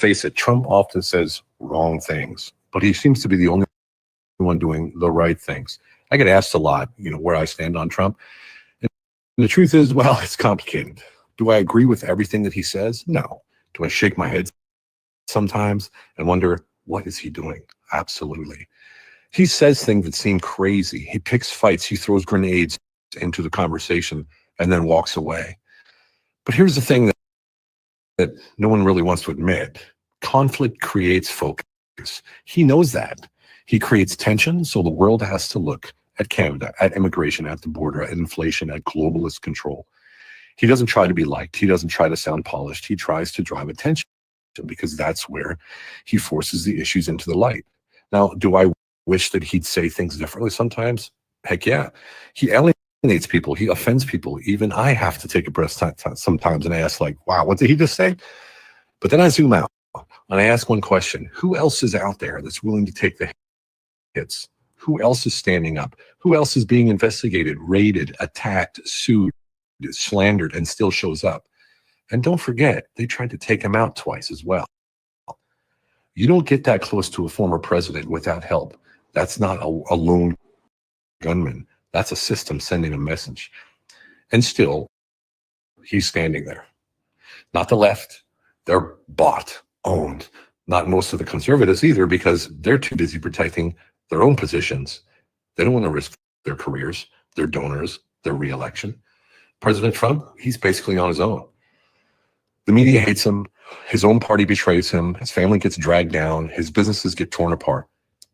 face it, Trump often says wrong things, but he seems to be the only one doing the right things. I get asked a lot, where I stand on Trump. And the truth is, well, it's complicated. Do I agree with everything that he says? No. Do I shake my head sometimes and wonder, what is he doing? Absolutely. He says things that seem crazy. He picks fights. He throws grenades into the conversation and then walks away. But here's the thing that no one really wants to admit. Conflict creates focus. He knows that. He creates tension, so the world has to look at Canada, at immigration, at the border, at inflation, at globalist control. He doesn't try to be liked. He doesn't try to sound polished. He tries to drive attention because that's where he forces the issues into the light. Now, do I wish that he'd say things differently sometimes? Heck yeah. He alienates people. He offends people. Even I have to take a breath sometimes and ask, like, wow, what did he just say? But then I zoom out and I ask one question. Who else is out there that's willing to take the hits? Who else is standing up? Who else is being investigated, raided, attacked, sued, slandered, and still shows up? And don't forget, they tried to take him out twice as well. You don't get that close to a former president without help. That's not a lone gunman. That's a system sending a message. And still, he's standing there. Not the left. They're bought, owned. Not most of the conservatives either, because they're too busy protecting their own positions. They don't want to risk their careers, their donors, their reelection. President Trump, he's basically on his own. The media hates him. His own party betrays him. His family gets dragged down. His businesses get torn apart.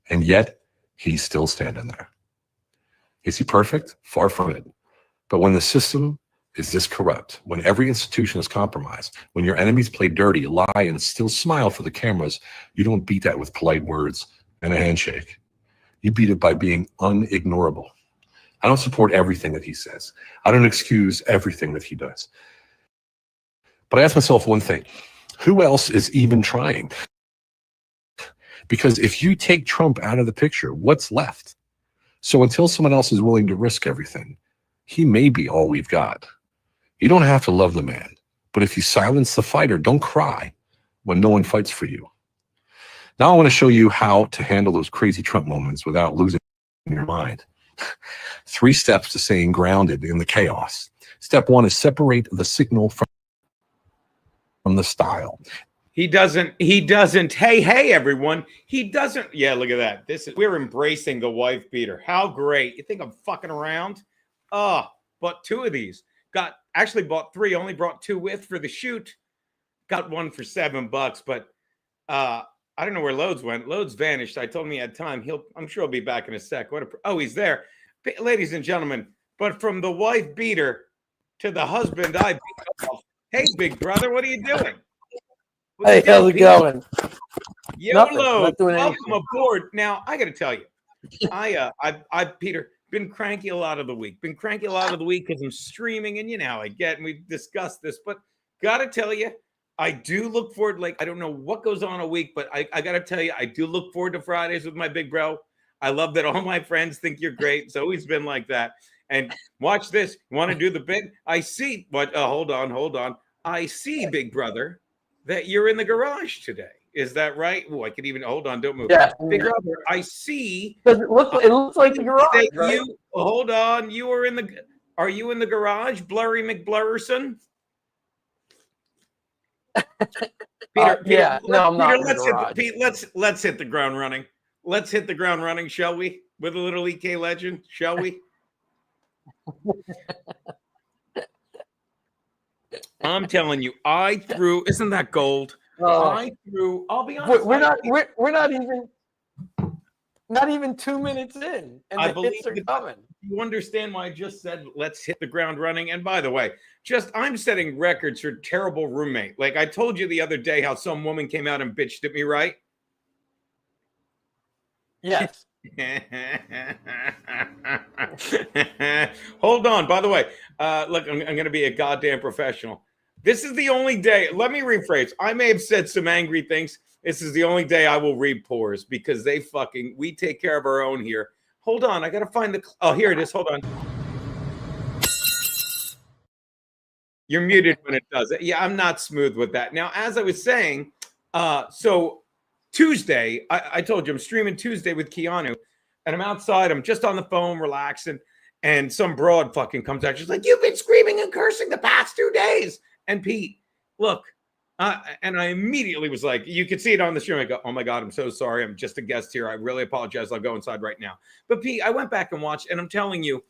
And yet, he's still standing there. Is he perfect? Far from it. But when the system is this corrupt, when every institution is compromised, when your enemies play dirty, lie, and still smile for the cameras, you don't beat that with polite words and a handshake. You beat it by being unignorable. I don't support everything that he says. I don't excuse everything that he does. But I ask myself one thing. Who else is even trying? Because if you take Trump out of the picture, what's left? So until someone else is willing to risk everything, he may be all we've got. You don't have to love the man, but if you silence the fighter, don't cry when no one fights for you. Now I want to show you how to handle those crazy Trump moments without losing your mind. 3 steps to staying grounded in the chaos. Step 1 is separate the signal from the style. He doesn't, hey, everyone. He doesn't, yeah, look at that. We're embracing the wife beater. How great. You think I'm fucking around? Bought 2 of these. Actually bought 3, only brought 2 with for the shoot. Got 1 for $7, but I don't know where Loadzzz went. Loadzzz vanished. I told him he had time. I'm sure he'll be back in a sec. He's there. Ladies and gentlemen, but from the wife beater to the husband I beat off. Hey, big brother, what are you doing? Hey, how's it going? Yo, Loadzzz, welcome aboard. Now, I got to tell you, Peter, been cranky a lot of the week. Because I'm streaming, and you know how I get, and we've discussed this, but got to tell you, I do look forward, I don't know what goes on a week, but I got to tell you, I do look forward to Fridays with my big bro. I love that all my friends think you're great. It's always been like that. And watch this. You want to do the bit? I see, but hold on. I see, big brother, that you're in the garage today. Is that right? Oh, I could even hold on. Don't move. Yeah, big brother. I see. It looks like the garage. Right? Hold on. You are in the. Are you in the garage, Blurry McBlurrison? Peter, yeah. No, I'm not. Let's hit the ground running. Let's hit the ground running, shall we? With a little EK legend, shall we? I'm telling you, isn't that gold? I'll be honest. We're not even 2 minutes in, and I the hits are coming. You understand why I just said let's hit the ground running? And by the way, I'm setting records for terrible roommate. Like I told you the other day how some woman came out and bitched at me, right? Yes. Hold on. By the way, look, I'm going to be a goddamn professional. This is the only day. Let me rephrase. I may have said some angry things. This is the only day I will read pores because we take care of our own here. Hold on. I got to find here it is. Hold on. You're muted when it does it. Yeah, I'm not smooth with that. Now, as I was saying, So Tuesday, I told you I'm streaming Tuesday with Keanu, and I'm outside. I'm just on the phone, relaxing, and some broad fucking comes out. She's like, "You've been screaming and cursing the past 2 days." And Pete, look, and I immediately was like, you could see it on the stream. I go, "Oh my God, I'm so sorry. I'm just a guest here. I really apologize. I'll go inside right now." But Pete, I went back and watched, and I'm telling you,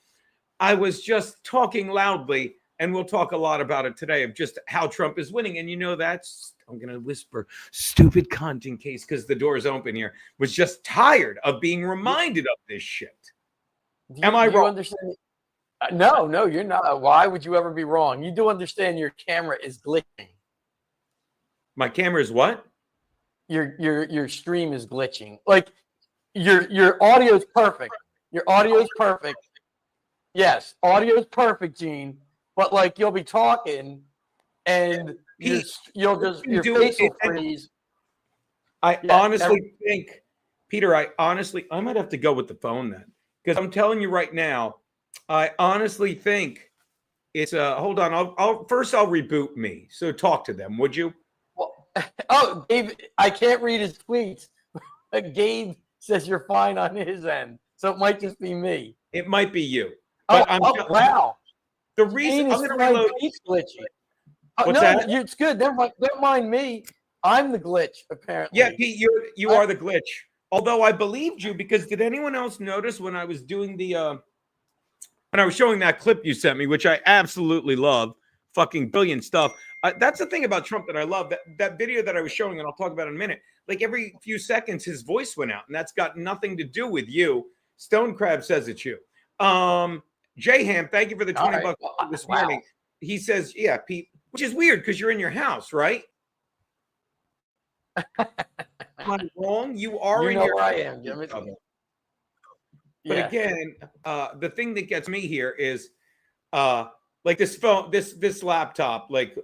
I was just talking loudly, and we'll talk a lot about it today of just how Trump is winning. And you know, I'm going to whisper stupid cunt in case, because the door is open here, was just tired of being reminded of this shit. Am I wrong? Understand? No, you're not. Why would you ever be wrong? You do understand your camera is glitching. My camera is what? Your stream is glitching. Like your audio is perfect. Your audio is perfect. Yes, audio is perfect, Gene. But like you'll be talking, and Pete, your face will freeze. Honestly think, Peter. I might have to go with the phone then, because I'm telling you right now, I honestly think it's hold on. I'll reboot me. So talk to them, would you? Well, Gabe, I can't read his tweets. Gabe says you're fine on his end, so it might just be me. It might be you. But Wow. The reason I'm going to reload. Pete's glitchy. What's that? It's good. Don't mind me. I'm the glitch, apparently. Yeah, Pete, you are the glitch. Although I believed you, because did anyone else notice when I was doing when I was showing that clip you sent me, which I absolutely love, fucking brilliant stuff. That's the thing about Trump that I love. That video that I was showing, and I'll talk about in a minute. Like every few seconds, his voice went out, and that's got nothing to do with you. Stone Crab says it's you. J-Ham, thank you for the $20 this morning. He says, yeah, Pete, which is weird because you're in your house, right? Am I wrong? You are in your house. I am. But again, the thing that gets me here is like this phone, this laptop, like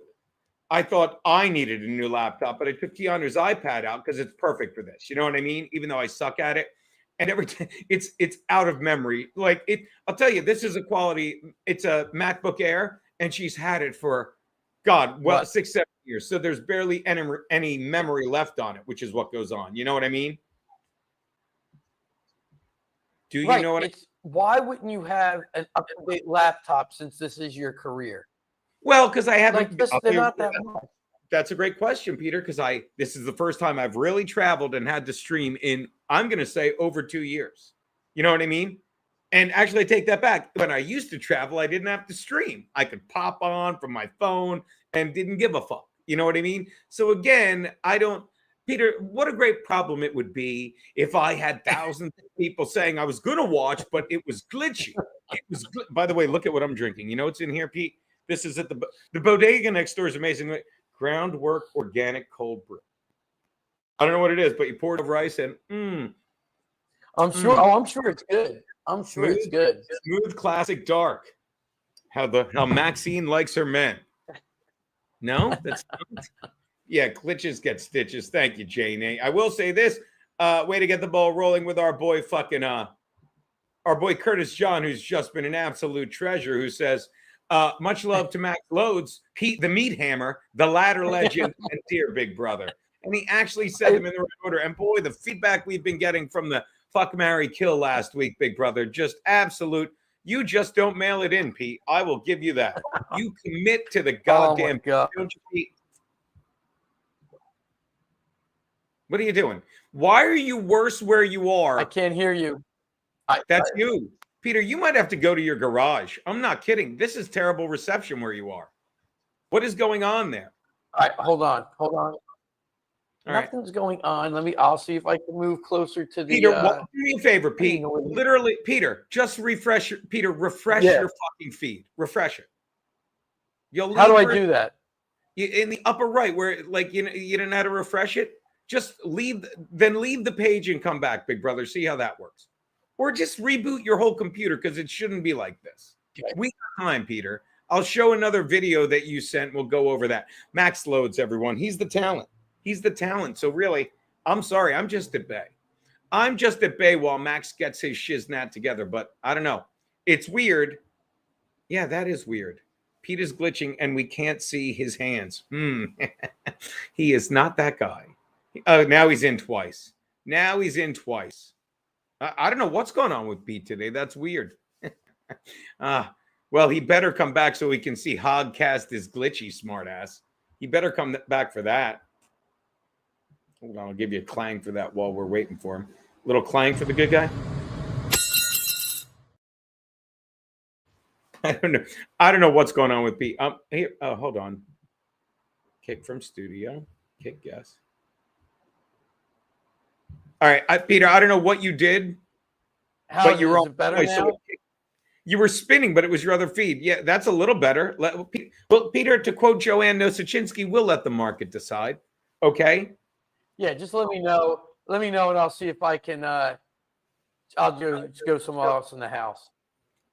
I thought I needed a new laptop, but I took Keanu's iPad out because it's perfect for this. You know what I mean? Even though I suck at it. And every time it's out of memory. Like I'll tell you, this is a quality. It's a MacBook Air, and she's had it for 6-7 years. So there's barely any memory left on it, which is what goes on. You know what I mean? Do you know what I mean? Why wouldn't you have an up-to-date laptop since this is your career? Well, because I haven't. They're not that much. That's a great question, Peter, because this is the first time I've really traveled and had to stream in, I'm going to say, over 2 years. You know what I mean? And actually, I take that back. When I used to travel, I didn't have to stream. I could pop on from my phone and didn't give a fuck. You know what I mean? So again, Peter, what a great problem it would be if I had thousands of people saying I was going to watch, but it was glitchy. By the way, look at what I'm drinking. You know what's in here, Pete? This is at the bodega next door is amazing. Groundwork organic cold brew. I don't know what it is, but you pour it over ice and I'm sure. Oh, I'm sure it's good. I'm sure it's good. Smooth classic dark. How Maxine likes her men. No, that's yeah. Glitches get stitches. Thank you, Jane. I will say this. Way to get the ball rolling with our boy our boy Curtis John, who's just been an absolute treasure. Who says, much love to Max Loadzzz, Pete the Meat Hammer, the ladder legend, and dear big brother. And he actually said them in the right order. And boy, the feedback we've been getting from the fuck, marry, kill last week, big brother, just absolute. You just don't mail it in, Pete. I will give you that. You commit to the goddamn. God. Don't you, Pete? What are you doing? Why are you worse where you are? I can't hear you. That's you. Peter, you might have to go to your garage. I'm not kidding. This is terrible reception where you are. What is going on there? All right, hold on. Nothing's going on. I'll see if I can move closer to the. Peter, do me a favor, Pete. Literally, Peter, just refresh your fucking feed. Refresh it. How do I do that? In the upper right, where you didn't know how to refresh it. Just leave the page and come back, big brother. See how that works. Or just reboot your whole computer because it shouldn't be like this. Okay. We got time, Peter. I'll show another video that you sent. We'll go over that. Max Loadzzz, everyone. He's the talent. So really, I'm sorry. I'm just at bay while Max gets his shiznat together. But I don't know. It's weird. Yeah, that is weird. Pete is glitching and we can't see his hands. He is not that guy. Now he's in twice. Now he's in twice. I don't know what's going on with Pete today. That's weird. Well, he better come back so we can see Hogcast is glitchy, smartass. He better come back for that. Hold on, I'll give you a clang for that while we're waiting for him. Little clang for the good guy. I don't know what's going on with Pete. Here, hold on. Kick from studio. Kick guess. All right, Peter. I don't know what you did, but you're all better now. So you were spinning, but it was your other feed. Yeah, that's a little better. Well, Peter, to quote Joanne Nosachinski, we'll let the market decide. Okay. Yeah, just let me know. Let me know, and I'll see if I can. I'll go somewhere else in the house.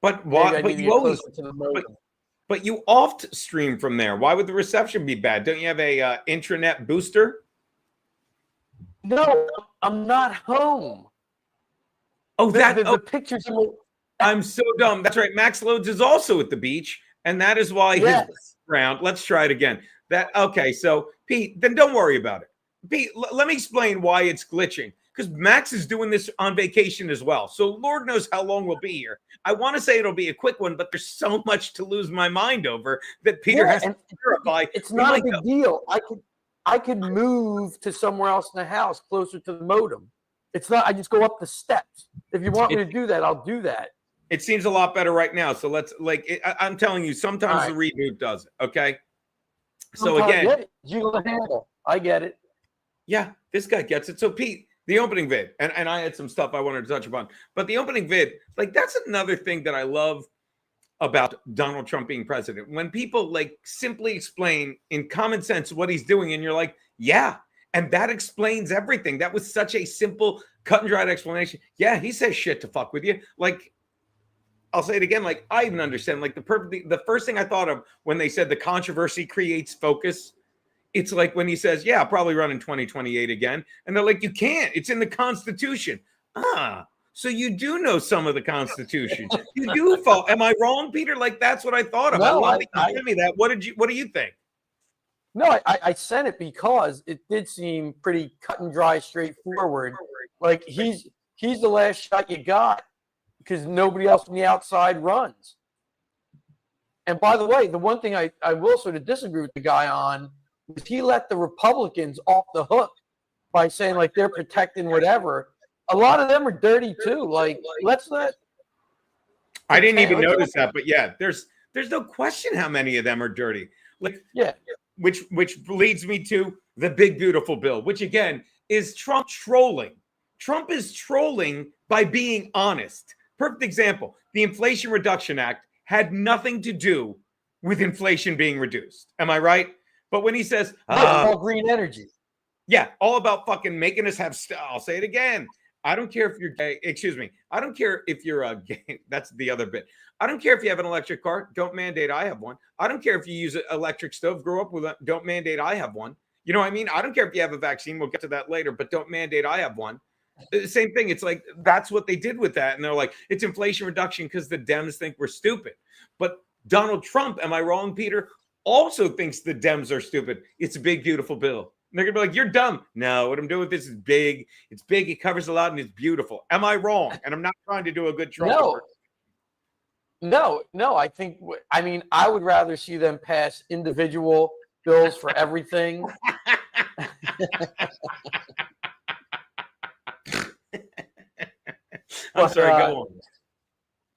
But why? But you oft stream from there. Why would the reception be bad? Don't you have a intranet booster? No, I'm not home. Oh, the pictures. I'm so dumb. That's right. Max Loadzzz is also at the beach, and that is why his background. Let's try it again. Okay? So Pete, then don't worry about it. Pete, let me explain why it's glitching. Because Max is doing this on vacation as well. So Lord knows how long we'll be here. I want to say it'll be a quick one, but there's so much to lose my mind over that Peter has to verify. It's not a big deal. I could move to somewhere else in the house closer to the modem. It's not, I just go up the steps. If you want me to do that, I'll do that. It seems a lot better right now. So let's I'm telling you, sometimes the reboot does it. Okay. So again, I get it. Yeah, this guy gets it. So Pete, the opening vid, and I had some stuff I wanted to touch upon, but the opening vid, like that's another thing that I love about Donald Trump being president. When people like simply explain in common sense what he's doing, and you're like, yeah, and that explains everything. That was such a simple, cut and dried explanation. Yeah, he says shit to fuck with you. Like, I'll say it again. Like, I even understand. Like the first thing I thought of when they said the controversy creates focus. It's like when he says, yeah, I'll probably run in 2028 again. And they're like, you can't. It's in the Constitution. So you do know some of the Constitution. You do follow. Am I wrong, Peter? Like, that's what I thought of. No, I love that you sent me that. What do you think? No, I sent it because it did seem pretty cut and dry, straightforward. Like he's the last shot you got because nobody else on the outside runs. And by the way, the one thing I will sort of disagree with the guy on is he let the Republicans off the hook by saying like they're protecting whatever. A lot of them are dirty too. Like let's not. I didn't even notice that, but yeah, there's no question how many of them are dirty. Like which leads me to the big beautiful bill, which again is Trump trolling. Trump is trolling by being honest. Perfect example: the Inflation Reduction Act had nothing to do with inflation being reduced. Am I right? But when he says, all green energy. Yeah, all about fucking making us have I'll say it again. I don't care if you're gay. Excuse me. I don't care if you're a gay. That's the other bit. I don't care if you have an electric car. Don't mandate I have one. I don't care if you use an electric stove. Grow up with it. Don't mandate I have one. You know what I mean? I don't care if you have a vaccine. We'll get to that later. But don't mandate I have one. The same thing. It's like that's what they did with that. And they're like, it's inflation reduction because the Dems think we're stupid. But Donald Trump, am I wrong, Peter? Also thinks the Dems are stupid. It's a big, beautiful bill. And they're going to be like, you're dumb. No, what I'm doing with this is big. It's big. It covers a lot and it's beautiful. Am I wrong? And I'm not trying to do a good Trump. No. I think, I would rather see them pass individual bills for everything. I'm sorry, go on.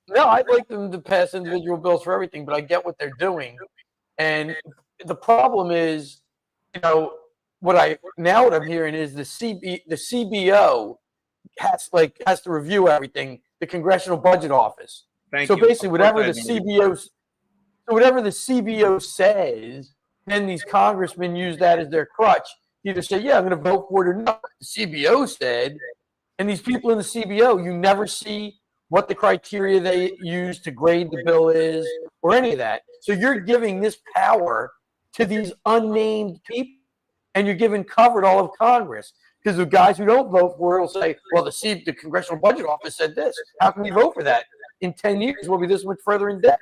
No, I'd like them to pass individual bills for everything, but I get what they're doing. And the problem is, what I'm hearing is the CBO has to review everything, the Congressional Budget Office. So basically, whatever the CBO says, then these congressmen use that as their crutch. You just say, yeah, I'm going to vote for it or not. The CBO said, and these people in the CBO, you never see what the criteria they use to grade the bill is or any of that. So you're giving this power to these unnamed people, and you're giving cover to all of Congress. Because the guys who don't vote for it will say, well, the Congressional Budget Office said this. How can we vote for that? In 10 years, we'll be this much further in debt.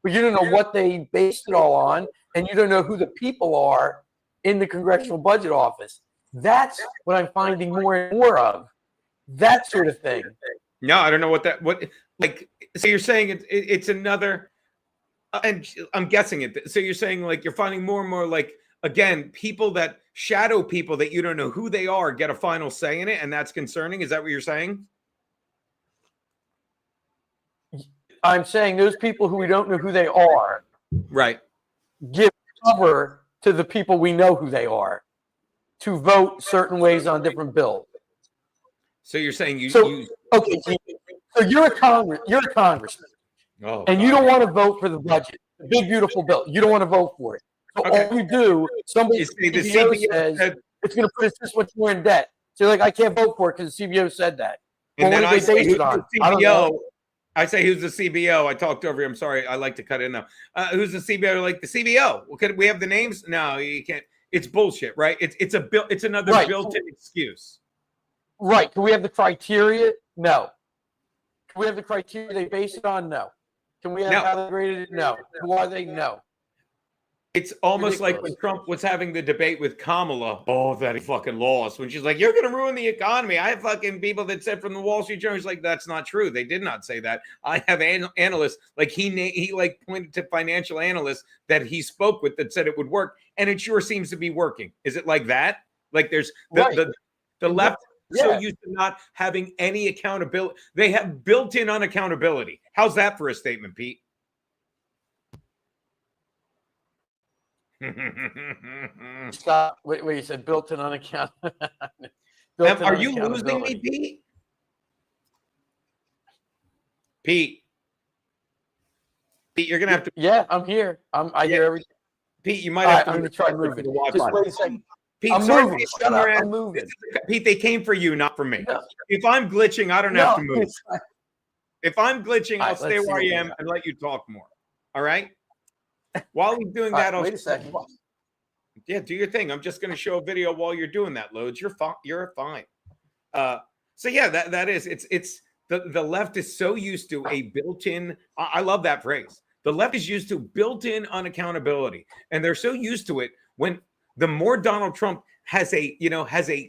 But you don't know what they based it all on, and you don't know who the people are in the Congressional Budget Office. That's what I'm finding more and more of. That sort of thing. No, I don't know what like. So you're saying it's another, and I'm guessing it. So you're saying like you're finding more and more like again people that shadow people that you don't know who they are get a final say in it, and that's concerning. Is that what you're saying? I'm saying those people who we don't know who they are, Right. give cover to the people we know who they are to vote certain ways on different bills. So you're saying you okay, so you're a congressman, oh, and God. you don't want to vote for the budget, the big beautiful bill. You don't want to vote for it. So Okay. all you do, somebody You see, the CBO CBO says said, it's going to put us this much more in debt. So you're like, I can't vote for it because the CBO said that. and Well, then what I did they say, base who's it on? the I don't know. CBO? I say, who's the CBO? I talked over you. I'm sorry. I like to cut in now. Who's the CBO? Like the CBO? Well, could we have the names? No, you can't. It's bullshit, right? It's a bill. It's another Right. built-in excuse. Right. Can we have the criteria? No. Can we have the criteria they base it on? No. Can we have No. how they graded it? No. Who are they? No. It's almost like Ridiculous. when Trump was having the debate with Kamala. Oh, that he fucking lost. When she's like, "You're going to ruin the economy." I have fucking people that said from the Wall Street Journal, he's like, "That's not true. They did not say that." I have analysts like he like pointed to financial analysts that he spoke with that said it would work, and it sure seems to be working. Is it like that? Like there's the left so used to not having any accountability. They have built-in unaccountability. How's that for a statement, Pete? Stop. Wait, you said built-in unaccount. Are you losing me, Pete? Pete, you're gonna have to. Yeah, I'm here. I hear everything. Pete, you might have to. I'm gonna try moving. Just wait a second. Pete, I'm sorry moving. for Shut up. your I'm end. moving. Pete, they came for you, not for me. No. If I'm glitching, I don't have to No, move. it's fine. If I'm glitching, All I'll right, stay let's where I see what am we got. and let you talk more. All right. While he's doing All that, right, I'll wait a second. yeah, do your thing. I'm just going to show a video while you're doing that, Loadzzz. You're fine. You're fine. So yeah, that is it's the left is so used to a built-in. I love that phrase. The left is used to built-in unaccountability, and they're so used to it. When the more Donald Trump has a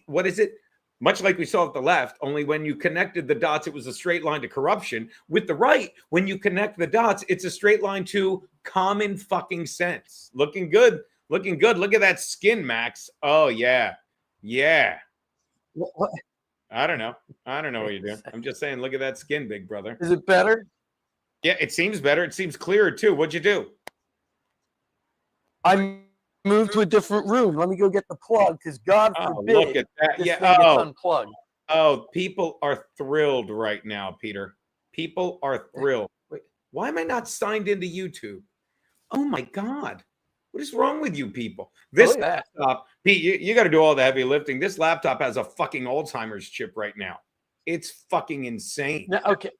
what is it? Much like we saw at the left, only when you connected the dots, it was a straight line to corruption. With the right, when you connect the dots, it's a straight line to common fucking sense. Looking good. Looking good. Look at that skin, Max. Oh, yeah. Yeah. What? I don't know. I don't know what you're doing. I'm just saying, look at that skin, big brother. Is it better? Yeah, it seems better. It seems clearer, too. What'd you do? I moved to a different room. Let me go get the plug because God forbid look at that. this Yeah. thing gets unplugged. Oh, people are thrilled right now, Peter. People are thrilled. Wait, why am I not signed into YouTube? Oh, my God. What is wrong with you people? This laptop, Pete, you got to do all the heavy lifting. This laptop has a fucking Alzheimer's chip right now. It's fucking insane. No, okay.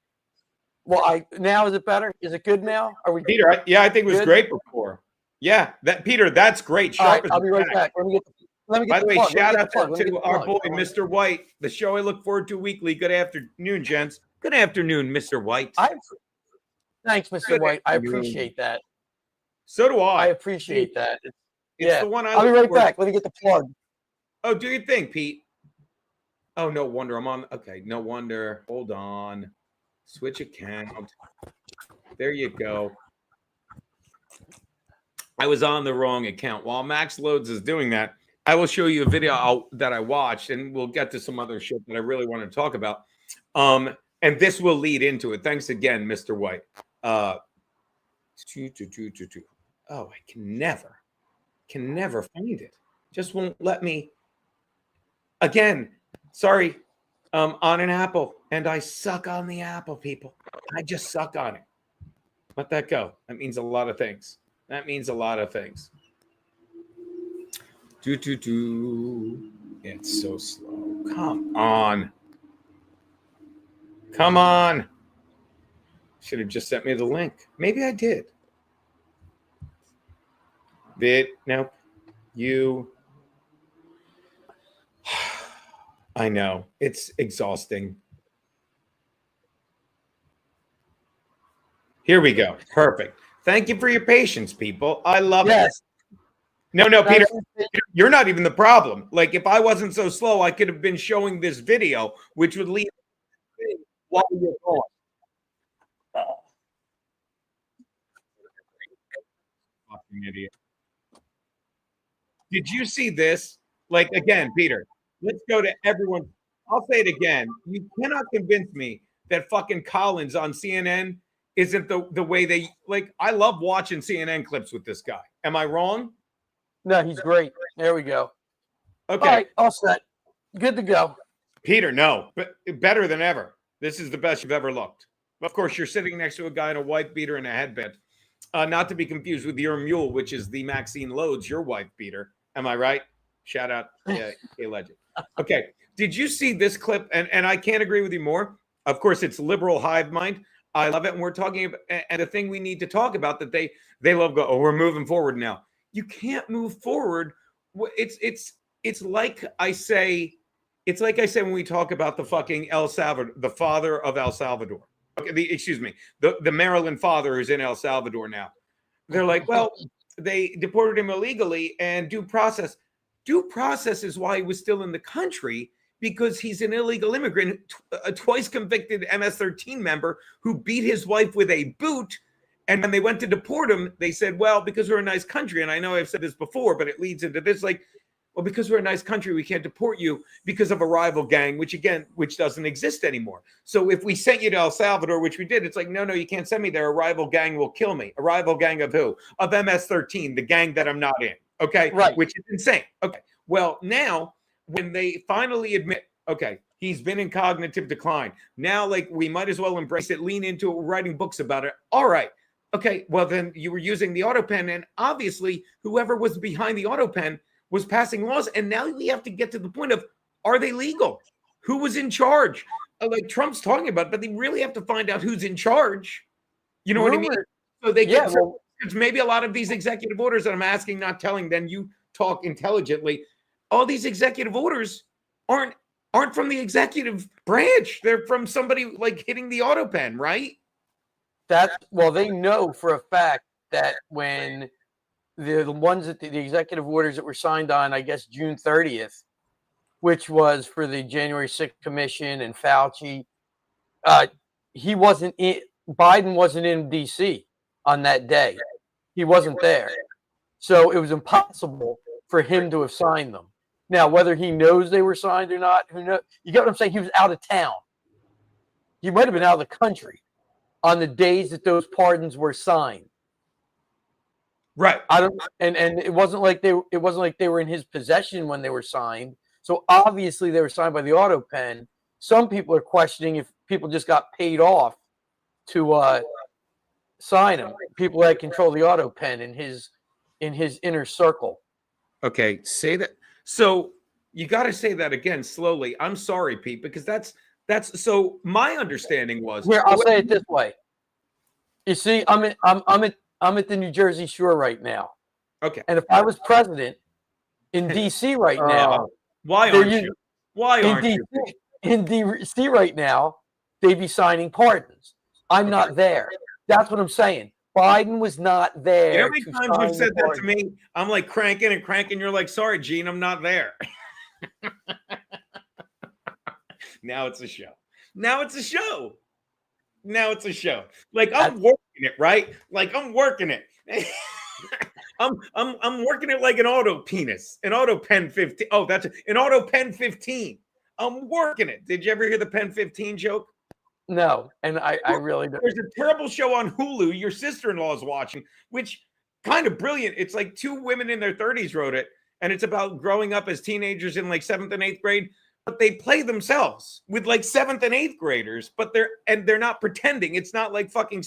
Well, now is it better? Is it good now? Are we, Peter? I think it was great before. Yeah, Peter, that's great. Sharp I'll be right back. Let me get By the way, plug. shout out to our boy, Mr. White. The show I look forward to weekly. Good afternoon, gents. Good afternoon, Mr. White. Thanks, Mr. White. I appreciate that. So do I. I appreciate that. It's the one I'll be right back. Let me get the plug. Oh, do your thing, Pete. Oh, no wonder I'm on. Okay, no wonder. Hold on. Switch account. There you go. I was on the wrong account. While Max Loadzzz is doing that, I will show you a video that I watched, and we'll get to some other shit that I really want to talk about. And this will lead into it. Thanks again, Mr. White. Oh, I can never find it. Just won't let me. Again, sorry. On an apple, and I suck on the apple, people. I just suck on it. Let that go. That means a lot of things. That means a lot of things. It's so slow. Come on. Come on. Should have just sent me the link. Maybe I did. Nope. I know. It's exhausting. Here we go. Perfect. Thank you for your patience, people. I love it. No, Peter, You're not even the problem. Like, if I wasn't so slow, I could have been showing this video, which would lead while you're gone. Fucking idiot. Did you see this? Like, again, Peter, let's go to everyone. I'll say it again. You cannot convince me that fucking Collins on CNN isn't the way they like. I love watching CNN clips with this guy. Am I wrong? No, he's great. There we go. Okay. All right, all set. Good to go. Peter, no, but better than ever. This is the best you've ever looked. Of course, you're sitting next to a guy in a white beater and a headband. Not to be confused with your mule, which is the Maxine Loadzzz, your wife beater. Am I right? Shout out, yeah, a legend. Okay, did you see this clip? And I can't agree with you more. Of course, it's liberal hive mind. I love it, and we're talking about. And the thing we need to talk about that they love go. Oh, we're moving forward now. You can't move forward. It's like I say. It's like I said when we talk about the fucking El Salvador, the father of El Salvador. Okay, excuse me, the Maryland father who's in El Salvador now. They're like, well, they deported him illegally, and due process is why he was still in the country, because he's an illegal immigrant, a twice convicted MS-13 member who beat his wife with a boot. And when they went to deport him, they said, well, because we're a nice country, and I know I've said this before, but it leads into this, like, well, because we're a nice country, we can't deport you because of a rival gang, which doesn't exist anymore. So if we sent you to El Salvador, which we did, it's like, no, you can't send me there. A rival gang will kill me. A rival gang of who? Of MS-13, the gang that I'm not in. Okay, right? Which is insane. Okay, well, now when they finally admit, okay, he's been in cognitive decline. Now, like, we might as well embrace it, lean into it. We're writing books about it. All right. Okay, well, then you were using the AutoPen, and obviously whoever was behind the AutoPen was passing laws, and now we have to get to the point of, are they legal? Who was in charge? Like Trump's talking about, but they really have to find out who's in charge. You know what I mean? So they get maybe a lot of these executive orders that I'm asking, not telling, then you talk intelligently. All these executive orders aren't from the executive branch. They're from somebody like hitting the AutoPen, right? Well, they know for a fact that when the ones that the executive orders that were signed on, I guess, June 30th, which was for the January 6th commission and Fauci, Biden wasn't in DC on that day. He wasn't there. So it was impossible for him to have signed them. Now, whether he knows they were signed or not, who knows? You get what I'm saying? He was out of town. He might have been out of the country on the days that those pardons were signed. Right. And it wasn't like they were in his possession when they were signed. So obviously they were signed by the AutoPen. Some people are questioning if people just got paid off to sign them. People that control the AutoPen in his inner circle. Okay, say that. So you got to say that again slowly. I'm sorry, Pete, because that's so my understanding was. Here, I'll say it this way. You see, I'm at the New Jersey shore right now. Okay. And if I was president in DC right now, why aren't you? Why aren't you? In DC right now, they'd be signing pardons. I'm not there. That's what I'm saying. Biden was not there. You know how many times you've said that to me? I'm like cranking and cranking. You're like, sorry, Gene, I'm not there. Now it's a show. Now it's a show. Now it's a show. Like I'm working it, right? Like I'm working it. I'm working it like an auto penis, an AutoPen 15. Oh, that's an AutoPen 15. I'm working it. Did you ever hear the Pen 15 joke? No, and I really don't. There's a terrible show on Hulu your sister-in-law is watching, which kind of brilliant. It's like two women in their 30s wrote it, and it's about growing up as teenagers in like 7th and 8th grade. But they play themselves with like 7th and 8th graders, but they're not pretending. It's not like fucking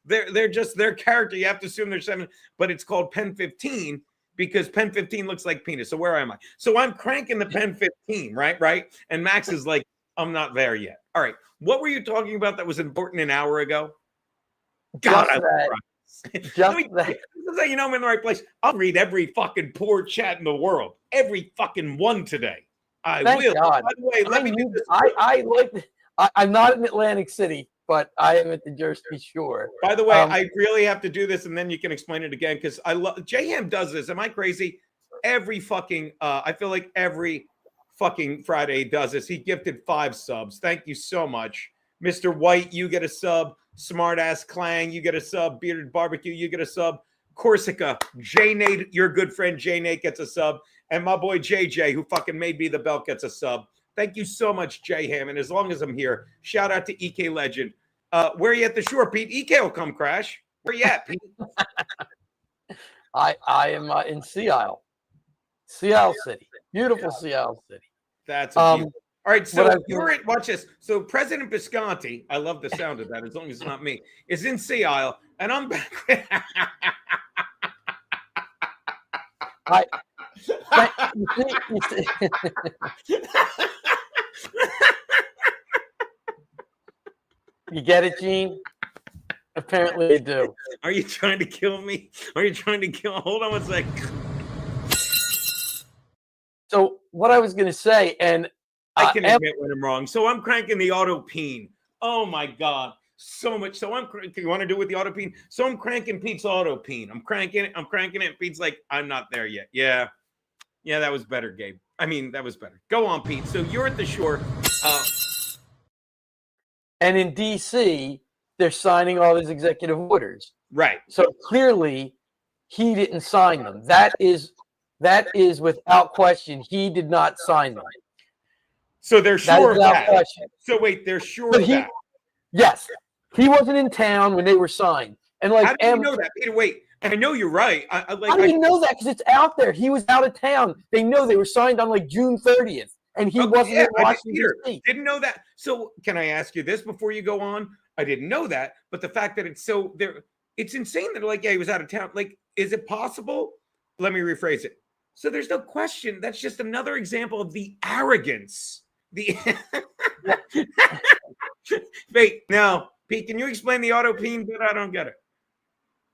they're just their character. You have to assume they're 7, but it's called Pen 15 because Pen 15 looks like penis. So where am I? So I'm cranking the Pen 15, right? And Max is like, I'm not there yet. All right. What were you talking about that was important an hour ago? God, just that. This is how you know I'm in the right place. I'll read every fucking poor chat in the world. Every fucking one today. Thank will. God. By the way, let me do this. I'm not in Atlantic City, but I am at the Jersey Shore. By the way, I really have to do this, and then you can explain it again because I love J-Ham does this. Am I crazy? every fucking I feel like every fucking Friday he does this. He gifted 5 subs. Thank you so much. Mr. White, you get a sub. Smartass Clang, you get a sub. Bearded Barbecue, you get a sub. Corsica, J Nate, your good friend J Nate gets a sub. And my boy JJ, who fucking made me the belt, gets a sub. Thank you so much, J Ham. And as long as I'm here, shout out to EK Legend. Where are you at the shore, Pete? EK will come crash. Where you at, Pete? I am in Sea Isle City. Beautiful Sea Isle City. That's a beautiful. All right, so you're in, watch this. So President Visconti, I love the sound of that, as long as it's not me, is in Sea Isle, and I'm back. You get it, Gene? Apparently you do. Are you trying to kill me? Are you trying to kill? Hold on one sec. So what I was going to say, and I can admit when I'm wrong. So I'm cranking the AutoPen. Oh my God. So much. So you want to do with the AutoPen? So I'm cranking Pete's AutoPen. I'm cranking it. And Pete's like, I'm not there yet. Yeah. Yeah, that was better, Gabe. I mean, that was better. Go on, Pete. So you're at the shore. And in DC, they're signing all these executive orders. Right. So clearly he didn't sign them. That is without question. He did not sign them. So they're sure of that. Question. So wait, they're sure of that. Yes. He wasn't in town when they were signed. And like, how do you know that, Peter? Wait, I know you're right. How do you know that? Because it's out there. He was out of town. They know they were signed on like June 30th. And he wasn't in Washington State. Didn't know that. So can I ask you this before you go on? I didn't know that. But the fact that it's so there, it's insane that they're like, yeah, he was out of town. Like, is it possible? Let me rephrase it. So there's no question. That's just another example of the arrogance. Wait, now, Pete, can you explain the AutoPen? But I don't get it.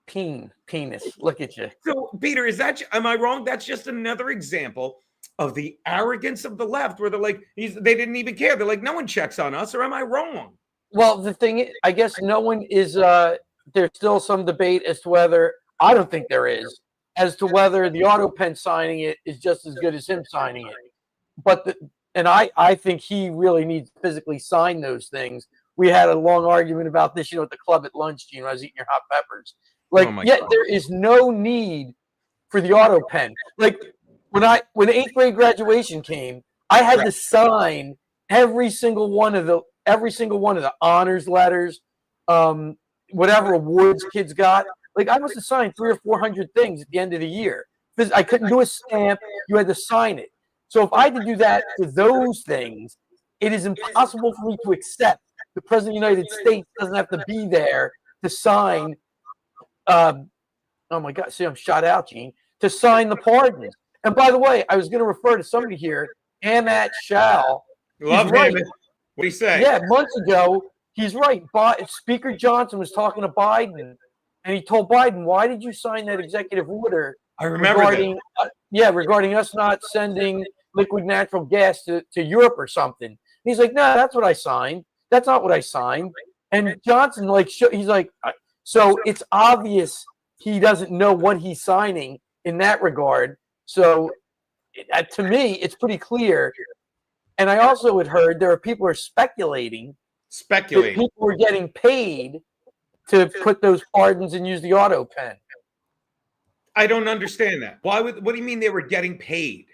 Penis. Look at you. So, Peter, am I wrong? That's just another example of the arrogance of the left, where they're like, they didn't even care. They're like, no one checks on us, or am I wrong? Well, the thing is, I guess no one is. There's still some debate as to whether, I don't think there is, as to whether the AutoPen signing it is just as good as him signing it. But I think he really needs to physically sign those things. We had a long argument about this, at the club at lunch, Gene, when I was eating your hot peppers. Like, there is no need for the AutoPen. Like, when 8th grade graduation came, I had to sign every single one of the honors letters, whatever awards kids got. Like, I must have signed 300 or 400 things at the end of the year. Because I couldn't do a stamp. You had to sign it. So if I had to do that to those things, it is impossible for me to accept the President of the United States doesn't have to be there to sign. Oh, my God. See, I'm shot out, Gene. To sign the pardons. And by the way, I was going to refer to somebody here, Amat Shal. Love him. What do you say? Yeah, months ago, he's right. Speaker Johnson was talking to Biden, and he told Biden, why did you sign that executive order? I remember regarding us not sending liquid natural gas to Europe or something. He's like, no, that's what I signed. That's not what I signed. And Johnson, he's like, so it's obvious he doesn't know what he's signing in that regard. So to me, it's pretty clear. And I also had heard there are people who are speculating. That people were getting paid to put those pardons and use the AutoPen. I don't understand that. What do you mean they were getting paid?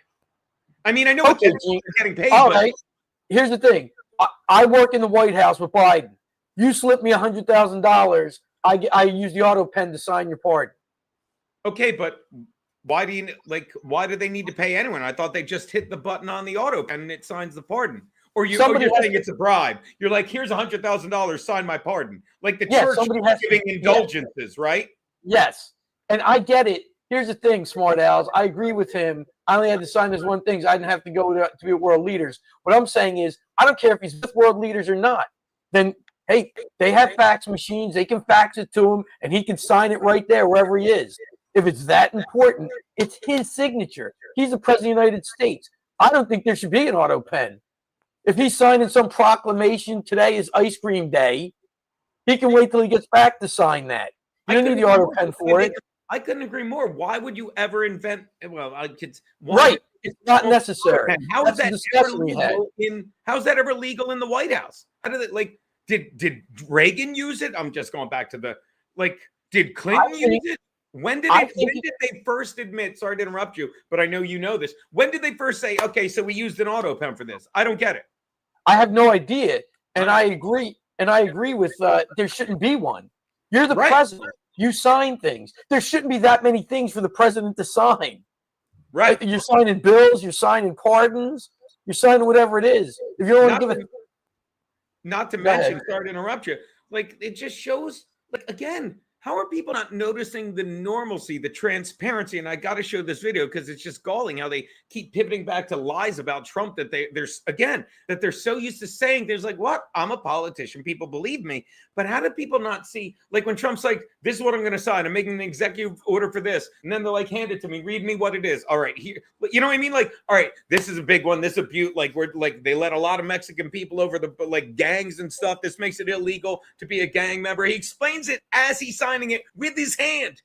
I mean, I know what they're getting paid. All right. Here's the thing. I work in the White House with Biden. You slip me $100,000. I use the AutoPen to sign your pardon. Okay, but why do they need to pay anyone? I thought they just hit the button on the AutoPen and it signs the pardon. Or you're saying it's a bribe. You're like, here's $100,000, sign my pardon. Like the church giving indulgences, right? Yes. And I get it. Here's the thing, smart owls. I agree with him. I only had to sign this one thing. So I didn't have to go to be with world leaders. What I'm saying is, I don't care if he's with world leaders or not. Then, hey, they have fax machines. They can fax it to him, and he can sign it right there wherever he is. If it's that important, it's his signature. He's the president of the United States. I don't think there should be an AutoPen. If he's signing some proclamation, today is ice cream day, he can wait till he gets back to sign that. You don't need the AutoPen for it. I couldn't agree more. Why would you ever invent? Well, I could. Right. It's not necessary. How is That's the that ever discussion we had. legal in? How's that ever legal in the White House? How did it like? Did Reagan use it? I'm just going back to the like. Did Clinton use it? When did they first admit? Sorry to interrupt you, but I know you know this. When did they first say, "Okay, so we used an AutoPen for this"? I don't get it. I have no idea, and I agree. And I agree with there shouldn't be one. You're the president. You sign things. There shouldn't be that many things for the president to sign. Right. You're signing bills. You're signing pardons. You're signing whatever it is. If you don't want to give it. Not to mention, sorry to interrupt you. Like it just shows. Like again. How are people not noticing the normalcy, the transparency? And I got to show this video because it's just galling how they keep pivoting back to lies about Trump that they're so used to saying. There's like, what? I'm a politician. People believe me. But how do people not see? Like when Trump's like, this is what I'm going to sign. I'm making an executive order for this. And then they're like, hand it to me. Read me what it is. All right. Here. You know what I mean? Like, all right, this is a big one. This is a butte. Like we're like, they let a lot of Mexican people over the like gangs and stuff. This makes it illegal to be a gang member. He explains it as he signs it with his hand.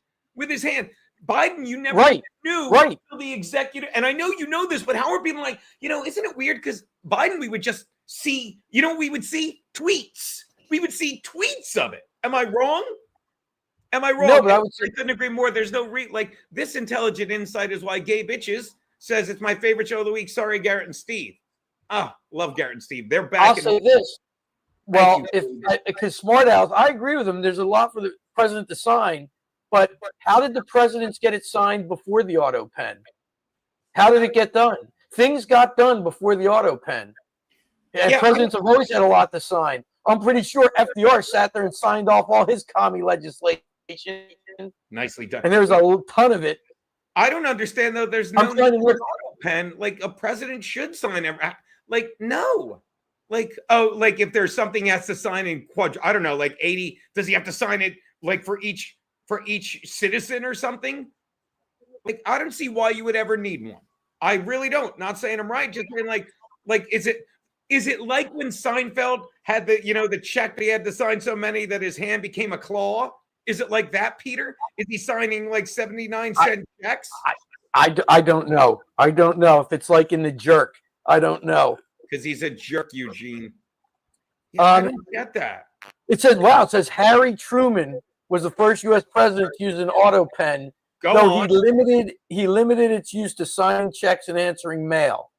Biden, you never knew until the executive. And I know you know this, but how are people like, isn't it weird? Because Biden, we would just see, we would see tweets. We would see tweets of it. Am I wrong? No, but I couldn't agree more. There's no like this intelligent insight is why Gay Bitches says it's my favorite show of the week. Sorry, Garrett and Steve. Love Garrett and Steve. They're back. I'll say this. Well, because Smart Alex, I agree with him. There's a lot for the president to sign, but how did the presidents get it signed before the AutoPen? How did it get done? Things got done before the AutoPen. And presidents have always had a lot to sign. I'm pretty sure FDR sat there and signed off all his commie legislation. Nicely done. And there was a ton of it. I don't understand, though. There's no AutoPen. Like, a president should sign every. Like, no. Like, like if there's something he has to sign in I don't know, like 80. Does he have to sign it like for each citizen or something? Like, I don't see why you would ever need one. I really don't. Not saying I'm right. Just saying like is it like when Seinfeld had the check that he had to sign so many that his hand became a claw? Is it like that, Peter? Is he signing like 79-cent checks? I don't know. I don't know if it's like in The Jerk. I don't know. Because he's a jerk, Eugene. Yeah, I don't get that. It says Harry Truman was the first U.S. president to use an AutoPen. He limited its use to signing checks and answering mail.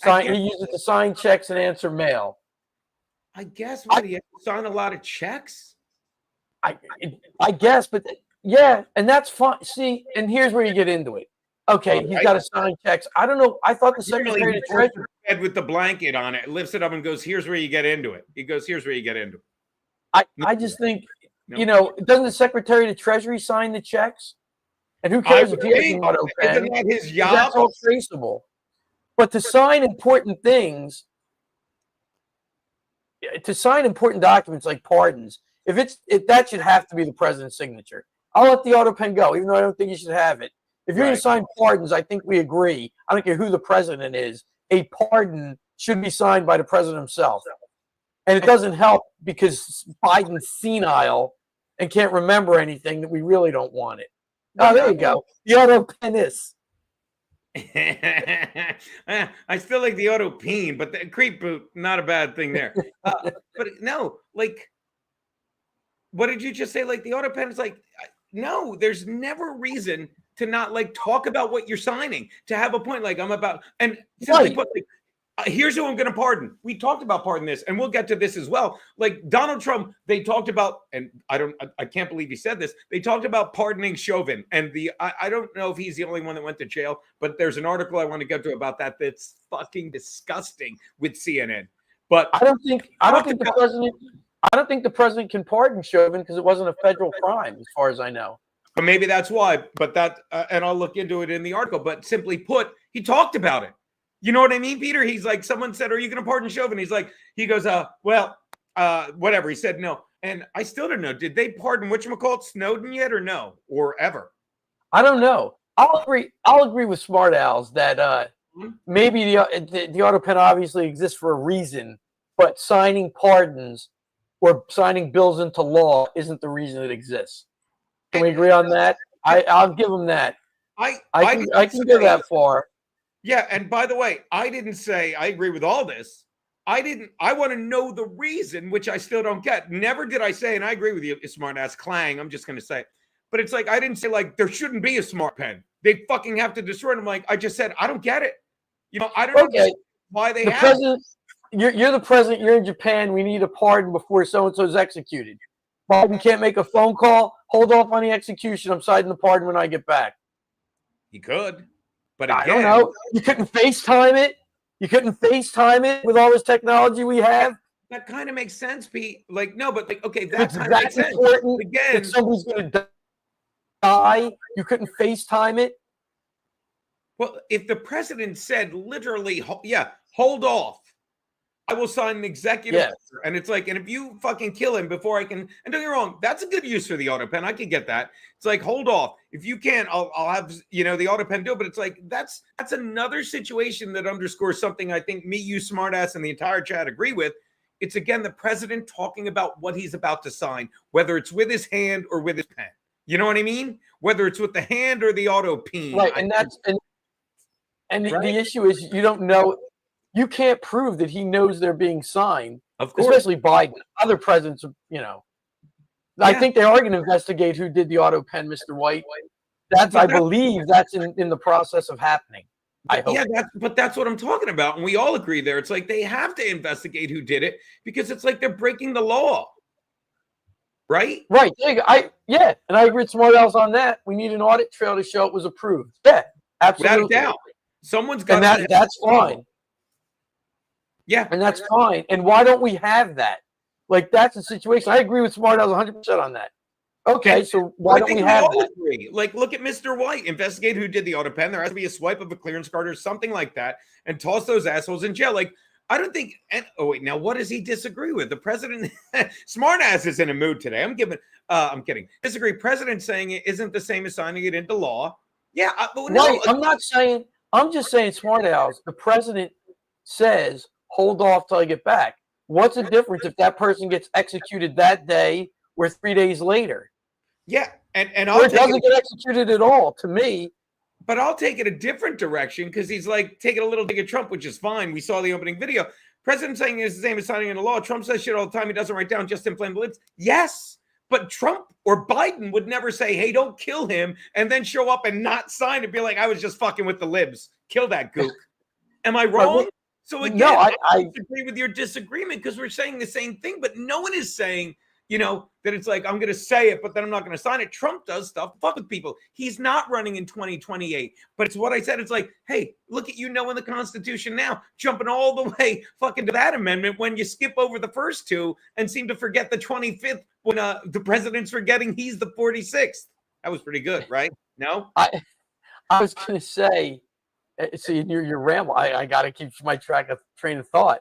He used it to sign checks and answer mail. I guess he had to sign a lot of checks. I guess, but yeah, and that's fine. See, and here's where you get into it. Okay, he's got to sign checks. I don't know. I thought the Secretary of Treasury head with the blanket on it, lifts it up and goes, "Here's where you get into it." He goes, "Here's where you get into it." I just think, doesn't the Secretary of Treasury sign the checks? And who cares if he has an AutoPen? Isn't that his job? That's all traceable. But to sign important things, to sign important documents like pardons, if that should have to be the president's signature. I'll let the AutoPen go, even though I don't think you should have it. If you're going to sign pardons, I think we agree. I don't care who the president is. A pardon should be signed by the president himself. And it doesn't help because Biden's senile and can't remember anything that we really don't want it. Oh, there you go. The AutoPen is. I still like the AutoPen, but the creep boot, not a bad thing there. But no, like, what did you just say? Like the AutoPen is like, no, there's never reason to not like talk about what you're signing, to have a point like I'm about, and simply put, like, here's who I'm going to pardon. We talked about pardon this, and we'll get to this as well. Like Donald Trump, they talked about, and I can't believe he said this. They talked about pardoning Chauvin, and I don't know if he's the only one that went to jail, but there's an article I want to get to about that. That's fucking disgusting with CNN. But I don't think the president can pardon Chauvin because it wasn't a federal crime, as far as I know. But maybe that's why. But that, and I'll look into it in the article. But simply put, he talked about it. You know what I mean, Peter? He's like, someone said, "Are you going to pardon Chauvin?" He goes, whatever. He said no, and I still don't know. Did they pardon whatchamacallit Snowden yet, or no, or ever? I don't know. I'll agree with Smart Owls that maybe the AutoPen obviously exists for a reason, but signing pardons or signing bills into law isn't the reason it exists. Can we agree on that? I'll give him that. I can go that far. Yeah, and by the way, I didn't say I agree with all this. I want to know the reason, which I still don't get. Never did I say, and I agree with you, smart ass clang. I'm just going to say, but it's like, I didn't say like there shouldn't be a smart pen. They fucking have to destroy it. I'm like, I just said, I don't get it. You know, I don't know why they have it. You're the president. You're in Japan. We need a pardon before so-and-so is executed. Biden can't make a phone call. Hold off on the execution. I'm signing the pardon when I get back. He could, but again, I don't know. You couldn't FaceTime it. You couldn't FaceTime it with all this technology we have. That kind of makes sense, Pete. Like, no, but like, okay, that kind of makes sense. Important. Again, if somebody's going to die, you couldn't FaceTime it. Well, if the president said literally, hold off, I will sign an executive order. And it's like, and if you fucking kill him before I can, and don't get me wrong, that's a good use for the AutoPen. I could get that. It's like, hold off. If you can't, I'll have, the AutoPen do it. But it's like, that's another situation that underscores something I think me, you smartass, and the entire chat agree with. It's again, the president talking about what he's about to sign, whether it's with his hand or with his pen. You know what I mean? Whether it's with the hand or the AutoPen. Right. And the issue is you don't know. You can't prove that he knows they're being signed, of course. Especially Biden. Other presidents, I think they are going to investigate who did the AutoPen, Mr. White. I believe that's in the process of happening. I hope. Yeah, but that's what I'm talking about. And we all agree there. It's like they have to investigate who did it because it's like they're breaking the law. Right? Right. And I agree with someone else on that. We need an audit trail to show it was approved. Yeah, absolutely. Without a doubt. Someone's got that's fine. Yeah. And that's fine. And why don't we have that? Like, that's the situation. I agree with Smart House 100% on that. Okay, so why don't we have that? Agree. Like, look at Mr. White. Investigate who did the AutoPen. There has to be a swipe of a clearance card or something like that and toss those assholes in jail. Like, I don't think now what does he disagree with? The president, smart ass is in a mood today. I'm kidding. Disagree. President saying it isn't the same as signing it into law. Yeah, but no, right. I'm just saying smart ass. The president says, hold off till I get back. What's the difference if that person gets executed that day or 3 days later? Yeah, and or it doesn't get executed at all, to me. But I'll take it a different direction because he's like taking a little dig at Trump, which is fine. We saw the opening video. President saying it's the same as signing into law. Trump says shit all the time. He doesn't write down, just inflame the lids. Yes, but Trump or Biden would never say, hey, don't kill him, and then show up and not sign and be like, I was just fucking with the libs. Kill that gook. Am I wrong? So again, no, I disagree with your disagreement because we're saying the same thing, but no one is saying, that it's like, I'm going to say it, but then I'm not going to sign it. Trump does stuff. Fuck with people. He's not running in 2028. But it's what I said. It's like, hey, look at in the Constitution now, jumping all the way fucking to that amendment when you skip over the first two and seem to forget the 25th when the president's forgetting he's the 46th. That was pretty good, right? No? I was going to say, see, you're ramble. I got to keep my train of thought.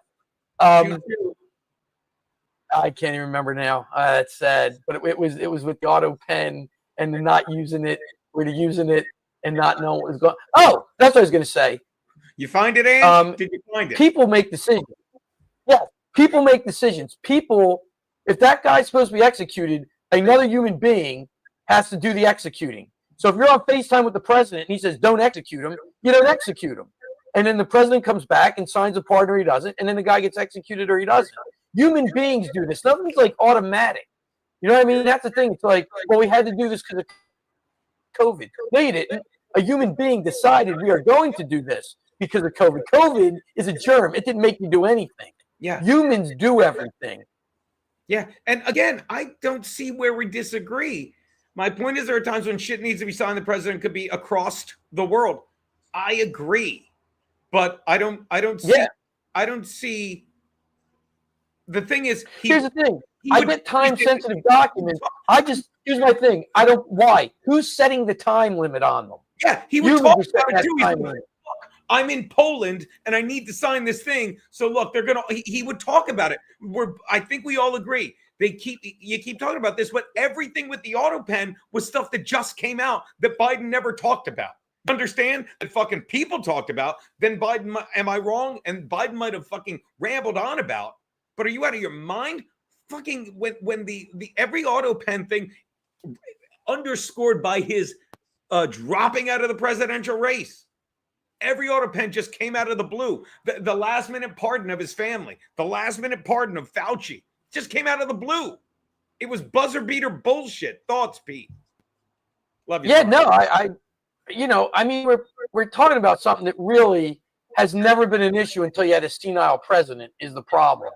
I can't even remember now. It's sad, but it was with the AutoPen and the not using it, or the using it and not knowing what was going. Oh, that's what I was going to say. You find it, Ann? Did you find it? People make decisions. Yeah, people make decisions. People, if that guy's supposed to be executed, another human being has to do the executing. So if you're on FaceTime with the president and he says, don't execute him, you don't execute him. And then the president comes back and signs a pardon or he doesn't, and then the guy gets executed or he doesn't. Human beings do this. Nothing's like automatic. You know what I mean? That's the thing. It's like, well, we had to do this because of COVID. No, you didn't. A human being decided we are going to do this because of COVID. COVID is a germ. It didn't make you do anything. Yeah. Humans do everything. Yeah. And again, I don't see where we disagree. My point is there are times when shit needs to be signed. The president could be across the world. I agree. But I don't see. The thing is, here's the thing. I get time-sensitive documents. Here's my thing. Why? Who's setting the time limit on them? Yeah, he would talk about it too. He's like, I'm in Poland and I need to sign this thing. So look, he would talk about it. I think we all agree. You keep talking about this, but everything with the AutoPen was stuff that just came out that Biden never talked about. Understand that fucking people talked about, then Biden, am I wrong? And Biden might have fucking rambled on about. But are you out of your mind? Fucking when the every AutoPen thing, underscored by his dropping out of the presidential race. Every AutoPen just came out of the blue. The last minute pardon of his family, the last minute pardon of Fauci just came out of the blue. It was buzzer beater bullshit. Thoughts, Pete? Love you. Yeah, no, I mean, we're talking about something that really has never been an issue until you had a senile president is the problem.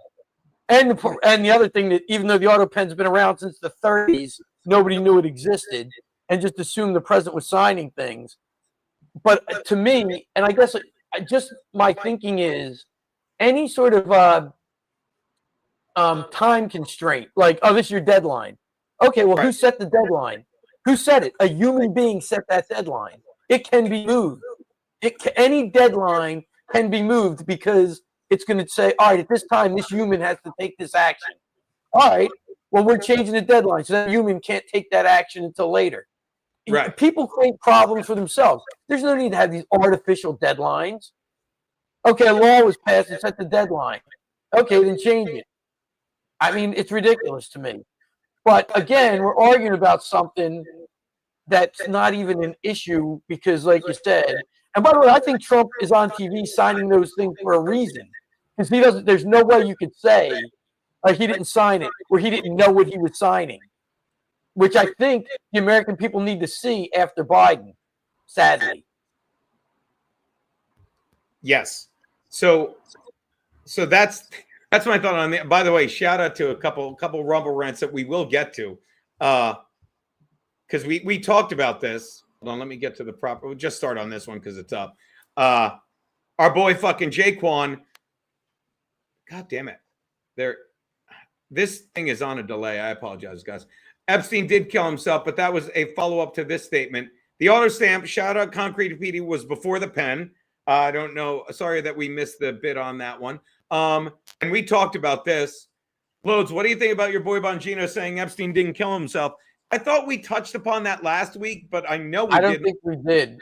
And the other thing that even though the AutoPen's been around since the 30s, nobody knew it existed and just assumed the president was signing things. But to me, and I guess just my thinking is any sort of time constraint, like, oh, this is your deadline. Okay, well, who set the deadline? Who set it? A human being set that deadline. It can be moved. Any deadline can be moved because it's going to say, all right, at this time, this human has to take this action. All right, well, we're changing the deadline, so that human can't take that action until later. Right. People create problems for themselves. There's no need to have these artificial deadlines. Okay, a law was passed and set the deadline. Okay, then change it. I mean, it's ridiculous to me. But again, we're arguing about something that's not even an issue because, like you said, and by the way, I think Trump is on TV signing those things for a reason because he doesn't. There's no way you could say he didn't sign it or he didn't know what he was signing, which I think the American people need to see after Biden. Sadly, yes. So that's my thought on that. By the way, shout out to a couple rumble rants that we will get to, because we talked about this. Hold on, let me get to the proper. We'll just start on this one because it's up. Our boy fucking Jaquan. God damn it! This thing is on a delay. I apologize, guys. Epstein did kill himself, but that was a follow-up to this statement. The auto stamp, shout out Concrete Petey, was before the pen. I don't know. Sorry that we missed the bit on that one. And we talked about this. Loadzzz, what do you think about your boy Bongino saying Epstein didn't kill himself? I thought we touched upon that last week, but I know we didn't. I don't think we did.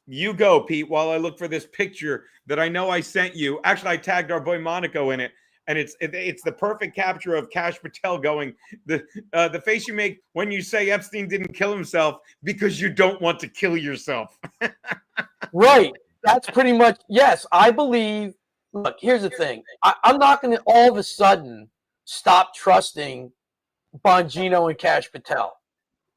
You go, Pete, while I look for this picture that I know I sent you. Actually, I tagged our boy Monaco in it. And it's the perfect capture of Kash Patel going, the face you make when you say Epstein didn't kill himself because you don't want to kill yourself. Right. That's pretty much, yes, I believe. Look, here's the thing. I'm not going to all of a sudden stop trusting Bongino and Kash Patel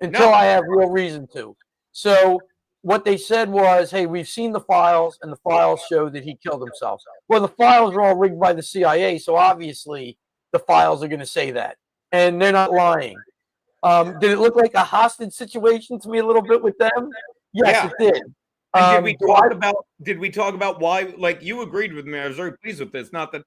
until I have real reason to. So what they said was, hey, we've seen the files, and the files show that he killed himself. Well, the files are all rigged by the CIA, so obviously the files are going to say that. And they're not lying. Did it look like a hostage situation to me a little bit with them? Yes, it did. And did we talk about why, like, you agreed with me. I was very pleased with this. Not that,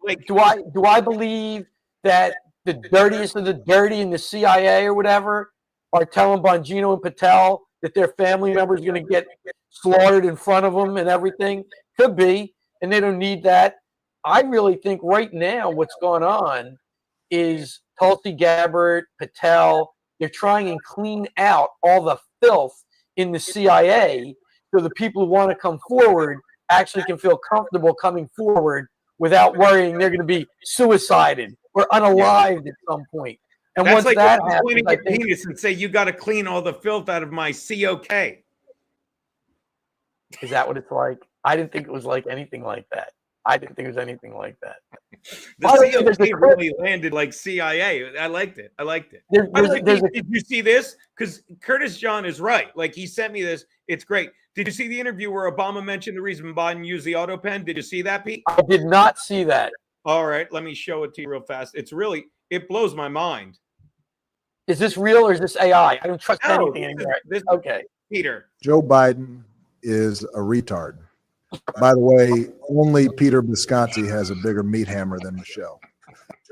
like, do I believe that the dirtiest of the dirty in the CIA or whatever are telling Bongino and Patel that their family member is going to get slaughtered in front of them and everything? Could be, and they don't need that. I really think right now what's going on is Tulsi Gabbard, Patel, they're trying and clean out all the filth in the CIA so the people who want to come forward actually can feel comfortable coming forward without worrying they're going to be suicided or unalived at some point. And that's once like that happens, happens, I think, penis and say, you got to clean all the filth out of my COK. Is that what it's like? I didn't think it was like anything like that. I didn't think it was anything like that. The COK really landed like CIA. I liked it. Did you see this? Because Curtis John is right. Like, he sent me this. It's great. Did you see the interview where Obama mentioned the reason Biden used the AutoPen? Did you see that, Pete? I did not see that. All right. Let me show it to you real fast. It blows my mind. Is this real or is this AI? I don't trust anything anymore. Okay. Peter. Joe Biden is a retard. By the way, only Peter Bisconti has a bigger meat hammer than Michelle.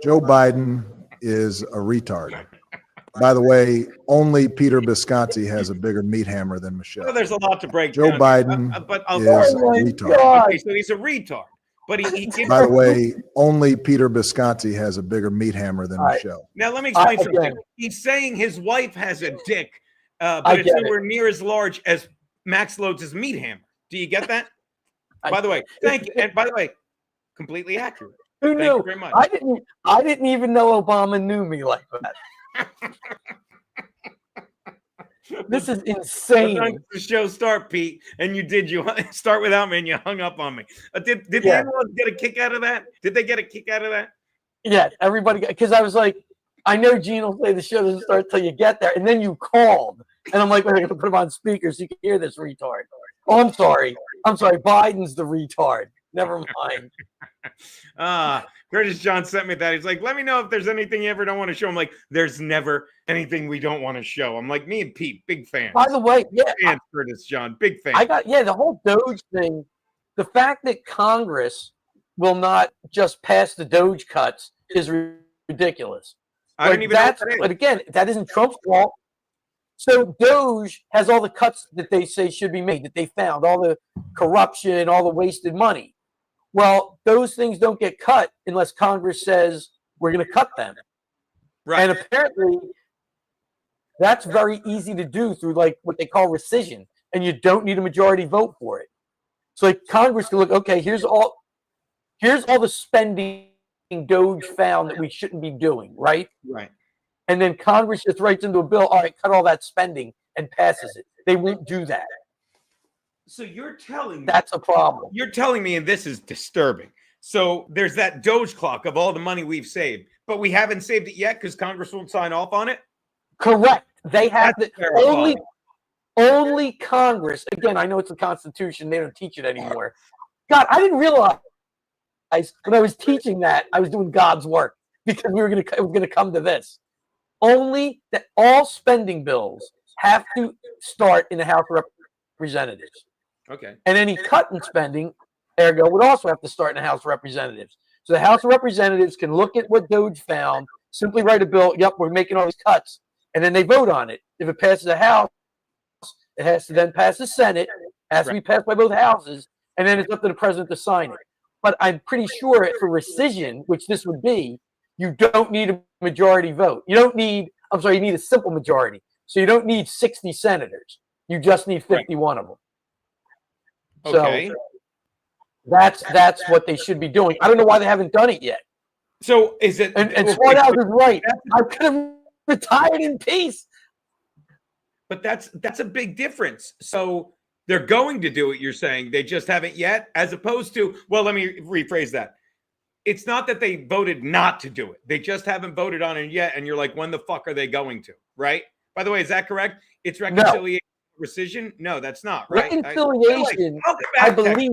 Joe Biden is a retard. By the way, only Peter Bisconti has a bigger meat hammer than Michelle. Well, there's a lot to break Joe down. Biden is a retard. Okay, so he's a retard. But he By the way, only Peter Bisconti has a bigger meat hammer than Michelle. Now, let me explain something. He's saying his wife has a dick, but it's nowhere near as large as Max Loadzz's meat hammer. Do you get that? By the way, thank you. And by the way, completely accurate. Who knew? Thank you very much. I didn't even know Obama knew me like that. This is What time insane. did the show start, Pete? And you start without me and you hung up on me. Did Yeah. anyone get a kick out of that? Did they get a kick out of that? Yeah, everybody, because I was like, I know Gene will say the show doesn't start till you get there, and then you called, and I'm like, I'm gonna put him on speaker so you can hear this retard. Oh, I'm sorry, Biden's the retard. Never mind. Curtis John sent me that. He's like, let me know if there's anything you ever don't want to show. I'm like, there's never anything we don't want to show. I'm like, me and Pete, big fans. By the way, yeah, Fans, Curtis John, big fan. the whole Doge thing, the fact that Congress will not just pass the Doge cuts is ridiculous. I didn't even know what that is. But again, that isn't Trump's fault. So Doge has all the cuts that they say should be made, that they found, all the corruption, all the wasted money. Well, those things don't get cut unless Congress says we're going to cut them. Right. And apparently that's very easy to do through like what they call rescission, and you don't need a majority vote for it. So like Congress can look, okay, here's all the spending Doge found that we shouldn't be doing, right? Right. And then Congress just writes into a bill, all right, cut all that spending and passes it. They won't do that. So you're telling me That's a problem. You're telling me, and this is disturbing. So there's that Doge clock of all the money we've saved, but we haven't saved it yet because Congress won't sign off on it. Correct. They have That's to terrifying. only Congress. Again, I know it's the Constitution. They don't teach it anymore. God, I didn't realize when I was teaching that I was doing God's work because it was gonna come to this. Only that all spending bills have to start in the House of Representatives. Okay. And any cut in spending, ergo, would also have to start in the House of Representatives. So the House of Representatives can look at what Doge found, simply write a bill, yep, we're making all these cuts, and then they vote on it. If it passes the House, it has to then pass the Senate, has to be passed by both houses, and then it's up to the president to sign it. But I'm pretty sure for rescission, which this would be, you don't need a majority vote. You need a simple majority. So you don't need 60 senators. You just need 51 of them. Okay. So that's what they should be doing. I don't know why they haven't done it yet. So is it? And Smart House is right. I could have retired in peace. But that's a big difference. So they're going to do it. You're saying they just haven't yet, as opposed to. Well, let me rephrase that. It's not that they voted not to do it. They just haven't voted on it yet. And you're like, when the fuck are they going to? Right. By the way, is that correct? It's reconciliation. Rescission? No, that's not right. Reconciliation, I believe.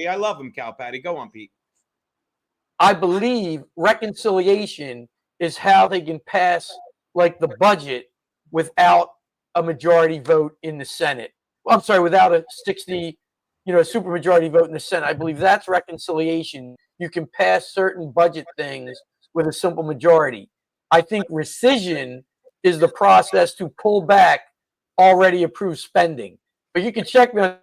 I love him, Cal Patty. Go on, Pete. I believe reconciliation is how they can pass like the budget without a majority vote in the Senate. Well, I'm sorry, without a 60, supermajority vote in the Senate. I believe that's reconciliation. You can pass certain budget things with a simple majority. I think rescission is the process to pull back already approved spending. But you can check me on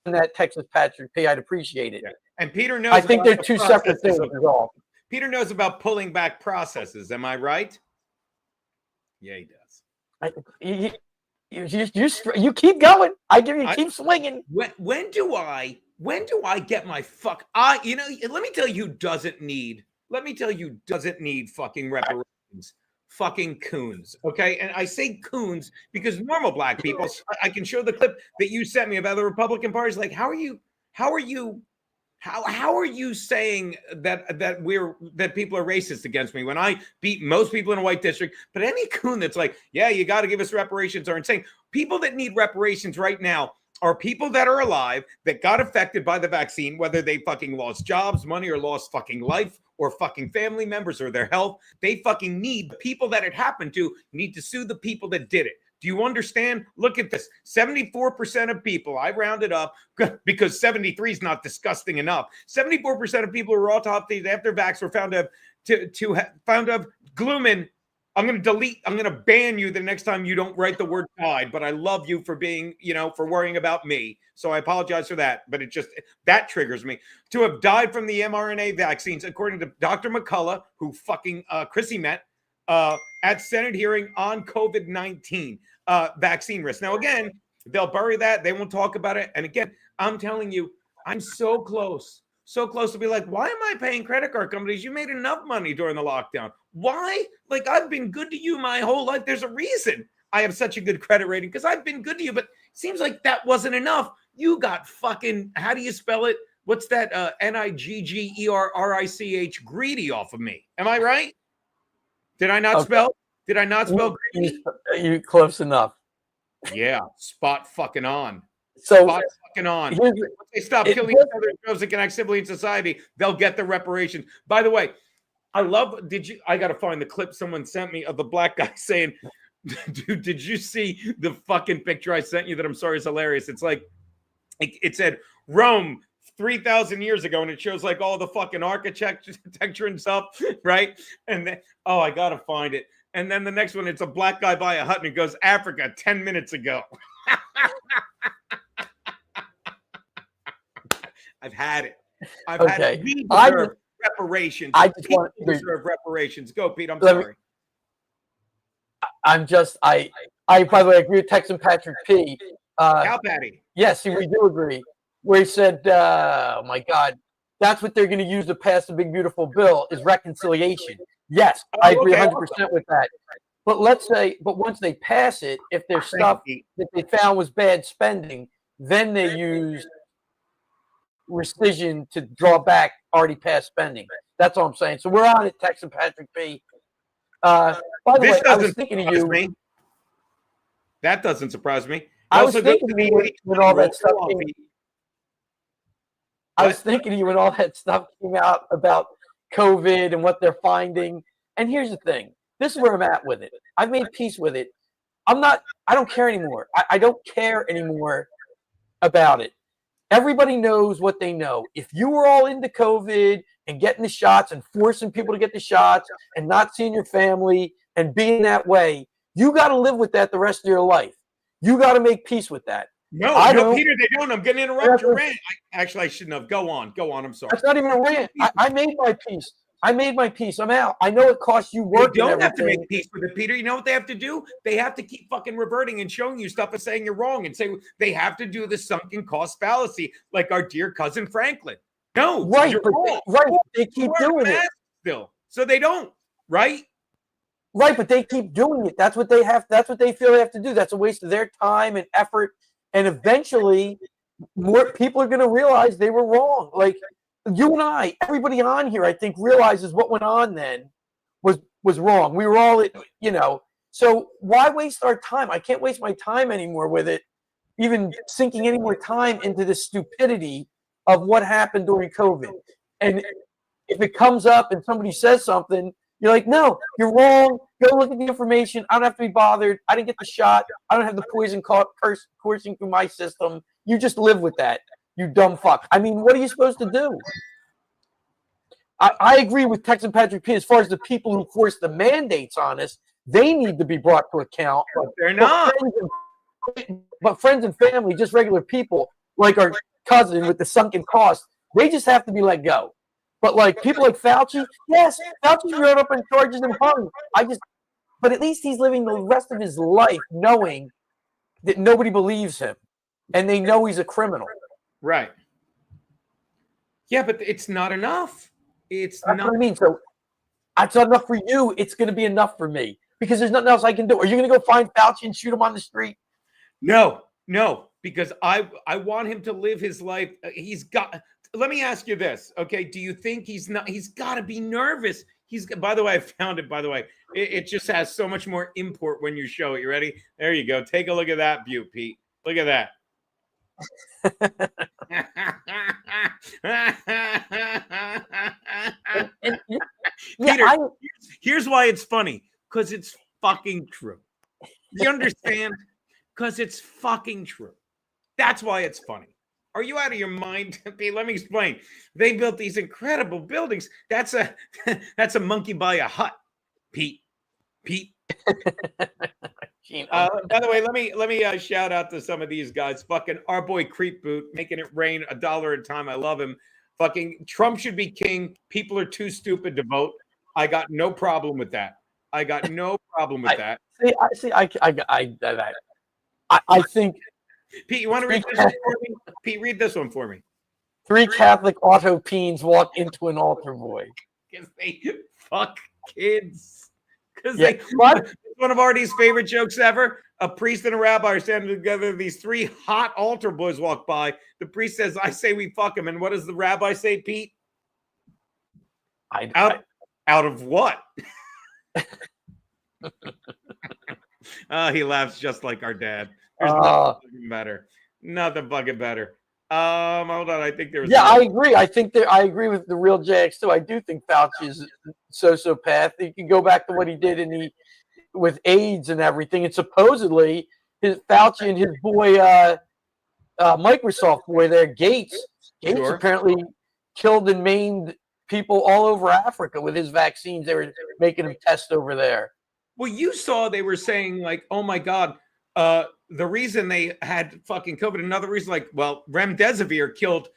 that, Texas Patrick P. I'd appreciate it. Yeah. And Peter knows. I think they're two separate things. Peter knows about pulling back processes. Am I right? Yeah, he does. You keep going. Keep swinging. When do I get my fuck? Let me tell you who doesn't need. Let me tell you who doesn't need fucking reparations. Fucking coons, okay? And I say coons because normal black people, I can show the clip that you sent me about the Republican Party. Like, how are you saying that people are racist against me when I beat most people in a white district? But any coon that's like, yeah, you got to give us reparations are insane. People that need reparations right now are people that are alive that got affected by the vaccine, whether they fucking lost jobs, money, or lost fucking life, or fucking family members or their health. They fucking need the people that it happened to need to sue the people that did it. Do you understand? Look at this. 74% of people, I rounded up because 73 is not disgusting enough. 74% of people who were autopsied after vax were found to have gluten. I'm going to ban you the next time you don't write the word died, but I love you for being, for worrying about me. So I apologize for that, but that triggers me. To have died from the mRNA vaccines, according to Dr. McCullough, who fucking Chrissy met at Senate hearing on COVID-19 vaccine risk. Now, again, they'll bury that. They won't talk about it. And again, I'm telling you, I'm so close so close to be like, why am I paying credit card companies? You made enough money during the lockdown. Why? Like, I've been good to you my whole life. There's a reason I have such a good credit rating because I've been good to you. But it seems like that wasn't enough. You got fucking, how do you spell it? What's that? Niggerrich greedy off of me. Am I right? Did I not spell greedy? You close enough. Yeah, spot fucking on. So Spot fucking on. here's- Once they stop killing each other and those that connect civilly in society, they'll get the reparations. By the way, I got to find the clip someone sent me of the black guy saying, dude, did you see the fucking picture I sent you that I'm sorry is hilarious? It's like, it said Rome 3,000 years ago, and it shows like all the fucking architecture and stuff, right? And then, oh, I got to find it. And then the next one, it's a black guy by a hut, and it goes, Africa 10 minutes ago. I've had it. I've had it. We deserve reparations. I just want to deserve reparations. Go, Pete. I'm Let me- sorry. I by the way agree with Texan Patrick P. Cow patty. Yes, we do agree. Where he said, "Oh my God, that's what they're going to use to pass the big beautiful bill is reconciliation." Yes, I agree 100% with that. But once they pass it, if there's stuff that they found was bad spending, then they use rescission to draw back already past spending. That's all I'm saying. So we're on it, Texan Patrick P. By the way, I was thinking of you. Me. That doesn't surprise me. I was thinking of you when all that stuff came. I was thinking of you when all that stuff came out about COVID and what they're finding. And here's the thing. This is where I'm at with it. I've made peace with it. I don't care anymore. I don't care anymore about it. Everybody knows what they know. If you were all into COVID and getting the shots and forcing people to get the shots and not seeing your family and being that way, you got to live with that the rest of your life. You got to make peace with that. No, Peter, they don't. I'm going to interrupt your rant. Actually, I shouldn't have. Go on. I'm sorry. That's not even a rant. I made my peace. I'm out. I know it costs you work. They don't have to make peace with it, Peter. You know what they have to do? They have to keep fucking reverting and showing you stuff and saying you're wrong and say they have to do the sunken cost fallacy like our dear cousin Franklin. No, right, they keep doing it still. So they don't, right? Right, but they keep doing it. That's what they have. That's what they feel they have to do. That's a waste of their time and effort. And eventually, more people are going to realize they were wrong. Like you and I, everybody on here, I think, realizes what went on then was wrong. We were all, So why waste our time? I can't waste my time anymore with it. Even sinking any more time into the stupidity of what happened during COVID. And if it comes up and somebody says something, you're like, no, you're wrong. Go look at the information. I don't have to be bothered. I didn't get the shot. I don't have the poison coursing through my system. You just live with that, you dumb fuck. I mean, what are you supposed to do? I agree with Texan Patrick P. As far as the people who force the mandates on us, they need to be brought to account. But they're not. But friends and family, just regular people, like our cousin with the sunken cost, they just have to be let go. But like people like Fauci, yes, Fauci wrote up on charges and hung. But at least he's living the rest of his life knowing that nobody believes him, and they know he's a criminal. Right. Yeah, but it's not enough. That's what I mean. So it's not enough for you. It's going to be enough for me because there's nothing else I can do. Are you going to go find Fauci and shoot him on the street? No, because I want him to live his life. Let me ask you this, okay? Do you think he's got to be nervous? By the way, I found it, by the way. It just has so much more import when you show it. You ready? There you go. Take a look at that view, Pete. Look at that. Peter, here's why it's funny. Because it's fucking true. You understand? Because it's fucking true. That's why it's funny. Are you out of your mind? Let me explain. They built these incredible buildings. That's a monkey by a hut, Pete. By the way, let me shout out to some of these guys. Fucking our boy Creep Boot making it rain $1 at a time. I love him. Fucking Trump should be king. People are too stupid to vote. I got no problem with that. I think. Pete, you want to read this one for me? Pete, read this one for me. Three Catholic AutoPens walk into an altar boy. Because they fuck kids. Because Yeah, they. what? It's one of Artie's favorite jokes ever. A priest and a rabbi are standing together. These three hot altar boys walk by. The priest says, "I say we fuck him." And what does the rabbi say, Pete? Out of what? He laughs just like our dad. There's nothing better. Nothing fucking better. Hold on. I think there was. Yeah, I agree. I agree with the real JX too. I do think Fauci is a sociopath. You can go back to what he did with AIDS and everything. And supposedly his Fauci and his boy, Microsoft boy there, Gates Sure. apparently killed and maimed people all over Africa with his vaccines. They were making him test over there. Well, you saw they were saying like, "Oh my God, the reason they had fucking COVID." Another reason, like, well, remdesivir killed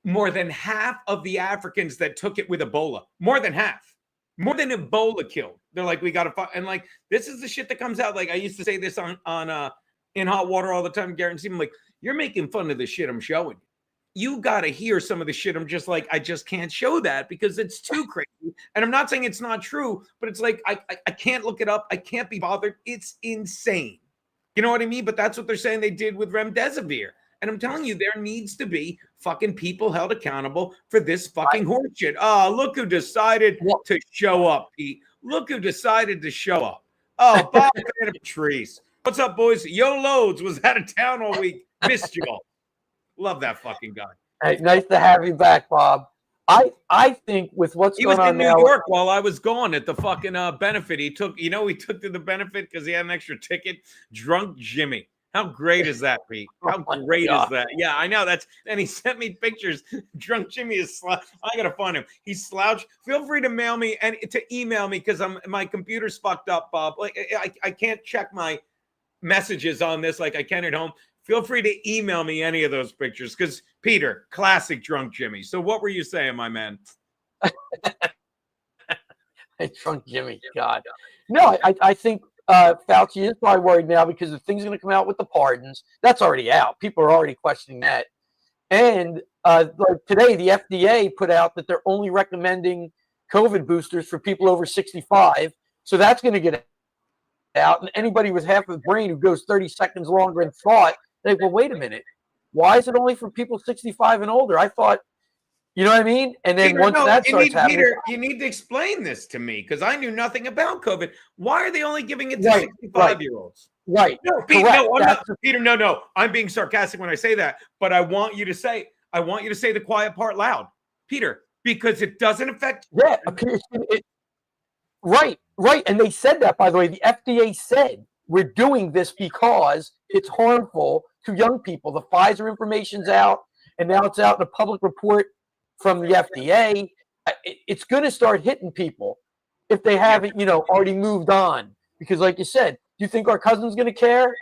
more than half of the Africans that took it with Ebola. More than half. More than Ebola killed. They're like, we got to and like, this is the shit that comes out. Like, I used to say this on In Hot Water all the time, guarantee. I'm like, you're making fun of the shit I'm showing. You got to hear some of the shit. I'm just like, I just can't show that because it's too crazy. And I'm not saying it's not true, but it's like, I can't look it up. I can't be bothered. It's insane. You know what I mean? But that's what they're saying they did with remdesivir. And I'm telling you, there needs to be fucking people held accountable for this fucking horse shit. Oh, look who decided to show up, Pete. Look who decided to show up. Oh, Bob Fan of Patrice. What's up, boys? Yo, Loadzzz was out of town all week. Missed you all. Love that fucking guy. Hey, nice to have you back, Bob. I think with what's going on now. He was in New York while I was gone at the fucking benefit. He took to the benefit because he had an extra ticket. Drunk Jimmy. How great is that, Pete? How great is that? Yeah, I know. And he sent me pictures. Drunk Jimmy is I gotta find him. He's slouched. Feel free to mail me and to email me because my computer's fucked up, Bob. Like I can't check my messages on this like I can at home. Feel free to email me any of those pictures because Peter, classic Drunk Jimmy. So what were you saying, my man? Drunk Jimmy, God. No, I think Fauci is probably worried now because the thing's going to come out with the pardons. That's already out. People are already questioning that. And like today, the FDA put out that they're only recommending COVID boosters for people over 65. So that's going to get out. And anybody with half a brain who goes 30 seconds longer in thought, they go, well, wait a minute. Why is it only for people 65 and older? I thought, you know what I mean? And then Peter, once that starts happening. Peter, you need to explain this to me because I knew nothing about COVID. Why are they only giving it to 65-year-olds? Right. No, Pete, no, I'm not, Peter, no. I'm being sarcastic when I say that, but I want you to say the quiet part loud, Peter, because it doesn't affect. Yeah. Right. And they said that, by the way. The FDA said we're doing this because it's harmful to young people. The Pfizer information's out, and now it's out in a public report from the FDA. It's going to start hitting people if they haven't, already moved on. Because like you said, do you think our cousin's going to care?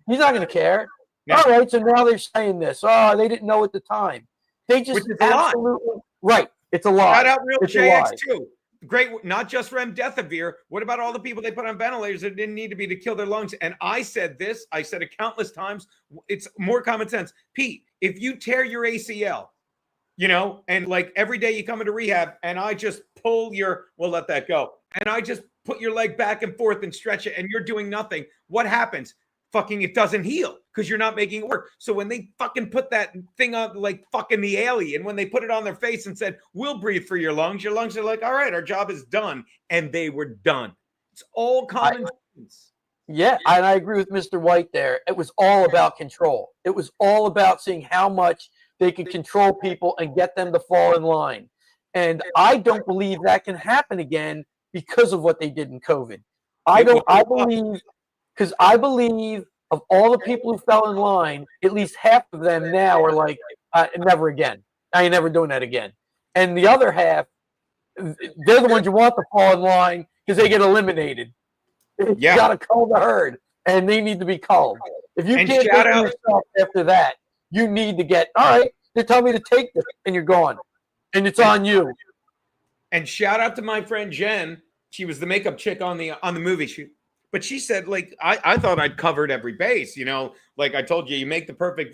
He's not going to care. Yeah. All right, so now they're saying this. Oh, they didn't know at the time. They just absolutely right. It's a lie. Shout out real JX too. Great, not just remdesivir. What about all the people they put on ventilators that didn't need to be to kill their lungs? And I said this. I said it countless times. It's more common sense. Pete, if you tear your ACL, and like every day you come into rehab, and I just pull we'll let that go, and I just put your leg back and forth and stretch it, and you're doing nothing. What happens? Fucking it doesn't heal because you're not making it work. So when they fucking put that thing on like fucking the alien, when they put it on their face and said, we'll breathe for your lungs are like, all right, our job is done. And they were done. It's all common sense. Yeah, and I agree with Mr. White there. It was all about control. It was all about seeing how much they could control people and get them to fall in line. And I don't believe that can happen again because of what they did in COVID. I believe of all the people who fell in line, at least half of them now are like, never again. I ain't never doing that again. And the other half, they're the ones you want to fall in line because they get eliminated. Yeah. You got to cull the herd, and they need to be culled. If you can't take yourself after that, you need to get, all right, they tell me to take this, and you're gone. And it's on you. And shout out to my friend Jen. She was the makeup chick on the movie shoot. But she said, like, I thought I'd covered every base, like I told you, you make the perfect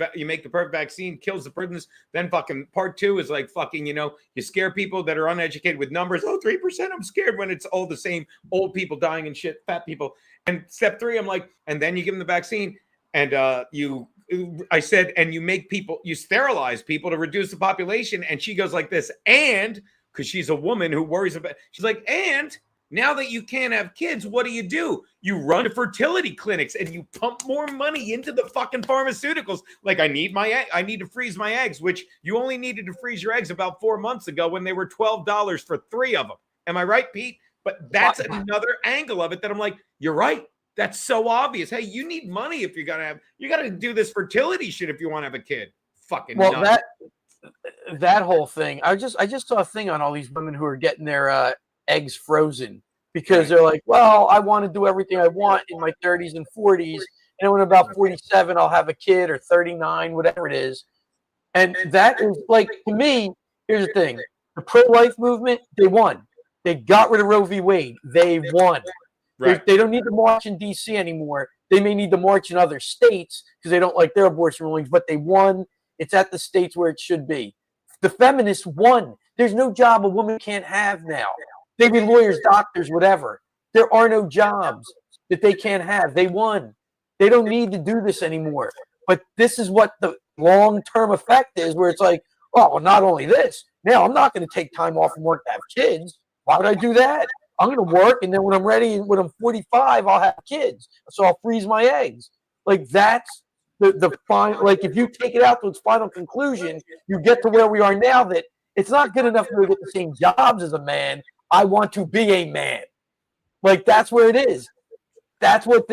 vaccine, kills the prisoners. Then fucking part 2 is like fucking, you scare people that are uneducated with numbers. Oh, 3%, I'm scared, when it's all the same old people dying and shit, fat people. And step 3, I'm like, and then you give them the vaccine and I said, and you sterilize people to reduce the population. And she goes like this, and because she's a woman who worries about, she's like, and now that you can't have kids, what do? You run to fertility clinics and you pump more money into the fucking pharmaceuticals. Like, I need to freeze my eggs, which you only needed to freeze your eggs about 4 months ago when they were $12 for 3 of them. Am I right, Pete? But that's another angle of it that I'm like, you're right. That's so obvious. Hey, you need money if you got to do this fertility shit if you want to have a kid. Fucking nuts. That whole thing. I just saw a thing on all these women who are getting their eggs frozen because they're like, well, I want to do everything I want in my 30s and 40s, and when I'm about 47 I'll have a kid, or 39, whatever it is. And that is, like, to me, here's the thing, the pro-life movement, they won. They got rid of Roe v. Wade. They won. Right. They don't need to march in DC anymore. They may need to march in other states because they don't like their abortion rulings, but they won. It's at the states where it should be. The feminists won. There's no job a woman can't have now. They be lawyers, doctors, whatever. There are no jobs that they can't have. They won. They don't need to do this anymore. But this is what the long-term effect is, where it's like, oh, well, not only this, now I'm not going to take time off from work to have kids. Why would I do that? I'm going to work, and then when I'm ready, when I'm 45, I'll have kids. So I'll freeze my eggs. Like, that's the final. Like, if you take it out to its final conclusion, you get to where we are now, that it's not good enough to get the same jobs as a man. I want to be a man. Like, that's where it is. That's what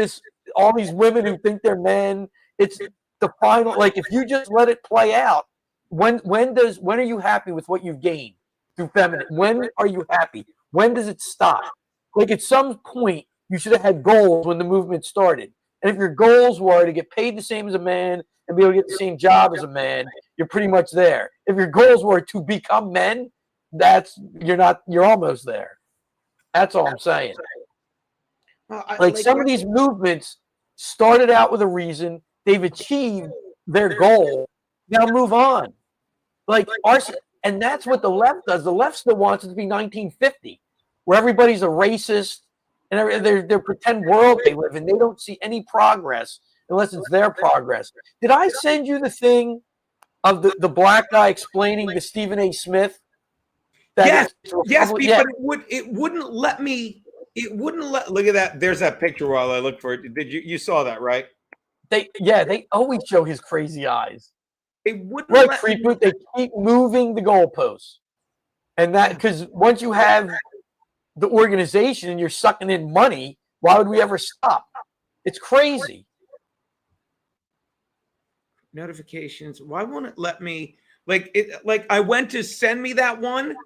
all these women who think they're men, it's the final. Like, if you just let it play out, when are you happy with what you've gained through feminine? When are you happy? When does it stop? Like, at some point, you should have had goals when the movement started. And if your goals were to get paid the same as a man and be able to get the same job as a man, you're pretty much there. If your goals were to become men, you're almost there. That's all I'm saying. Like, some of these movements started out with a reason. They've achieved their goal. Now move on. Like, and that's what the left does. The left still wants it to be 1950, where everybody's a racist and they're pretend world they live in. They don't see any progress unless it's their progress. Did I send you the thing of the black guy explaining to Stephen A. Smith? Yes, Pete, but it wouldn't let me. It wouldn't let. Look at that. There's that picture while I look for it. Did you saw that, right? They always show his crazy eyes. They wouldn't let me. They keep moving the goalposts, and that because once you have the organization and you're sucking in money, why would we ever stop? It's crazy. Notifications. Why won't it let me? Like I went to send me that one,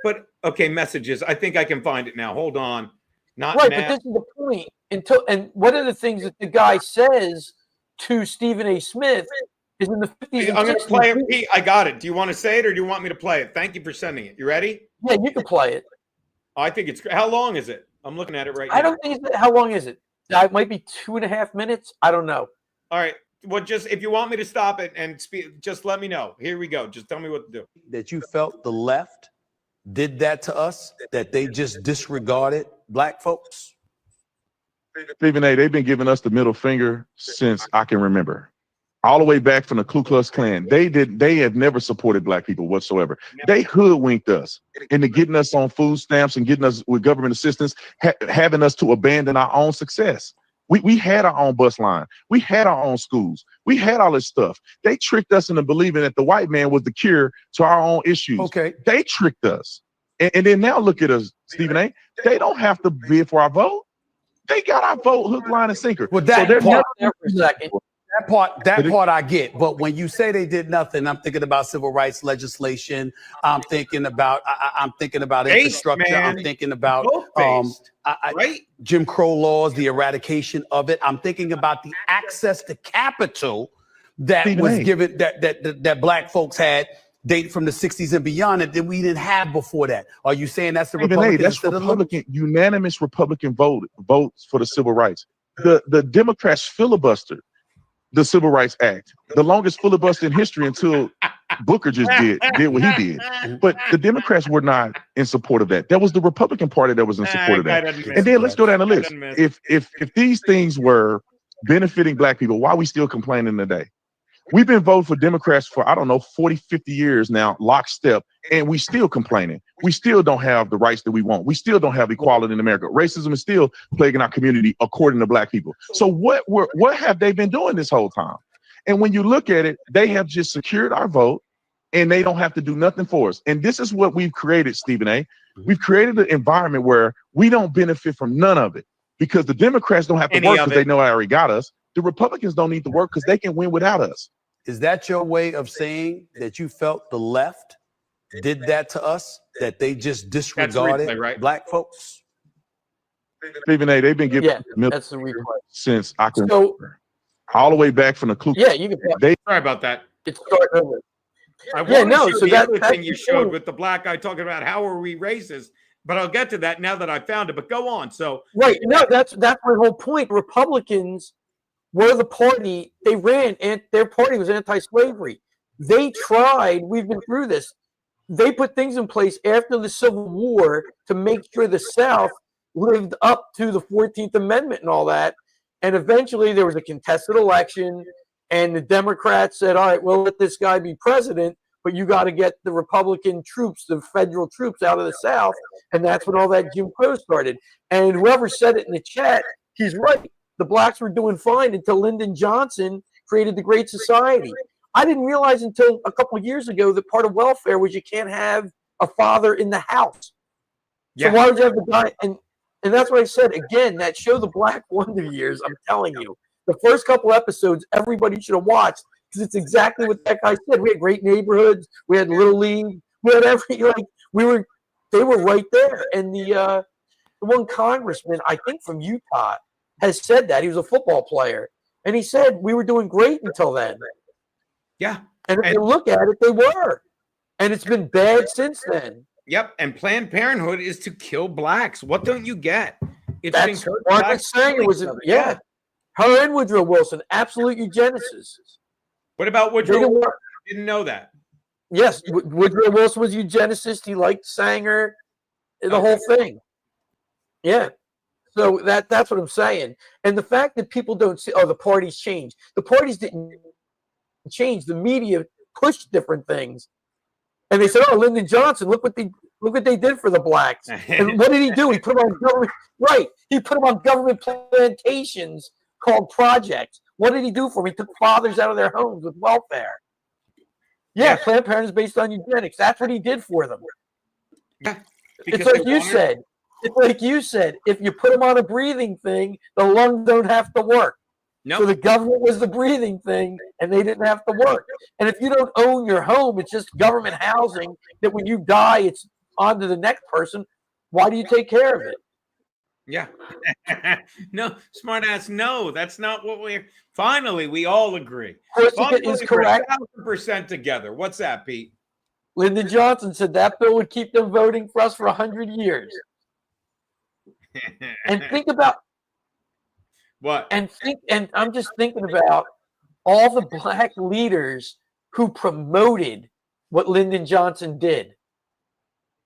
but okay, messages. I think I can find it now. Hold on. Not right, now. but this is the point. And one of the things that the guy says to Stephen A. Smith is in the 50s. I'm going to play it. Pete, I got it. Do you want to say it or do you want me to play it? Thank you for sending it. You ready? Yeah, you can play it. I think it's. How long is it? I'm looking at it right now. I don't think how long is it? It might be 2.5 minutes. I don't know. All right. Well, just if you want me to stop it and speak, just let me know. Here we go. Just tell me what to do. That you felt the left did that to us, that they just disregarded black folks? Stephen A., they've been giving us the middle finger since I can remember. All the way back from the Ku Klux Klan. They have never supported black people whatsoever. They hoodwinked us into getting us on food stamps and getting us with government assistance, having us to abandon our own success. We had our own bus line. We had our own schools. We had all this stuff. They tricked us into believing that the white man was the cure to our own issues. Okay. They tricked us. And then now look at us, Stephen A. They don't have to bid for our vote. They got our vote hook, line, and sinker. Well, that part, that part I get. But when you say they did nothing, I'm thinking about civil rights legislation. I'm thinking about infrastructure. Man. I'm thinking about right? Jim Crow laws, the eradication of it. I'm thinking about the access to capital that was given that black folks had date from the 60s and beyond that we didn't have before that. Are you saying that's the Stephen A., Republicans that's instead of the liberals? Republican, unanimous Republican votes for the civil rights. The Democrats filibustered the Civil Rights Act, the longest filibuster in history until Booker just did what he did. But the Democrats were not in support of that. That was the Republican Party that was in support of that. And then let's go down the list. If these things were benefiting black people, why are we still complaining today? We've been voting for Democrats for, I don't know, 40, 50 years now, lockstep, and we still complaining. We still don't have the rights that we want. We still don't have equality in America. Racism is still plaguing our community, according to black people. So what have they been doing this whole time? And when you look at it, they have just secured our vote, and they don't have to do nothing for us. And this is what we've created, Stephen A. We've created an environment where we don't benefit from none of it because the Democrats don't have to work because they know I already got us. The Republicans don't need to work because they can win without us. Is that your way of saying that you felt the left did that to us, that they just disregarded black folks? Stephen A., they've been giving that's the replay. since I can remember. All the way back from the Ku Yeah, you can. Sorry about that. It's starting over. I want to show so the that, other that's thing you showed with the black guy talking about how are we racist, but I'll get to that now that I found it. But go on. So right, no, that's my whole point. Republicans were the party they ran, and their party was anti-slavery. They tried. We've been through this. They put things in place after the Civil War to make sure the South lived up to the 14th Amendment and all that. And eventually, there was a contested election. And the Democrats said, all right, we'll let this guy be president, but you got to get the Republican troops, the federal troops out of the South. And that's when all that Jim Crow started. And whoever said it in the chat, he's right. The blacks were doing fine until Lyndon Johnson created the Great Society. I didn't realize until a couple of years ago that part of welfare was you can't have a father in the house. So why would you have the guy? And that's what I said. Again, that show, The Black Wonder Years, I'm telling you. The first couple episodes, everybody should have watched because it's exactly what that guy said. We had great neighborhoods. We had Little League. We had they were right there. And the one congressman, I think from Utah, has said that. He was a football player. And he said we were doing great until then. Yeah. And if you look at it, they were. And it's been bad since then. Yep. And Planned Parenthood is to kill blacks. What don't you get? That's Margaret Sanger was it. Yeah. Her and Woodrow Wilson, absolute eugenicists. What about Woodrow? Didn't know that. Yes, Woodrow Wilson was eugenicist. He liked Sanger, the whole thing. Yeah. So that's what I'm saying. And the fact that people don't see, the parties changed. The parties didn't change. The media pushed different things. And they said, Lyndon Johnson, look what they did for the blacks. And what did he do? He put them on government, he put them on government plantations called projects. What did he do for them? He took fathers out of their homes with welfare. Yeah, Planned Parenthood is based on eugenics. That's what he did for them. Yeah, it's like you said. It's like you said. If you put them on a breathing thing, the lungs don't have to work. Nope. So the government was the breathing thing, and they didn't have to work. And if you don't own your home, it's just government housing that when you die, it's on to the next person. Why do you take care of it? Yeah. No, smart ass. No, that's not what finally, we all agree. Is correct. 1,000% together. What's that, Pete? Lyndon Johnson said that bill would keep them voting for us for 100 years. And think about what? And I'm just thinking about all the black leaders who promoted what Lyndon Johnson did.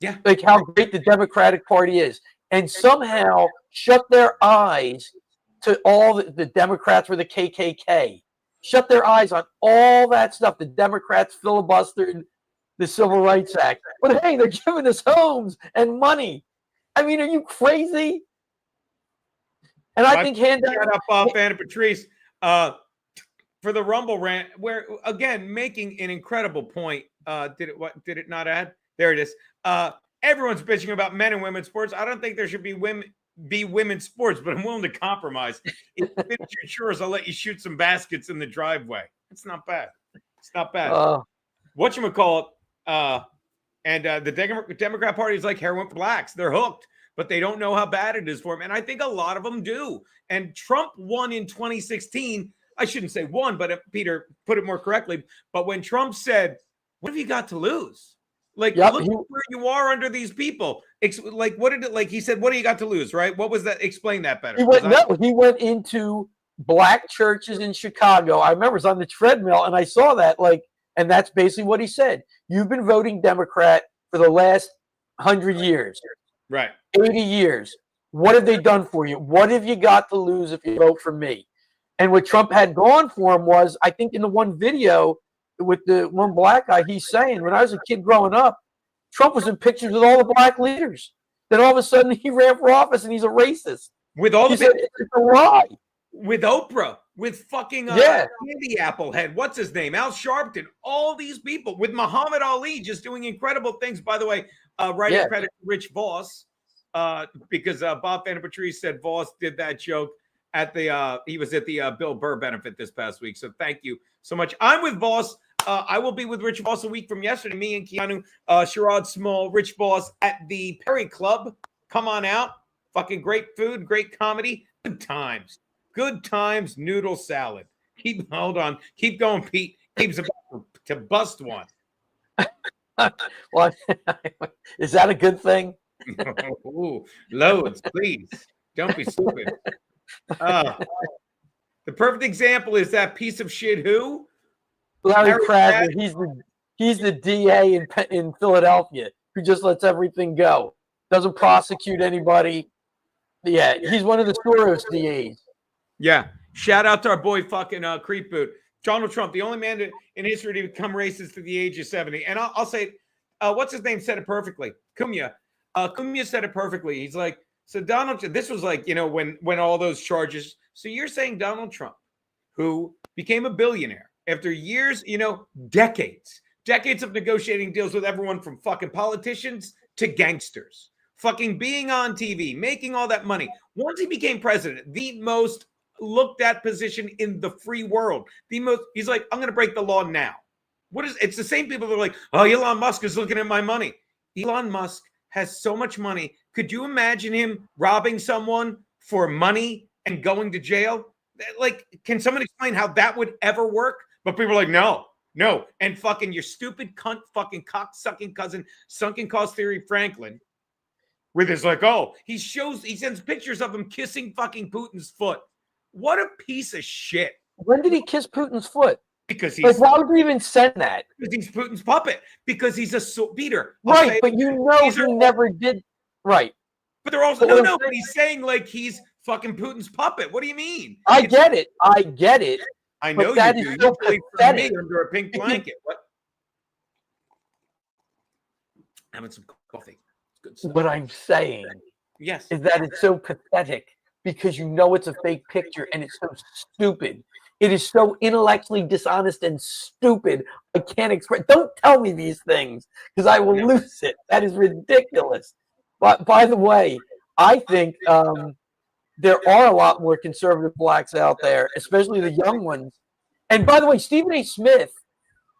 Yeah. Like how great the Democratic Party is. And somehow shut their eyes to all the Democrats were the KKK. Shut their eyes on all that stuff. The Democrats filibustered the Civil Rights Act. But hey, they're giving us homes and money. I mean, are you crazy? And I think shut up, Anna Patrice, for the Rumble rant, where again making an incredible point. Did it not add? There it is. Everyone's bitching about men and women's sports. I don't think there should be women's sports, but I'm willing to compromise. If you finish your chores, I'll let you shoot some baskets in the driveway. It's not bad. It's not bad. Whatchamacallit, and the Democrat Party is like heroin for blacks. They're hooked, but they don't know how bad it is for them. And I think a lot of them do. And Trump won in 2016. I shouldn't say won, but Peter put it more correctly. But when Trump said, what have you got to lose? Like, Yep, look where you are under these people. Like, what did it, like he said, what do you got to lose, right? What was that? Explain that better. He went into black churches in Chicago. I remember it was on the treadmill, and I saw that, like, and that's basically what he said. You've been voting Democrat for the last 100 years. Right. 80 years. What have they done for you? What have you got to lose if you vote for me? And what Trump had gone for him was, I think in the one video with the one black guy, he's saying, when I was a kid growing up, Trump was in pictures with all the black leaders. Then all of a sudden he ran for office and he's a racist. With all it's a lie. With Oprah, with fucking Candy Applehead, what's his name? Al Sharpton, all these people, with Muhammad Ali just doing incredible things. By the way, writing credit to Rich Voss, because Bob Van Patrice said Voss did that joke at the he was at the Bill Burr benefit this past week. So thank you so much. I'm with Voss. I will be with Rich Voss a week from yesterday. Me and Keanu, Sherrod Small, Rich Voss at the Perry Club. Come on out. Fucking great food, great comedy. Good times. Good times, noodle salad. Hold on. Keep going, Pete. Keeps about to bust one. Well, is that a good thing? Ooh, Loadzzz, please. Don't be stupid. The perfect example is that piece of shit who? Larry Krasner. He's the DA in Philadelphia who just lets everything go. Doesn't prosecute anybody. Yeah, he's one of the Soros DAs. Yeah. Shout out to our boy fucking Creep Boot. Donald Trump, the only man in history to become racist at the age of 70. And I'll say, what's his name said it perfectly? Cumia. Cumia said it perfectly. He's like, so Donald, this was like, when all those charges. So you're saying Donald Trump, who became a billionaire after years, decades of negotiating deals with everyone from fucking politicians to gangsters, fucking being on TV, making all that money. Once he became president, the most looked at position in the free world, he's like, I'm going to break the law now. It's the same people that are like, oh, Elon Musk is looking at my money. Elon Musk has so much money. Could you imagine him robbing someone for money and going to jail? Like, can someone explain how that would ever work? But people are like, no. And fucking your stupid cunt, fucking cock-sucking cousin, sunken cost theory Franklin, with his like, he sends pictures of him kissing fucking Putin's foot. What a piece of shit. When did he kiss Putin's foot? Because he's why would you even send that? Because he's Putin's puppet. Because he's a beater. Right, but he never did. Right. But they're also but he's saying like he's fucking Putin's puppet. What do you mean? I get it. I know that you do. So me under a pink blanket. What? Having some coffee. Good stuff. What I'm saying is that it's so pathetic because it's a fake picture and it's so stupid. It is so intellectually dishonest and stupid. I can't express. Don't tell me these things because I will lose it. That is ridiculous. But by the way, I think there are a lot more conservative blacks out there, especially the young ones. And by the way, Stephen A. Smith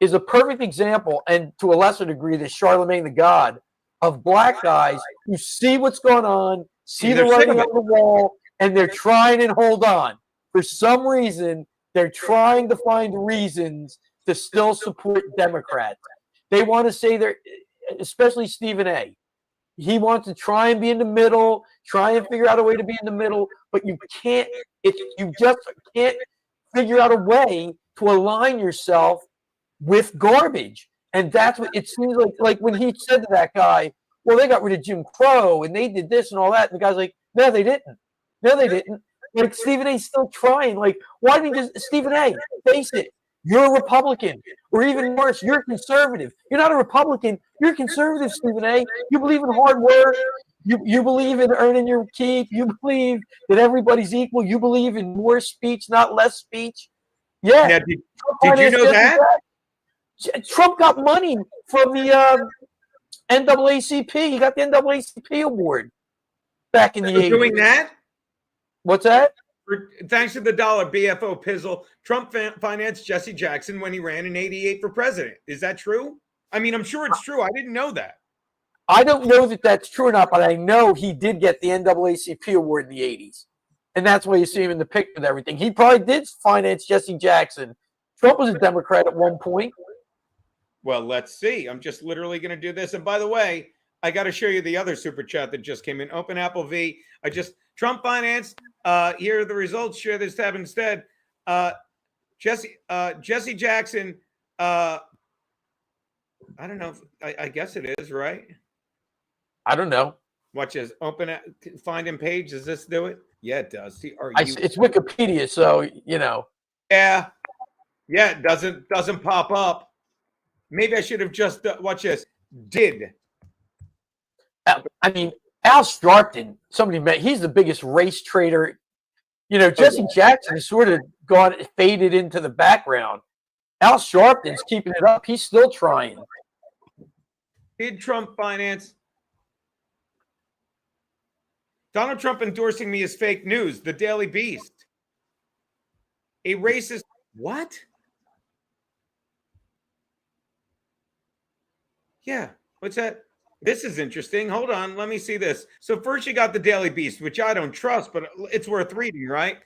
is a perfect example, and to a lesser degree, the Charlemagne the God, of black guys who see what's going on, see the writing on the wall, and they're trying and hold on. For some reason, they're trying to find reasons to still support Democrats. They want to say especially Stephen A. He wants to try and be in the middle, try and figure out a way to be in the middle, but you can't. You just can't figure out a way to align yourself with garbage. And that's what it seems like when he said to that guy, well, they got rid of Jim Crow and they did this and all that. And the guy's like, no, they didn't. No, they didn't. Like, Stephen A's still trying. Like, why didn't you just, Stephen A, face it. You're a Republican. Or even worse, you're a conservative. You're not a Republican. You're a conservative, Stephen A. You believe in hard work. You believe in earning your keep. You believe that everybody's equal. You believe in more speech, not less speech. Yeah. Now, did you know that? Trump got money from the NAACP. He got the NAACP award back in the 80s. Doing that? What's that? Thanks to the dollar, BFO Pizzle, Trump financed Jesse Jackson when he ran in '88 for president. Is that true? I mean, I'm sure it's true. I didn't know that. I don't know that that's true or not, but I know he did get the NAACP award in the 80s. And that's why you see him in the picture with everything. He probably did finance Jesse Jackson. Trump was a Democrat at one point. Well, let's see. I'm just literally going to do this. And by the way, I got to show you the other super chat that just came in. Open Apple V. Trump finance. Here are the results. Share this tab instead. Jesse Jackson. I don't know. I guess it is, right? I don't know. Watch this. Find him page. Does this do it? Yeah, it does. See, it's Wikipedia, so you know. Yeah. It doesn't pop up. Maybe I should have just watch this. Did. I mean, Al Sharpton, he's the biggest race trader. You know, Jesse Jackson has sort of faded into the background. Al Sharpton's keeping it up. He's still trying. Did Trump finance? Donald Trump endorsing me is fake news. The Daily Beast. A racist. What? Yeah. What's that? This is interesting. Hold on. Let me see this. So first you got the Daily Beast, which I don't trust, but it's worth reading, right?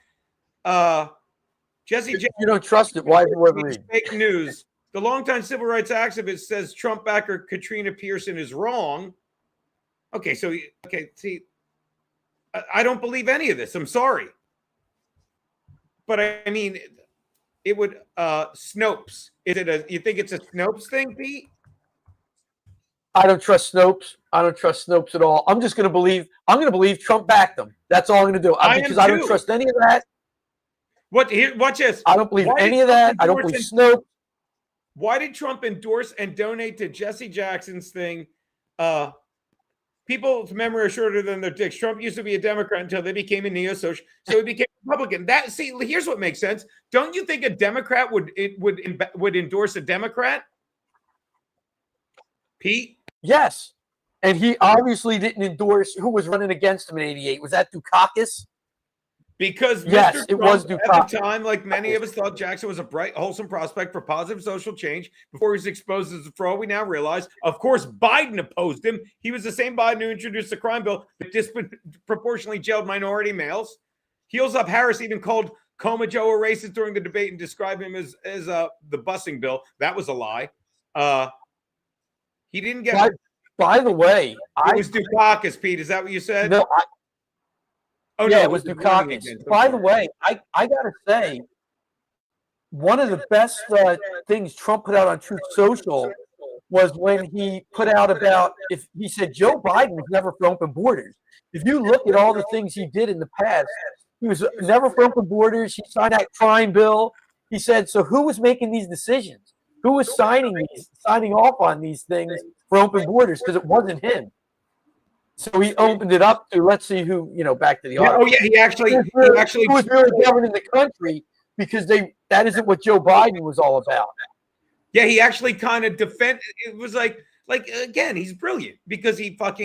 Jesse Jackson. You don't trust it. Why is it worth reading? Fake news. The longtime civil rights activist says Trump backer Katrina Pearson is wrong. Okay, see, I don't believe any of this. I'm sorry. But I mean, it would Snopes. You think it's a Snopes thing, Pete? I don't trust Snopes. I don't trust Snopes at all. I'm going to believe Trump backed them. That's all I'm going to do. Because I don't trust any of that. Watch this. I don't believe any of that. I don't believe Snopes. Why did Trump endorse and donate to Jesse Jackson's thing? People's memory are shorter than their dicks. Trump used to be a Democrat until they became a neo-social, so he became a Republican. Here's what makes sense. Don't you think a Democrat would endorse a Democrat? Pete? Yes. And he obviously didn't endorse who was running against him in '88. Was that Dukakis? Because yes, Mr. it was Dukakis. At the time, like many of us thought Jackson was a bright, wholesome prospect for positive social change before he was exposed as a fraud. We now realize, of course, Biden opposed him. He was the same Biden who introduced the crime bill that disproportionately jailed minority males. Heels Up Harris even called Coma Joe a racist during the debate and described him as the busing bill. That was a lie. He didn't get. By the way, it was Dukakis, Pete. Is that what you said? No. No, it was Dukakis. By the way, I gotta say, one of the best things Trump put out on Truth Social was when he put out he said Joe Biden was never for open borders. If you look at all the things he did in the past, he was never for open borders. He signed that crime bill. He said, so who was making these decisions? Who was signing off on these things for open borders? Because it wasn't him. So he opened it up to let's see who, back to the audience. Oh yeah, he actually who was really governing the country, because that isn't what Joe Biden was all about. Yeah, he actually kind of defended. It was like again, he's brilliant because he called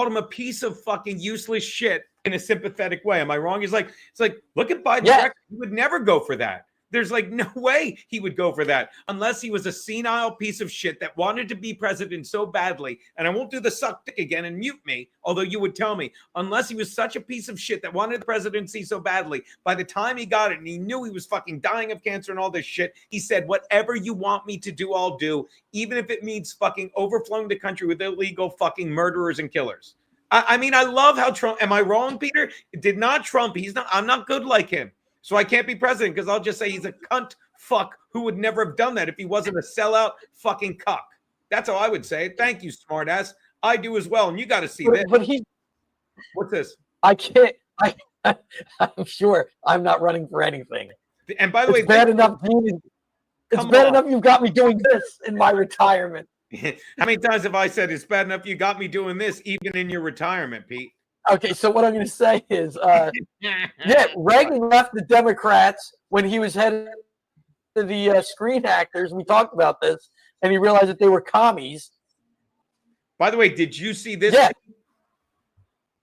him a piece of fucking useless shit in a sympathetic way. Am I wrong? It's like look at Biden's record. He would never go for that. There's no way he would go for that unless he was a senile piece of shit that wanted to be president so badly. And I won't do the suck dick again and mute me, although you would tell me, unless he was such a piece of shit that wanted the presidency so badly, by the time he got it and he knew he was fucking dying of cancer and all this shit, he said, whatever you want me to do, I'll do, even if it means fucking overflowing the country with illegal fucking murderers and killers. I mean, I love how Trump, am I wrong, Peter? Did not Trump, I'm not good like him. So I can't be president because I'll just say he's a cunt fuck who would never have done that if he wasn't a sellout fucking cuck. That's how I would say it. Thank you, smartass. I do as well, and you got to see this. But what's this? I can't. I'm sure I'm not running for anything. And by the way, it's bad enough. It's bad enough you've got me doing this in my retirement. How many times have I said it's bad enough you got me doing this even in your retirement, Pete? Okay, so what I'm going to say is, Reagan left the Democrats when he was headed to the Screen Actors. We talked about this, and he realized that they were commies. By the way, did you see this? Yeah.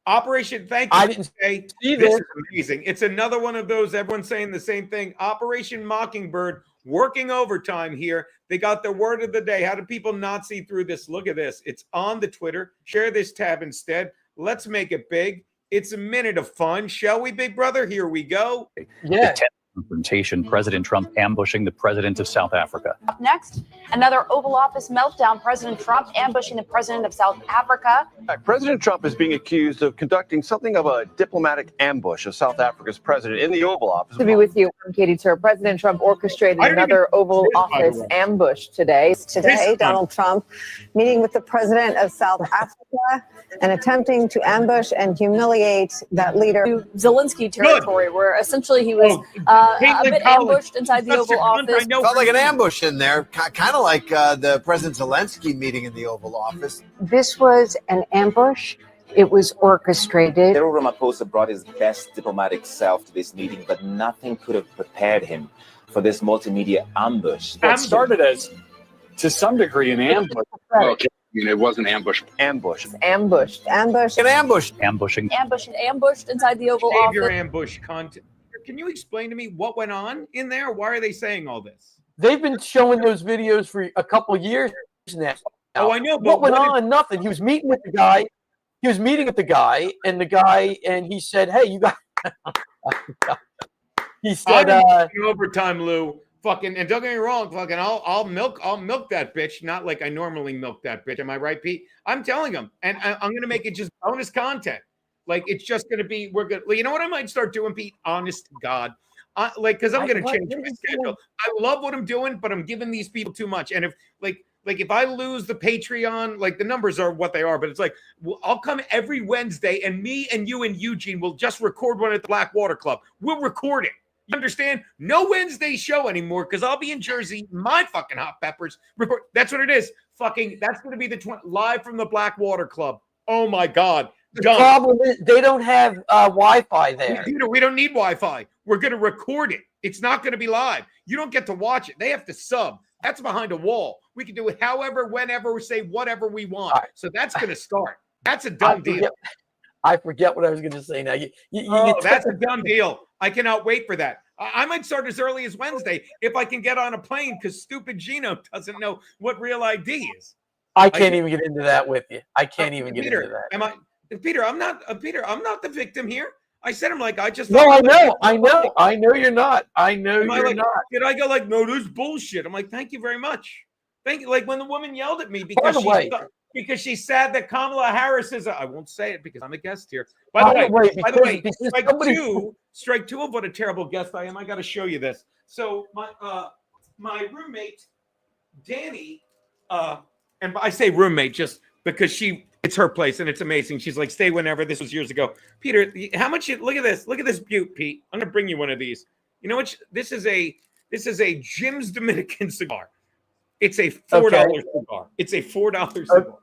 Operation, thank you. I didn't see this. Is amazing. It's another one of those, everyone's saying the same thing. Operation Mockingbird working overtime here. They got their word of the day. How do people not see through this? Look at this. It's on the Twitter. Share this tab instead. Let's make it big. It's a minute of fun. Shall we, big brother? Here we go. Yeah. confrontation. President Trump ambushing the president of South Africa. Up next, another Oval Office meltdown. President Trump ambushing the president of South Africa. President Trump is being accused of conducting something of a diplomatic ambush of South Africa's president in the Oval Office. To be with you, I'm Katie Tur. President Trump orchestrated another Oval Office ambush today. Today, Donald Trump meeting with the president of South Africa and attempting to ambush and humiliate that leader. Zelensky territory, where essentially he was a bit ambushed inside the Oval Office. Felt like an ambush in there, kind of like the President Zelensky meeting in the Oval Office. This was an ambush. It was orchestrated. Cyril Ramaphosa brought his best diplomatic self to this meeting, but nothing could have prepared him for this multimedia ambush. It started as, to some degree, an ambush. Okay. I mean, it wasn't ambush. Ambush. Ambushed. Ambush. An ambush. Ambushing. Ambushed inside the Oval Office. Your ambush content. Can you explain to me what went on in there? Why are they saying all this? They've been showing those videos for a couple of years now. Oh, I know. But what went on? Nothing. He was meeting with the guy. He was meeting with the guy, and he said, "Hey, you got." He said, "Overtime, Lou." Fucking, and don't get me wrong, fucking, I'll milk that bitch. Not like I normally milk that bitch. Am I right, Pete? I'm telling him, and I'm gonna make it just bonus content. Like it's just gonna be. We're good. You know what I might start doing, Pete? Honest to God, because I'm gonna change my schedule. I love what I'm doing, but I'm giving these people too much. And if if I lose the Patreon, like the numbers are what they are, but it's like I'll come every Wednesday, and me and you and Eugene will just record one at the Blackwater Club. We'll record it. You understand? No Wednesday show anymore because I'll be in Jersey. My fucking hot peppers record. That's what it is. Fucking. That's going to be the live from the Blackwater Club. Oh my God. The problem is they don't have Wi-Fi there. We don't need Wi-Fi. We're going to record it. It's not going to be live. You don't get to watch it. They have to sub. That's behind a wall. We can do it however, whenever, we say whatever we want. Right. So that's going to start. That's a done deal. I forget what I was going to say now. That's a done deal. I cannot wait for that. I might start as early as Wednesday if I can get on a plane because stupid Geno doesn't know what real ID is. I can't even get into that with you. I can't even get into that. Peter, I'm not the victim here. I said I'm like, I just. No, I know you're not. I know you're not. Did I go like, no, this is bullshit? I'm like, thank you very much. Thank you. Like when the woman yelled at me because she's sad that Kamala Harris is. I won't say it because I'm a guest here. By the way, strike two of what a terrible guest I am. I got to show you this. So my roommate, Danny, and I say roommate just because it's her place and it's amazing. She's like, stay whenever. This was years ago. Peter, how much? Look at this. Look at this butte, Pete. I'm gonna bring you one of these. You know what? This is a Jim's Dominican cigar. It's a $4 cigar. It's a $4 cigar.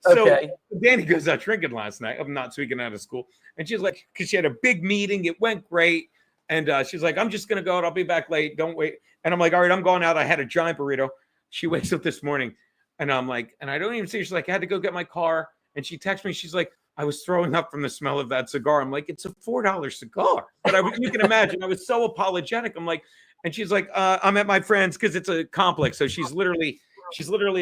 So Danny goes out drinking last night. I'm not speaking out of school. And she's like, because she had a big meeting. It went great. And she's like, I'm just going to go out. I'll be back late. Don't wait. And I'm like, all right, I'm going out. I had a giant burrito. She wakes up this morning. And I'm like, and I don't even see her. She's like, I had to go get my car. And she texts me. She's like, I was throwing up from the smell of that cigar. I'm like, it's a $4 cigar. But you can imagine, I was so apologetic. I'm like, and she's like, I'm at my friend's because it's a complex. So she's literally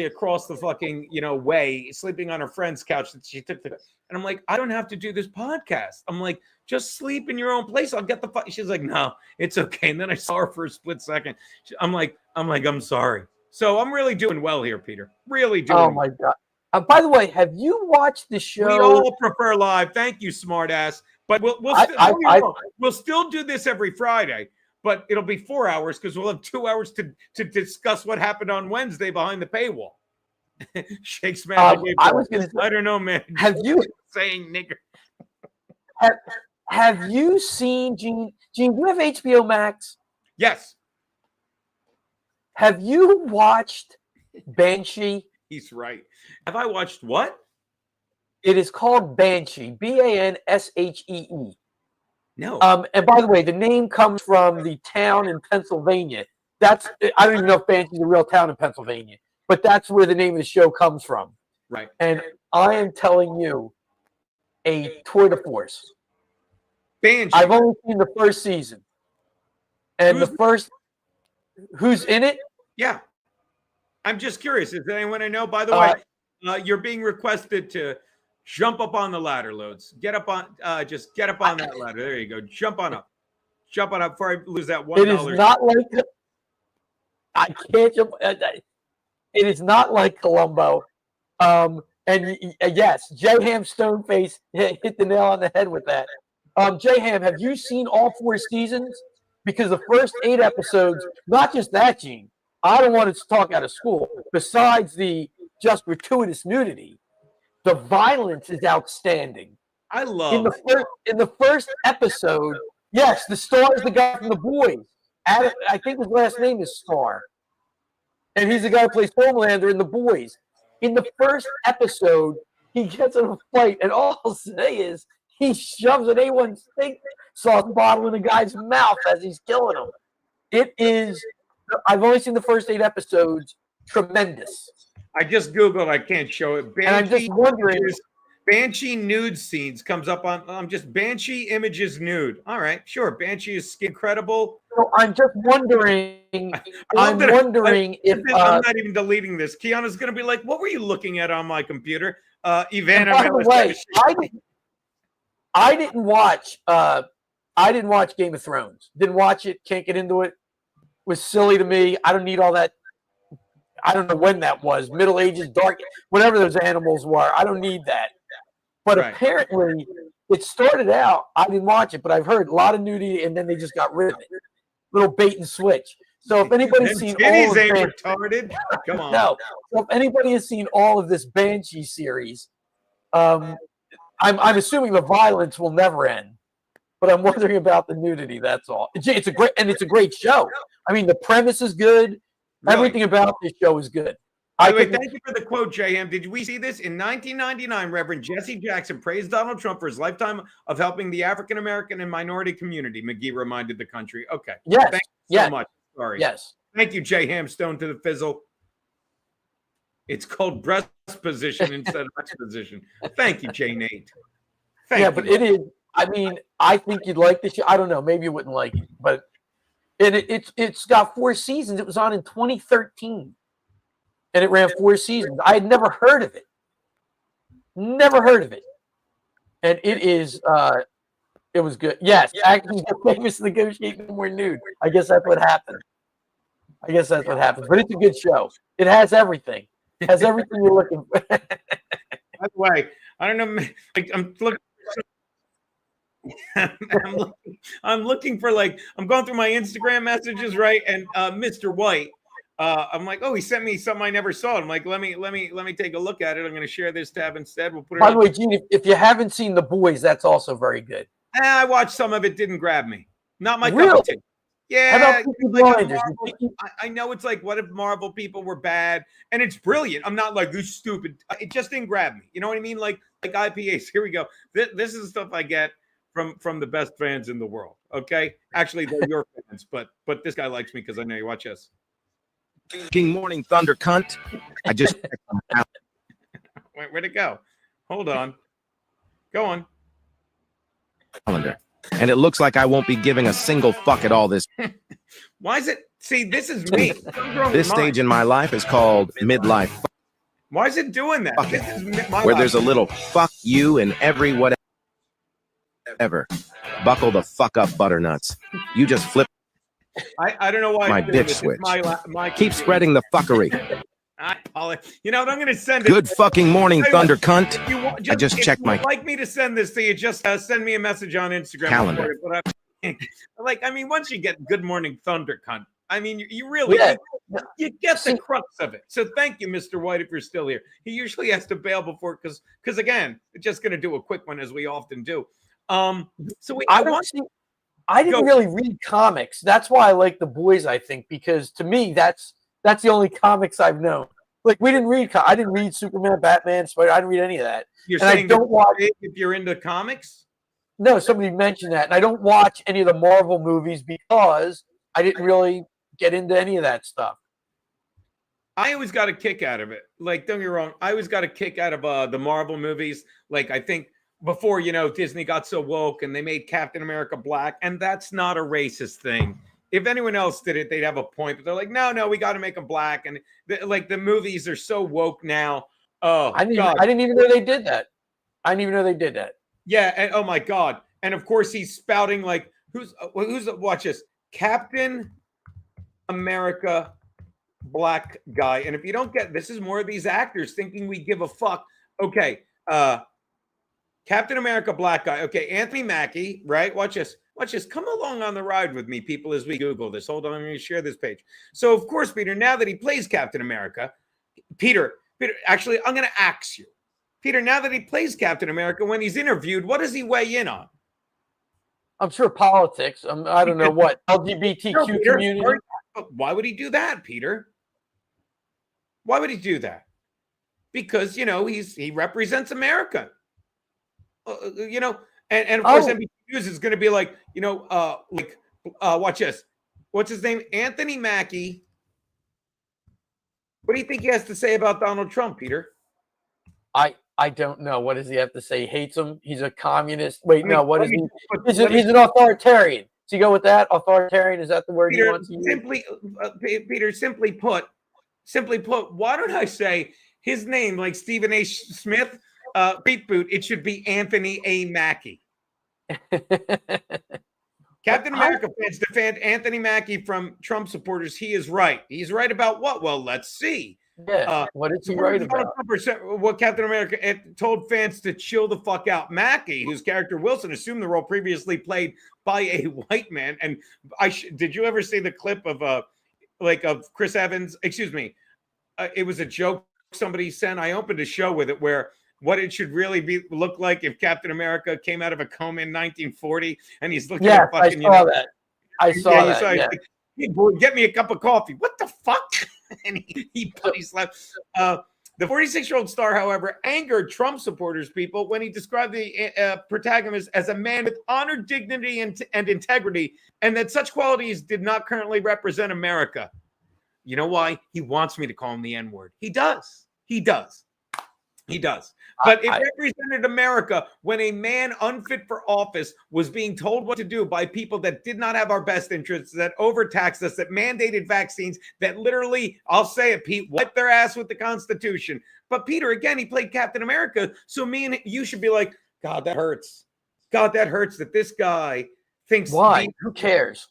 across the fucking, way, sleeping on her friend's couch that she took. And I'm like, I don't have to do this podcast. I'm like, just sleep in your own place. I'll get the fuck. She's like, no, it's okay. And then I saw her for a split second. I'm like, I'm sorry. So I'm really doing well here, Peter. Really doing. Oh my God. By the way, have you watched the show? We all prefer live. Thank you, smartass. But we'll still do this every Friday. But it'll be 4 hours because we'll have 2 hours to discuss what happened on Wednesday behind the paywall. Shakespeare. I was going to say, I don't know, man. Have you saying nigger? Have you seen Gene? Gene, do you have HBO Max? Yes. Have you watched Banshee? He's right. Have I watched what? It is called Banshee. Banshee. No. And by the way, the name comes from the town in Pennsylvania. I don't even know if Banshee is a real town in Pennsylvania, but that's where the name of the show comes from. Right. And I am telling you, a tour de force. Banshee. I've only seen the first season. And who's in it? Yeah. I'm just curious. Is there anyone I know? By the way, you're being requested to jump up on the ladder, Loadzzz. Get up on, just get up on that ladder. There you go. Jump on up. Jump on up before I lose that $1. It is not like I can't jump. It is not like Columbo. Yes, J Ham Stoneface hit the nail on the head with that. J Ham, have you seen all 4 seasons? Because the first 8 episodes, not just that, Gene. I don't want to talk out of school. Besides the just gratuitous nudity, the violence is outstanding. I love in the first episode. Yes, the star is the guy from The Boys. Adam, I think his last name is Star, and he's the guy who plays Homelander in The Boys. In the first episode, he gets in a fight, and all I'll say is he shoves an A1 steak sauce bottle in the guy's mouth as he's killing him. It is. I've only seen the first 8 episodes. Tremendous. I just Googled. I can't show it. And I'm just wondering. Banshee nude scenes comes up on just Banshee images nude. All right, sure. Banshee is incredible. So I'm just wondering. I'm wondering if I'm not even deleting this. Kiana's going to be like, "What were you looking at on my computer?" Ivana. By the way, I didn't watch. I didn't watch Game of Thrones. Didn't watch it. Can't get into it. Was silly to me. I don't need all that. I don't know when that was. Middle Ages, dark, whatever those animals were. I don't need that. But apparently, it started out. I didn't watch it, but I've heard a lot of nudity, and then they just got rid of it. Little bait and switch. So if anybody's seen all of retarded, come on. No. So if anybody has seen all of this Banshee series, I'm assuming the violence will never end. But I'm wondering about the nudity. That's all. It's a great show. I mean, the premise is good. Really? Everything about this show is good. Thank you for the quote, JM. Did we see this? In 1999, Reverend Jesse Jackson praised Donald Trump for his lifetime of helping the African American and minority community. McGee reminded the country. Okay. Yes. Thank you so much. Sorry. Yes. Thank you, J Ham Stone to the fizzle. It's called breast position instead of exposition. Thank you, J Nate. But it is. I mean, I think you'd like this show. I don't know. Maybe you wouldn't like it, but it's got 4 seasons. It was on in 2013. And it ran 4 seasons. I had never heard of it. Never heard of it. And it is, it was good. Yes, actors get famous negotiating more nude. I guess that's what happened. But it's a good show. It has everything. It has everything you're looking for. By the way, I don't know. Like, I'm looking for I'm going through my Instagram messages, right? And Mr. White. I'm like, oh, he sent me something I never saw. I'm like, let me take a look at it. I'm going to share this tab instead. We'll put it. By the way, Gene, if you haven't seen The Boys, that's also very good. I watched some of it. Didn't grab me. Not my really? cup of tea. Yeah, How about Peaky Blinders? I know it's like, what if Marvel people were bad? And it's brilliant. I'm not like, this stupid. It just didn't grab me. You know what I mean? Like IPAs. Here we go. This is the stuff I get from the best fans in the world. Okay, actually, they're your fans, but this guy likes me because I know you watch us. King Morning Thunder cunt. I just Where'd it go? Hold on. Go on. Calendar. And it looks like I won't be giving a single fuck at all this. Why is it? See, this is me. This stage in my life is called midlife. Why is it doing that? This is my where life. there's a little fuck you in every whatever. Buckle the fuck up, butternuts. You just flip. I don't know why my bitch switch. Keep spreading the fuckery. You know what? I'm going to send it. Good fucking morning, Thunder cunt. I just checked my. If you'd like me to send this to you, just send me a message on Instagram. Calendar. I mean, once you get Good Morning Thunder cunt, I mean, you really you get the crux of it. So thank you, Mr. White, if you're still here. He usually has to bail before because again, we're just going to do a quick one as we often do. So I didn't really read comics. That's why I like The Boys, I think, because to me, that's the only comics I've known. Like, we didn't read, I didn't read Superman, Batman, Spider, I didn't read any of that. You're and saying I don't watch if you're into comics? No, somebody mentioned that. And I don't watch any of the Marvel movies because I didn't really get into any of that stuff. I always got a kick out of it. Like, don't get me wrong, I always got a kick out of the Marvel movies. Like, I think before, Disney got so woke and they made Captain America black, and that's not a racist thing. If anyone else did it, they'd have a point, but they're like, no, we got to make them black. And the movies are so woke now. Oh, I didn't even know they did that. I didn't even know they did that. Yeah. And oh my God. And of course he's spouting like watch this, Captain America black guy. And if you don't get this, is more of these actors thinking we give a fuck. Okay, Captain America black guy. Okay, Anthony Mackie, right? Watch this. Watch this. Come along on the ride with me, people, as we Google this. Hold on, I'm going to share this page. So, of course, Peter, now that he plays Captain America, Peter, actually, I'm going to ask you, Peter, now that he plays Captain America, when he's interviewed, what does he weigh in on? I'm sure politics. I don't know what LGBTQ Peter, community. Why would he do that, Peter? Why would he do that? Because he represents America. And of course NBC News is going to be like, watch this. What's his name? Anthony Mackie. What do you think he has to say about Donald Trump, Peter? I don't know. What does he have to say? He hates him. He's a communist. Wait, no. What is he? He's an authoritarian. Does he go with that? Authoritarian, is that the word Peter, you want to use? Peter, simply put, why don't I say his name like Stephen A. Smith, Beat Boot? It should be Anthony A. Mackie. Captain America fans defend Anthony Mackie from Trump supporters. He is right. He's right about what? Well, let's see. Yeah. What is he right about? What Captain America told fans to chill the fuck out. Mackie, whose character Wilson assumed the role previously played by a white man. And did you ever see the clip of Chris Evans? Excuse me. It was a joke somebody sent. I opened a show with it where what it should really look like if Captain America came out of a coma in 1940 and he's looking at fucking. I saw that. Yeah. Hey, boy, get me a cup of coffee. What the fuck? And he left. The 46-year-old star, however, angered Trump supporters, people, when he described the protagonist as a man with honor, dignity, and integrity, and that such qualities did not currently represent America. You know why? He wants me to call him the N-word. He does. But it represented America when a man unfit for office was being told what to do by people that did not have our best interests, that overtaxed us, that mandated vaccines, that literally, I'll say it, Pete, wiped their ass with the Constitution. But Peter, again, he played Captain America. So me and you should be like, God, that hurts. God, that hurts that this guy thinks. Why? Who cares?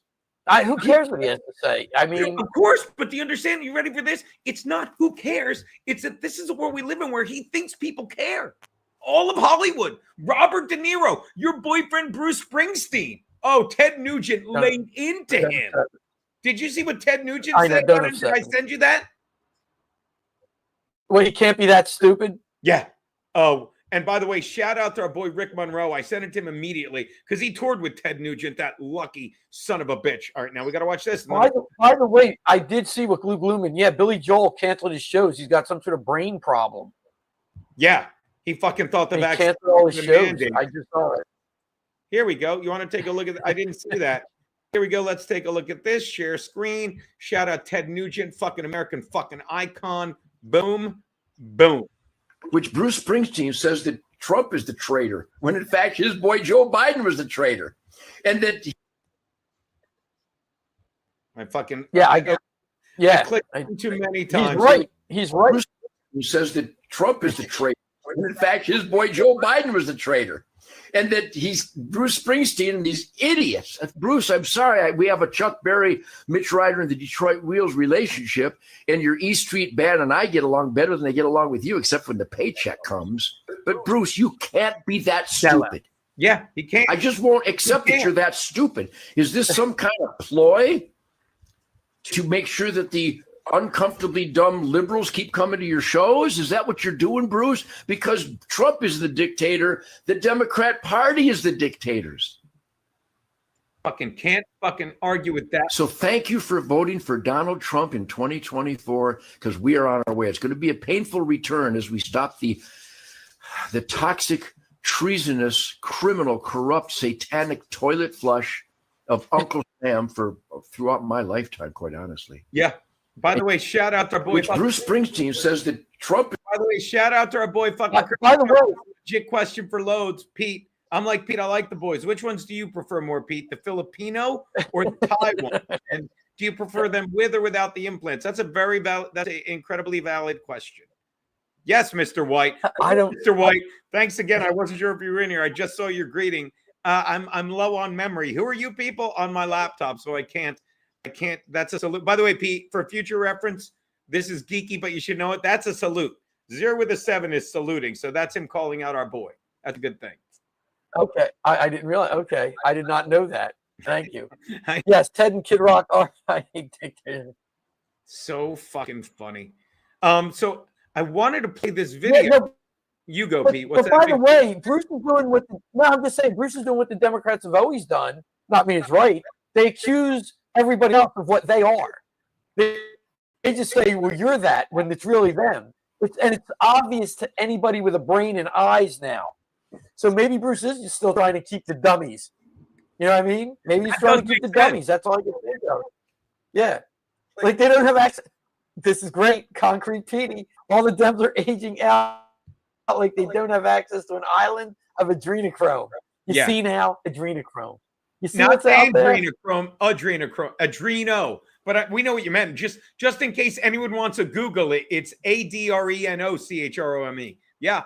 Who cares what he has to say? I mean, of course, but do you understand? You ready for this? It's not who cares. It's that this is a world we live in where he thinks people care. All of Hollywood. Robert De Niro, your boyfriend Bruce Springsteen. Oh, Ted Nugent laid into him. Did you see what Ted Nugent said? Did I send you that? Well, he can't be that stupid. Yeah. Oh. And by the way, shout out to our boy Rick Monroe. I sent it to him immediately because he toured with Ted Nugent, that lucky son of a bitch. All right, now we got to watch this. By the way, I did see with Lou Glooman. Yeah, Billy Joel canceled his shows. He's got some sort of brain problem. Yeah, he fucking thought the vaccine canceled all his shows. I just saw it. Here we go. You want to take a look at I didn't see that. Here we go. Let's take a look at this. Share screen. Shout out Ted Nugent, fucking American fucking icon. Boom. Boom. Which Bruce Springsteen says that Trump is the traitor, when in fact his boy Joe Biden was the traitor. And that I fucking I clicked too many times. He's right. He's right. Bruce says that Trump is the traitor, when in fact his boy Joe Biden was the traitor. And that he's Bruce Springsteen and these idiots. Bruce, I'm sorry, we have a Chuck Berry, Mitch Ryder, and the Detroit Wheels relationship, and your E Street Band and I get along better than they get along with you, except when the paycheck comes. But Bruce, you can't be that stupid. Yeah, he can't. I just won't accept that you're that stupid. Is this some kind of ploy to make sure that the uncomfortably dumb liberals keep coming to your shows? Is that what you're doing, Bruce? Because Trump is the dictator, the Democrat Party is the dictators. Fucking can't fucking argue with that. So thank you for voting for Donald Trump in 2024, because we are on our way. It's going to be a painful return as we stop the toxic, treasonous, criminal, corrupt, satanic toilet flush of Uncle Sam throughout my lifetime, quite honestly. Yeah. By the way, shout out to our boy. Which Bruce Springsteen says that Trump. By the way, shout out to our boy. Fucking. By the way, legit question for Loadzzz, Pete. I'm like Pete. I like the boys. Which ones do you prefer more, Pete? The Filipino or the Thai one? And do you prefer them with or without the implants? That's a very valid. That's an incredibly valid question. Yes, Mr. White. I don't. Mr. White. Thanks again. I wasn't sure if you were in here. I just saw your greeting. I'm low on memory. Who are you people on my laptop? So I can't. That's a salute. By the way, Pete, for future reference, this is geeky, but you should know it. That's a salute. 0 with a 7 is saluting. So that's him calling out our boy. That's a good thing. Okay. I didn't realize. Okay. I did not know that. Thank you. Yes, Ted and Kid Rock are. So fucking funny. So I wanted to play this video. Yeah, no, you go, but, Pete. What's but that? by the way, Bruce is doing what. No, I'm just saying, Bruce is doing what the Democrats have always done. Not mean it's right. They accuse everybody else of what they are. They just say, "Well, you're that," when it's really them. And it's obvious to anybody with a brain and eyes now. So maybe Bruce is just still trying to keep the dummies. You know what I mean? Maybe he's trying to keep the dummies. That's all I can think of. Yeah. Like they don't have access. This is great. Concrete Petey. All the Dems are aging out like they don't have access to an island of adrenochrome. You see now? Adrenochrome. You see what's out there? Adrenochrome. Adreno. But we know what you meant. Just in case anyone wants to Google it, it's ADRENOCHROME. Yeah.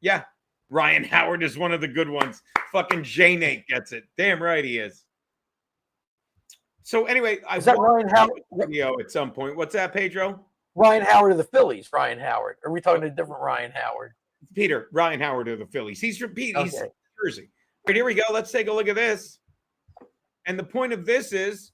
Yeah. Ryan Howard is one of the good ones. Fucking J-Nate gets it. Damn right he is. So anyway, I is that Ryan Howard video at some point. What's that, Pedro? Ryan Howard of the Phillies. Ryan Howard. Are we talking to a different Ryan Howard? Peter, Ryan Howard of the Phillies. He's from Pete. He's from Jersey. Right, here we go. Let's take a look at this. And the point of this is,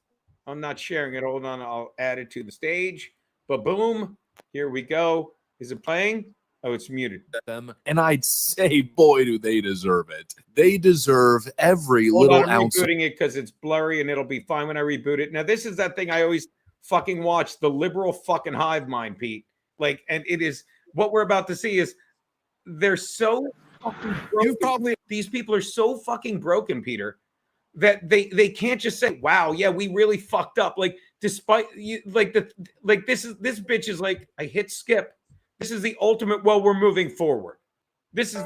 I'm not sharing it. Hold on. I'll add it to the stage. But boom. Here we go. Is it playing? Oh, it's muted. And I'd say, boy, do they deserve it. They deserve every Hold little on, I'm ounce. rebooting it because it's blurry and it'll be fine when I reboot it. Now, this is that thing I always fucking watch, the liberal fucking hive mind, Pete. Like, and it is what we're about to see is they're so fucking broken. These people are so fucking broken, Peter, that they can't just say, wow, yeah, we really fucked up. Like, despite you, like this bitch is like, I hit skip. This is the ultimate, well, we're moving forward. This is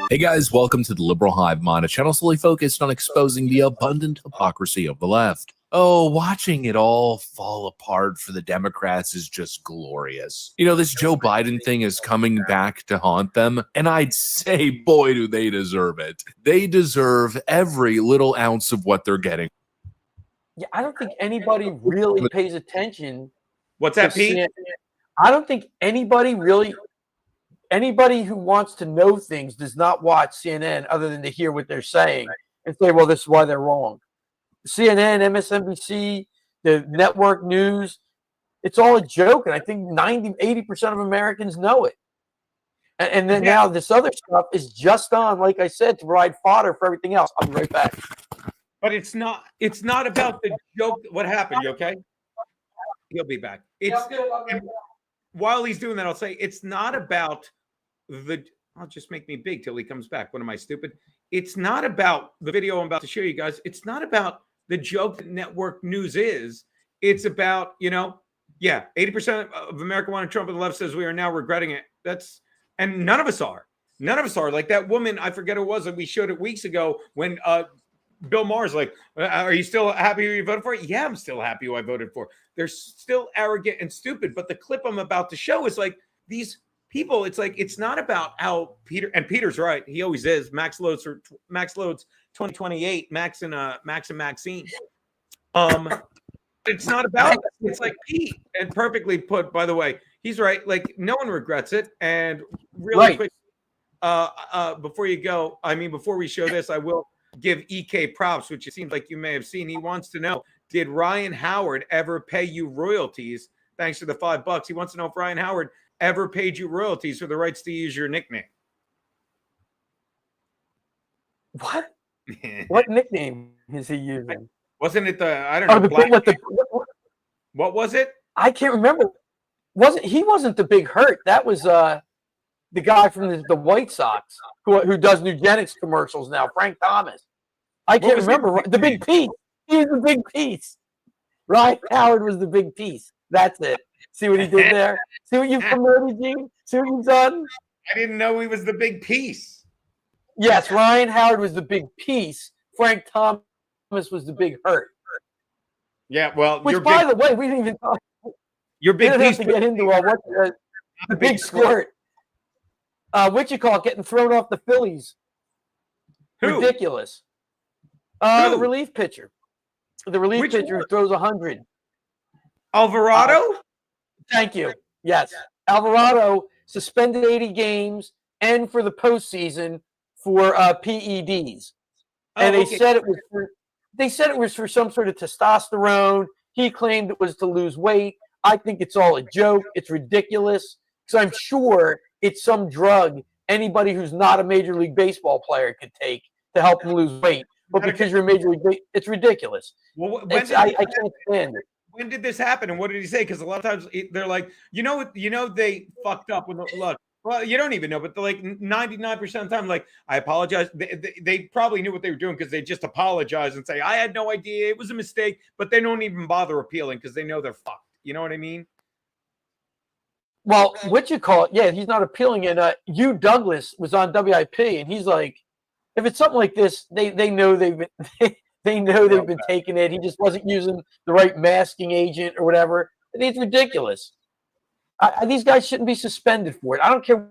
Hey guys, welcome to the Liberal Hive Mind, a channel solely focused on exposing the abundant hypocrisy of the left. Oh, watching it all fall apart for the Democrats is just glorious. You know, this Joe Biden thing is coming back to haunt them, and I'd say, boy, do they deserve it. They deserve every little ounce of what they're getting. Yeah, I don't think anybody really pays attention. What's that, Pete? CNN. I don't think anybody who wants to know things does not watch CNN other than to hear what they're saying and say, well, this is why they're wrong. CNN, MSNBC, the network news, it's all a joke. And I think 80% of Americans know it. And then now this other stuff is just on, like I said, to provide fodder for everything else. I'll be right back. But it's not about the joke. What happened? You okay? He'll be back. While he's doing that, I'll say it's not about I'll just make me big till he comes back. What am I, stupid? It's not about the video I'm about to show you guys. It's not about the joke that network news is. It's about, 80% of America wanted Trump, and the left says we are now regretting it. And none of us are. None of us are. Like that woman, I forget who it was, that we showed it weeks ago when Bill Maher's like, are you still happy who you voted for? Yeah, I'm still happy who I voted for. They're still arrogant and stupid. But the clip I'm about to show is like these people. It's like, it's not about how Peter's right. He always is. Max Loadz 2028, Max and Maxine. It's not about it. It's like Pete, and perfectly put, by the way. He's right. Like no one regrets it. And really quick, before you go, before we show this, I will give EK props, which it seems like you may have seen. He wants to know, did Ryan Howard ever pay you royalties? Thanks for the $5. He wants to know if Ryan Howard ever paid you royalties for the rights to use your nickname. What? What nickname is he using? Wasn't it I don't know. What was it? I can't remember. He wasn't the Big Hurt. That was the guy from the White Sox who does Nugenics commercials now, Frank Thomas. I can't remember. The Big Piece. He was the Big Piece. Ryan Howard was the Big Piece. That's it. See what he did there? See what you've promoted, Gene? See what you've done? I didn't know he was the Big Piece. Yes, Ryan Howard was the Big Piece. Frank Thomas was the Big Hurt. Yeah, well, which, by the way, we didn't even talk. Your Big Piece. Have to get into the Big Squirt. getting thrown off the Phillies. Who? Ridiculous. Who? The relief pitcher. The relief Which pitcher one? who throws 100. Alvarado? Thank you. Yes. Alvarado suspended 80 games and for the postseason for PEDs. And okay. they said it was for some sort of testosterone. He claimed it was to lose weight. I think it's all a joke. It's ridiculous. Because I'm sure it's some drug anybody who's not a Major League Baseball player could take to help them lose weight. But because you're a Major League, it's ridiculous. Well, I can't stand it. When did this happen, and what did he say? Because a lot of times they're like, they fucked up with the look. Well, you don't even know, but they're like 99% of the time, like, I apologize. They probably knew what they were doing because they just apologize and say, I had no idea, it was a mistake, but they don't even bother appealing because they know they're fucked. You know what I mean? Well, yeah, he's not appealing. And Hugh Douglas was on WIP, and he's like, if it's something like this, they know they've been taking it. He just wasn't using the right masking agent or whatever. It's ridiculous. These guys shouldn't be suspended for it. I don't care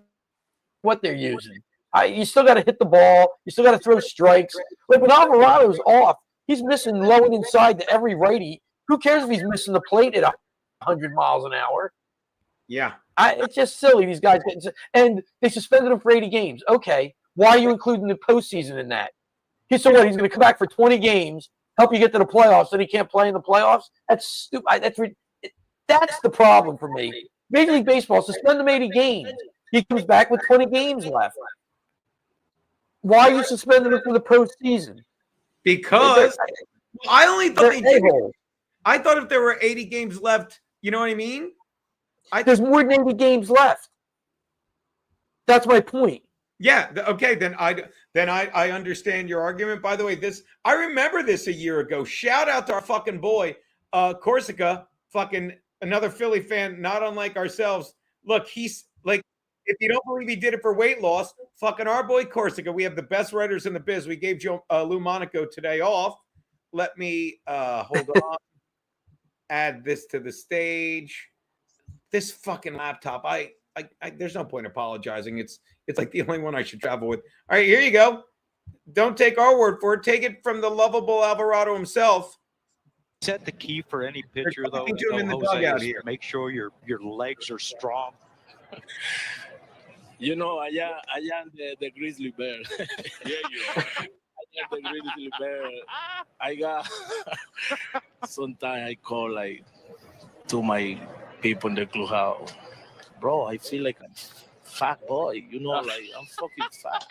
what they're using. You still got to hit the ball. You still got to throw strikes. Like when Alvarado's off, he's missing low and inside to every righty. Who cares if he's missing the plate at 100 miles an hour? Yeah. It's just silly. These guys and they suspended him for 80 games. Okay, why are you including the postseason in that? So what? He's going to come back for 20 games, help you get to the playoffs, and he can't play in the playoffs? That's stupid. That's the problem for me. Major League Baseball, suspend him 80 games. He comes back with 20 games left. Why are you suspending him for the postseason? Because I only thought I thought if there were 80 games left, you know what I mean? There's more than 80 games left. That's my point. Yeah. Okay. Then I understand your argument. By the way, I remember this a year ago. Shout out to our fucking boy, Corsica, fucking another Philly fan, not unlike ourselves. Look, he's like, if you don't believe he did it for weight loss, fucking our boy Corsica. We have the best writers in the biz. We gave Lou Monaco today off. Let me hold on. Add this to the stage. This fucking laptop. There's no point apologizing. It's like the only one I should travel with. All right, here you go. Don't take our word for it. Take it from the lovable Alvarado himself. Said the key for any pitcher, though, in the Jose, dugout is here. make sure your legs are strong. Allá the grizzly bear. Yeah, you are. Allá the grizzly bear. I got sometimes I call like to my people in the clubhouse, bro, I feel like a fat boy, like I'm fucking fat.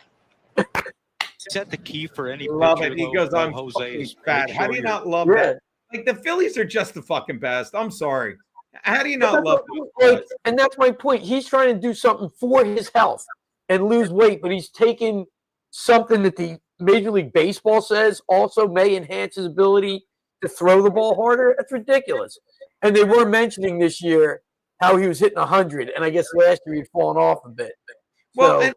Is that the key for any Love pitcher, it. He though, goes on Jose, fucking is fat. make How sure do you you're- not love that? Like the Phillies are just the fucking best. I'm sorry. How do you not love them? And that's my point. He's trying to do something for his health and lose weight, but he's taking something that the Major League Baseball says also may enhance his ability to throw the ball harder. That's ridiculous. And they were mentioning this year how he was hitting 100, and I guess last year he'd fallen off a bit. Well,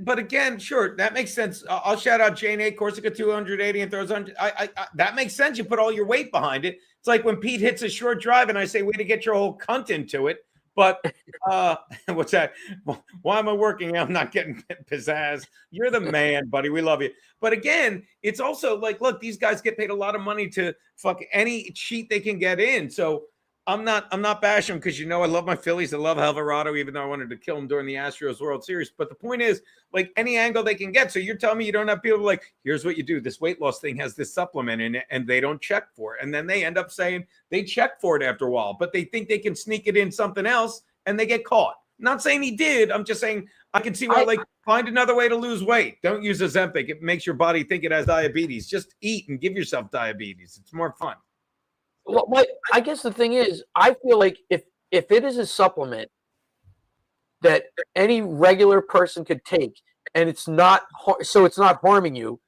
but again, sure, that makes sense. I'll shout out Jane A. Corsica 280 and throws 100. That makes sense. You put all your weight behind it. It's like when Pete hits a short drive, and I say, "Way to get your whole cunt into it." But what's that? Why am I working? I'm not getting pizzazz. You're the man, buddy. We love you. But again, it's also like, look, these guys get paid a lot of money to fuck any cheat they can get in. So I'm not bashing them because I love my Phillies. I love Alvarado, even though I wanted to kill him during the Astros World Series. But the point is, like, any angle they can get. So you're telling me you don't have people like, here's what you do. This weight loss thing has this supplement in it, and they don't check for it. And then they end up saying they check for it after a while, but they think they can sneak it in something else, and they get caught. Not saying he did. I'm just saying I can see why, find another way to lose weight. Don't use Ozempic. It makes your body think it has diabetes. Just eat and give yourself diabetes. It's more fun. Well, I guess the thing is, I feel like if it is a supplement that any regular person could take, and it's not harming you,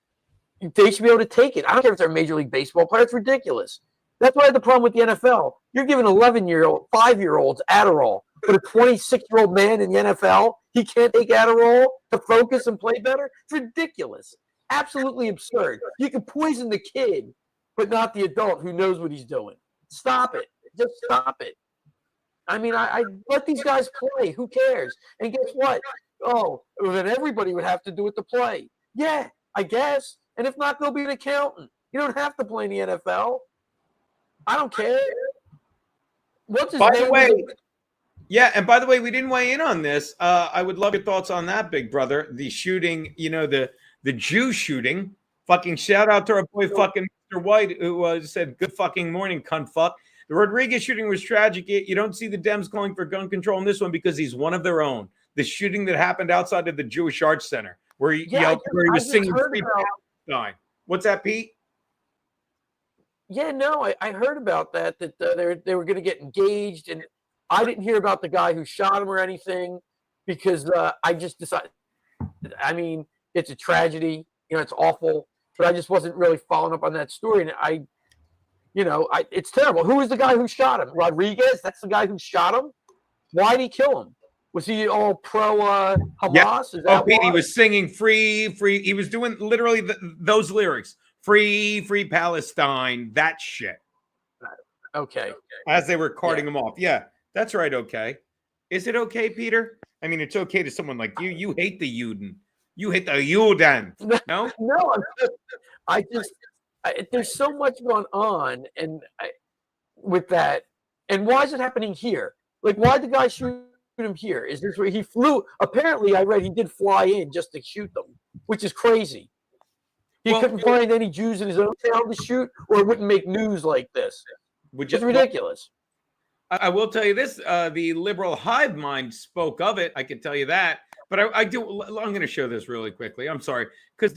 they should be able to take it. I don't care if they're a Major League Baseball player. It's ridiculous. That's why I had the problem with the NFL. You're giving 11-year-old, 5-year-olds Adderall, but a 26-year-old man in the NFL, he can't take Adderall to focus and play better? It's ridiculous. Absolutely absurd. You can poison the kid, but not the adult who knows what he's doing. Stop it. Just stop it. I mean, I let these guys play. Who cares? And guess what? Oh, well, then everybody would have to do it to play. Yeah, I guess. And if not, go be an accountant. You don't have to play in the NFL. I don't care. What's his By name? the way, yeah, and by the way, we didn't weigh in on this. I would love your thoughts on that, big brother. The shooting, the Jew shooting. Fucking shout out to our boy fucking Mr. White, who said, good fucking morning, cunt fuck. The Rodriguez shooting was tragic. You don't see the Dems calling for gun control in this one because he's one of their own. The shooting that happened outside of the Jewish Arts Center, where he was singing Free Palestine. What's that, Pete? Yeah, no, I heard about that they were going to get engaged, and I didn't hear about the guy who shot him or anything because I just decided. I mean, it's a tragedy, it's awful, but I just wasn't really following up on that story, and it's terrible. Who was the guy who shot him? Rodriguez? That's the guy who shot him. Why did he kill him? Was he all pro Hamas? Yeah. Is that Pete, why? he was singing free. He was doing literally those lyrics. Free Palestine, that shit. Okay. As they were carting him off. Yeah, that's right, okay. Is it okay, Peter? I mean, it's okay to someone like you. You hate the Juden. You hate the Juden. No? No, there's so much going on with that. And why is it happening here? Like, why did the guy shoot him here? Is this where he flew? Apparently, I read he did fly in just to shoot them, which is crazy. He couldn't find any Jews in his own town to shoot, or it wouldn't make news like this. It's ridiculous. I will tell you this: the liberal hive mind spoke of it. I can tell you that. But I'm going to show this really quickly. I'm sorry, because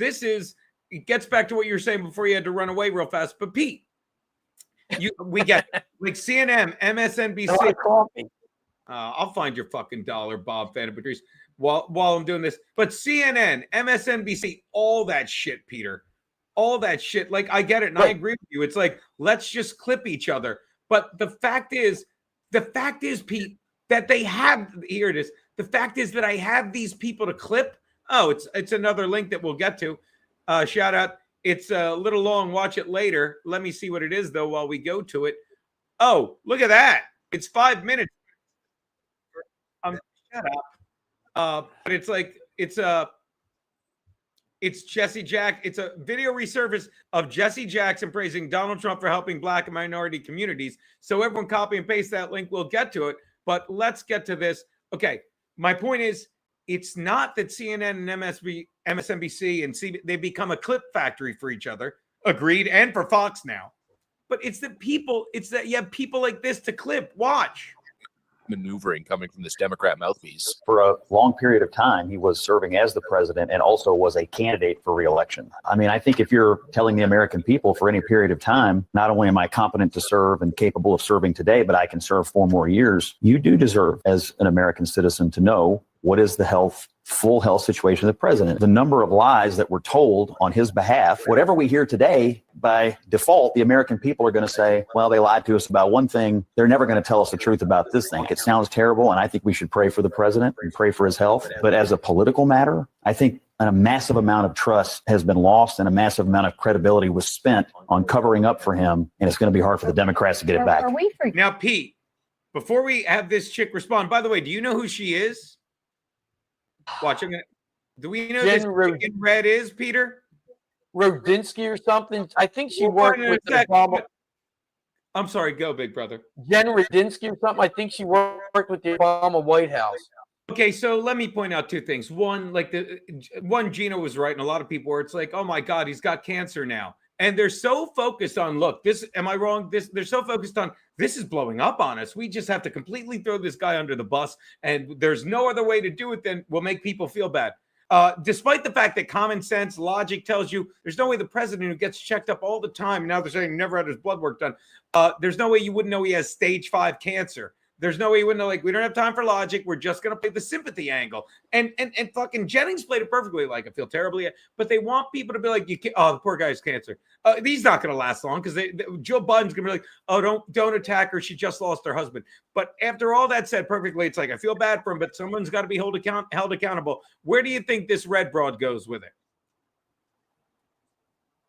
it gets back to what you were saying before you had to run away real fast. But Pete, we get like CNN, MSNBC. I'll find your fucking dollar, Bob Fan Patrice, while I'm doing this. But CNN, MSNBC, all that shit, Peter, all that shit. Like, I get it, and I agree with you. It's like, let's just clip each other. But the fact is, Pete, that they have. Here it is. The fact is that I have these people to clip. Oh, it's another link that we'll get to. Shout out. It's a little long. Watch it later. Let me see what it is though while we go to it. Oh, look at that. It's 5 minutes. Shut up. But it's like it's Jesse Jack. It's a video resurface of Jesse Jackson praising Donald Trump for helping Black and minority communities. So everyone copy and paste that link. We'll get to it. But let's get to this. Okay. My point is, it's not that CNN and MSNBC and CB, they become a clip factory for each other. Agreed. And for Fox now. But it's that you have people like this to clip. Watch. Maneuvering coming from this Democrat mouthpiece. For a long period of time, he was serving as the president and also was a candidate for re-election. I mean, I think if you're telling the American people for any period of time, not only am I competent to serve and capable of serving today, but I can serve 4 more years, you do deserve as an American citizen to know what is the full health situation of the president. The number of lies that were told on his behalf, whatever we hear today, by default, the American people are going to say, well, they lied to us about one thing. They're never going to tell us the truth about this thing. It sounds terrible, and I think we should pray for the president and pray for his health. But as a political matter, I think a massive amount of trust has been lost and a massive amount of credibility was spent on covering up for him, and it's going to be hard for the Democrats to get it back. Now, Pete, before we have this chick respond, by the way, do you know who she is? Watch. Do we know this chick in red is, Peter? Rodinsky or something. I think she worked with the Obama. I'm sorry. Go, big brother. Jen Rodinsky or something. I think she worked with the Obama White House. Okay, so let me point out 2 things. One, Geno was right, and a lot of people were. It's like, oh my God, he's got cancer now, and they're so focused on. Look, this. Am I wrong? They're so focused on. This is blowing up on us. We just have to completely throw this guy under the bus, and there's no other way to do it than we'll make people feel bad. Despite the fact that common sense, logic tells you there's no way the president who gets checked up all the time, now they're saying he never had his blood work done, there's no way you wouldn't know he has stage 5 cancer. There's no way you wouldn't know, like, we don't have time for logic. We're just going to play the sympathy angle. And fucking Jennings played it perfectly. Like, I feel terribly. But they want people to be like, oh, the poor guy's cancer. He's not going to last long because Joe Biden's going to be like, oh, don't attack her. She just lost her husband. But after all that said perfectly, it's like, I feel bad for him, but someone's got to be held accountable. Where do you think this red broad goes with it?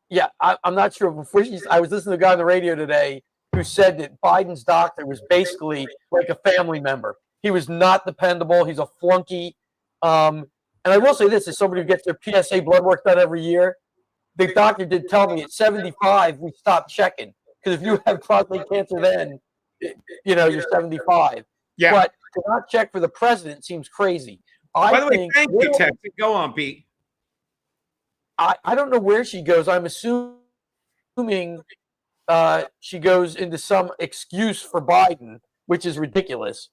Yeah, I'm not sure. I was listening to a guy on the radio today who said that Biden's doctor was basically like a family member. He was not dependable. He's a flunky. And I will say this: as somebody who gets their PSA blood work done every year, the doctor did tell me at 75 we stop checking, because if you have prostate cancer, then you're 75. Yeah. But to not check for the president seems crazy. By the way, thank you, Texas. Go on, Pete. I don't know where she goes. I'm assuming she goes into some excuse for Biden, which is ridiculous.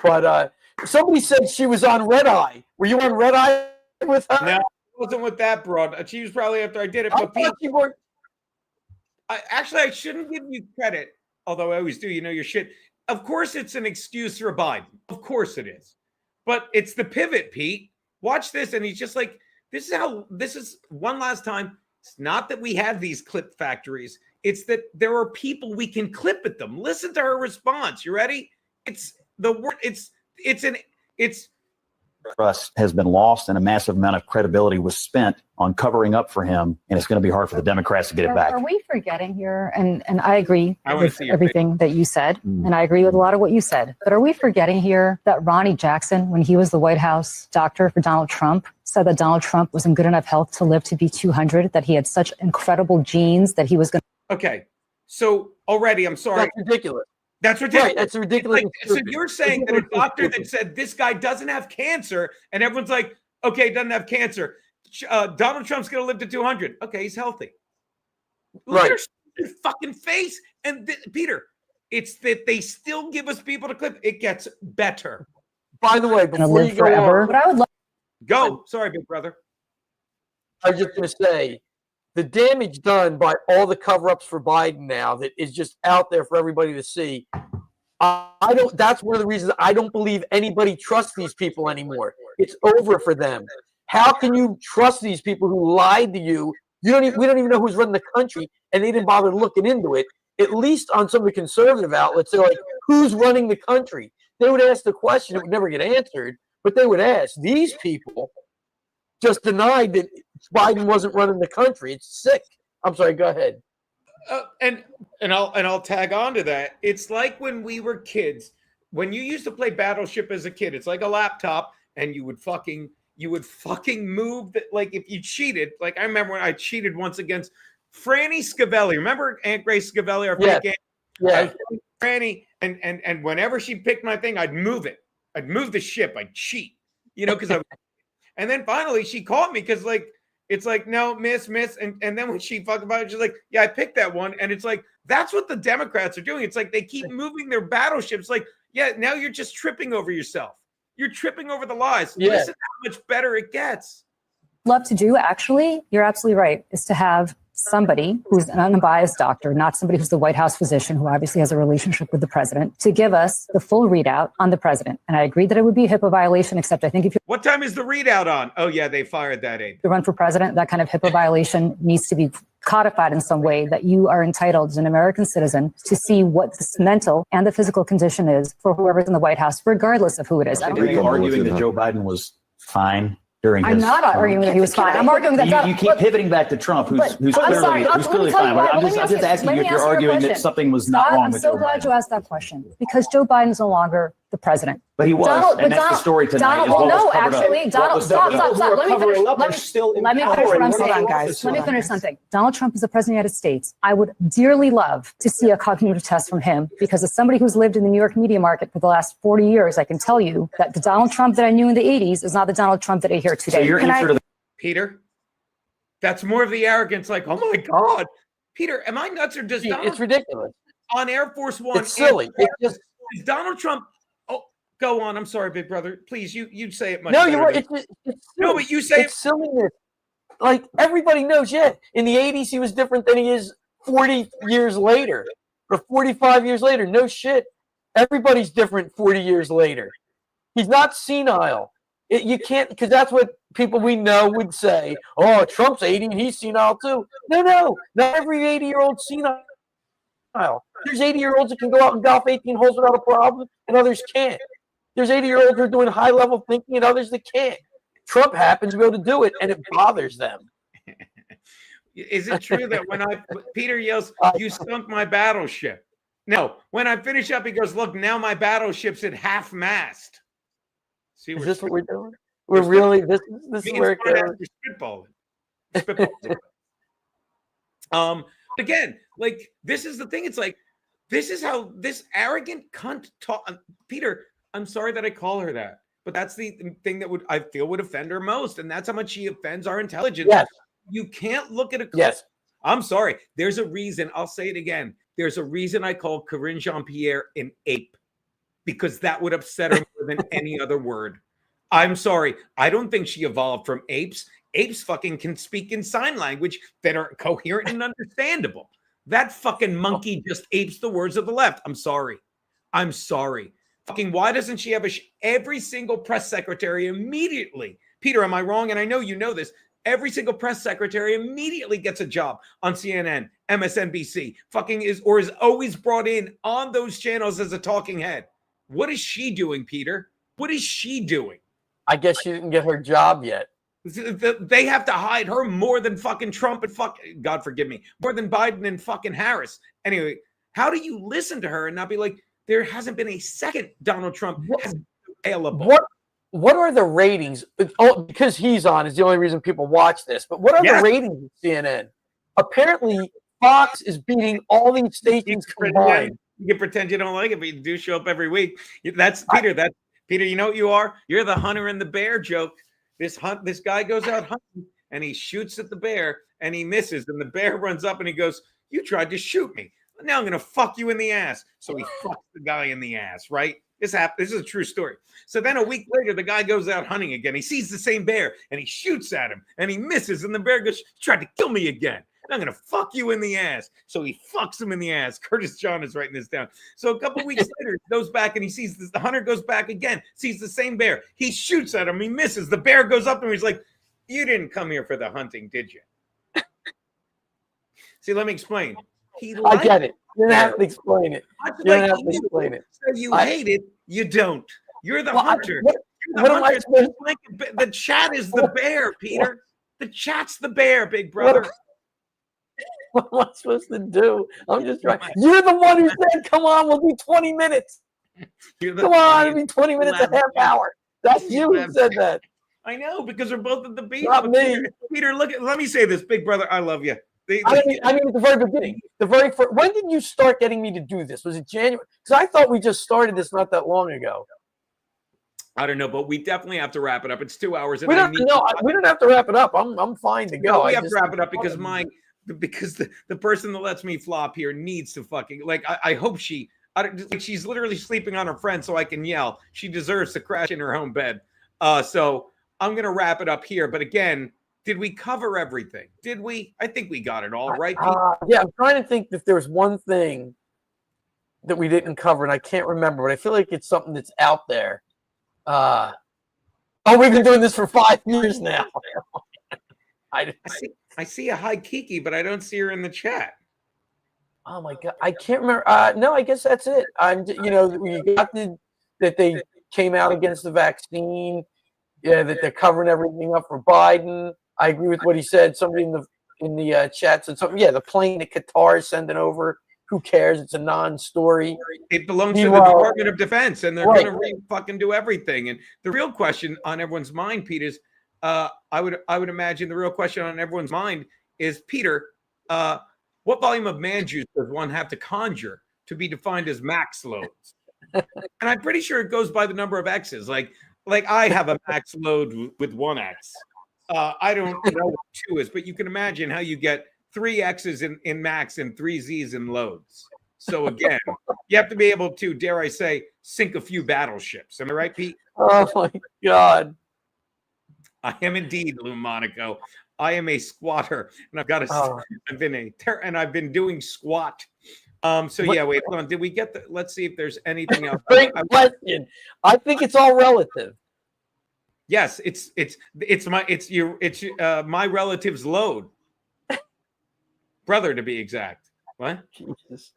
But somebody said she was on Red Eye. Were you on Red Eye with her? No, I wasn't with that broad. She was probably after I did it. But Pete, actually, I shouldn't give you credit, although I always do. You know your shit. Of course, it's an excuse for Biden. Of course it is. But it's the pivot, Pete. Watch this. And he's just like, this is one last time. It's not that we have these clip factories. It's that there are people we can clip at them. Listen to her response. You ready? It's the word. It's trust has been lost and a massive amount of credibility was spent on covering up for him, and it's going to be hard for the Democrats to get it back. Are we forgetting here, and I agree with see everything that you said, and I agree with a lot of what you said, but are we forgetting here that Ronnie Jackson, when he was the White House doctor for Donald Trump, said that Donald Trump was in good enough health to live to be 200, that he had such incredible genes that he was going to... Okay, so already, I'm sorry. That's ridiculous. That's ridiculous. Right, that's ridiculous. So you're saying that a doctor that said this guy doesn't have cancer, and everyone's like, okay, doesn't have cancer. Donald Trump's going to live to 200. Okay, he's healthy. Look at her fucking face. And Peter, it's that they still give us people to clip. It gets better. By the way, before you go on, but I would love... Go. Sorry, big brother. I was just going to say, the damage done by all the cover-ups for Biden now that is just out there for everybody to see. That's one of the reasons I don't believe anybody trusts these people anymore. It's over for them. How can you trust these people who lied to you? We don't even know who's running the country, and they didn't bother looking into it. At least on some of the conservative outlets, they're like, who's running the country? They would ask the question, it would never get answered, but they would ask. These people just denied that Biden wasn't running the country. It's sick. I'm sorry. Go ahead. And I'll tag on to that. It's like when we were kids. When you used to play Battleship as a kid, it's like a laptop, and you would fucking move that. Like if you cheated, like I remember when I cheated once against Franny Scavelli. Remember Aunt Grace Scavelli? Our Yeah. Yeah. Franny, and whenever she picked my thing, I'd move it. I'd move the ship. I'd cheat. Because I. And then finally she caught me because it's like, no, miss. And then when she fucked about it, she's like, yeah, I picked that one. And it's like, that's what the Democrats are doing. It's like they keep moving their battleships. Like, yeah, now you're just tripping over yourself. You're tripping over the lies. Yeah. Listen how much better it gets. love to do, actually, you're absolutely right, is to have somebody who's an unbiased doctor, not somebody who's the White House physician who obviously has a relationship with the president, to give us the full readout on the president. And I agree that it would be a HIPAA violation, except I think if you What time is the readout on? Oh, yeah, they fired that aide. run for president, that kind of HIPAA violation needs to be codified in some way, that you are entitled as an American citizen to see what the mental and the physical condition is for whoever's in the White House, regardless of who it is. Are you arguing that Joe Biden was fine during his... I'm not arguing that he was fine. I'm arguing that... You keep pivoting back to Trump, who's clearly fine. I'm just asking you if you're arguing that something was not wrong with Joe Biden. I'm so glad you asked that question, because Joe Biden is no longer the president. But he was, and that's the story tonight. No, actually, Donald, stop. Let me finish what I'm saying, guys. Let me finish something. Donald Trump is the president of the United States. I would dearly love to see a cognitive test from him, because as somebody who's lived in the New York media market for the last 40 years, I can tell you that the Donald Trump that I knew in the 80s is not the Donald Trump that I hear today. So your answer to the... Peter, that's more of the arrogance, like, oh my God. Peter, am I nuts, or does Donald... It's ridiculous. On Air Force One... It's silly. It's just... Is Donald Trump... Go on. I'm sorry, big brother. Please, you say it much No, better. you're right. It's no, but you say it's silliness. Like, everybody knows, in the 80s, he was different than he is 40 years later or 45 years later. No shit. Everybody's different 40 years later. He's not senile. You can't, because that's what people we know would say. Oh, Trump's 80 and he's senile too. No. Not every 80-year-old's senile. There's 80-year-olds that can go out and golf 18 holes without a problem, and others can't. There's 80-year-olds who are doing high-level thinking, and others that can't. Trump happens to be able to do it, and it bothers them. Is it true that when Peter yells, you sunk my battleship? No, when I finish up, he goes, look, now my battleship's at half-mast. See, is this what we're doing? We're really this is where it goes. Spitballing. Again, like this is the thing. It's like this is how this arrogant cunt talk. Peter, I'm sorry that I call her that, but that's the thing that I feel would offend her most, and that's how much she offends our intelligence. Yes. You can't look at a. Yes. I'm sorry. There's a reason. I'll say it again. There's a reason I call Corinne Jean-Pierre an ape, because that would upset her more than any other word. I'm sorry. I don't think she evolved from apes. Apes fucking can speak in sign language that are coherent and understandable. That fucking monkey just apes the words of the left. I'm sorry. I'm sorry. Fucking why doesn't she have every single press secretary immediately? Peter, am I wrong? And I know you know this. Every single press secretary immediately gets a job on CNN, MSNBC, is always brought in on those channels as a talking head. What is she doing, Peter? What is she doing? I guess she didn't get her job yet. They have to hide her more than fucking Trump and God forgive me, more than Biden and fucking Harris. Anyway, how do you listen to her and not be like, there hasn't been a second Donald Trump available? What are the ratings? Oh, because he's on is the only reason people watch this. But what are the ratings of CNN? Apparently, Fox is beating all these stations combined. You can pretend you don't like it, but you do show up every week. That's Peter. That's Peter. You know what you are? You're the hunter and the bear joke. This guy goes out hunting and he shoots at the bear and he misses, and the bear runs up and he goes, "You tried to shoot me. Now I'm gonna fuck you in the ass." So he fucks the guy in the ass, right? This is a true story. So then a week later, the guy goes out hunting again. He sees the same bear and he shoots at him and he misses, and the bear goes, "You tried to kill me again. I'm going to fuck you in the ass." So he fucks him in the ass. Curtis John is writing this down. So a couple of weeks later, he goes back and he sees this. The hunter goes back again, sees the same bear. He shoots at him. He misses. The bear goes up to him. He's like, "You didn't come here for the hunting, did you?" See, let me explain. I get it. You don't have to explain it. You don't have to explain it. So you hate it. You don't. You're the hunter. What am I supposed to? The chat is the bear, Peter. The chat's the bear, big brother. What am I supposed to do? I'm just trying. You're the one who said, "Come on, we'll do 20 minutes." Come on, it'll be 20 minutes, a half hour. That's you who said that. I know, because we're both at the beach. Not me. Peter, let me say this, big brother. I love you. I mean, at the very beginning, the very first. When did you start getting me to do this? Was it January? Because I thought we just started this not that long ago. I don't know, but we definitely have to wrap it up. It's 2 hours. We don't have to wrap it up. I'm fine to go. No, we have to wrap it up because the person that lets me flop here needs to fucking I hope she's literally sleeping on her friend so I can yell. She deserves to crash in her home bed. So I'm gonna wrap it up here. But again, did we cover everything? Did we? I think we got it all right. Yeah, I'm trying to think if there was one thing that we didn't cover, and I can't remember, but I feel like it's something that's out there. We've been doing this for 5 years now. I see a hi Kiki, but I don't see her in the chat. Oh my god, I can't remember. No, I guess that's it. We got that they came out against the vaccine. Yeah, that they're covering everything up for Biden. I agree with what he said. Somebody in the chat said something. Yeah, the plane that Qatar is sending over. Who cares? It's a non-story. It belongs to the Department of Defense, and they're going to fucking do everything. And the real question on everyone's mind, Pete, is I would imagine the real question on everyone's mind is, Peter, what volume of man juice does one have to conjure to be defined as max loads? And I'm pretty sure it goes by the number of X's. Like I have a max load with 1 X. I don't know what 2 is, but you can imagine how you get 3 X's in max and 3 Z's in loads. So again, you have to be able to, dare I say, sink a few battleships. Am I right, Pete? Oh my God. I am indeed, Lou Monaco. I am a squatter, and I've been doing squat. So yeah, wait, hold on. Did we get let's see if there's anything else. Great question. I think it's all relative. Yes, it's my relative's load. Brother, to be exact. What? Jesus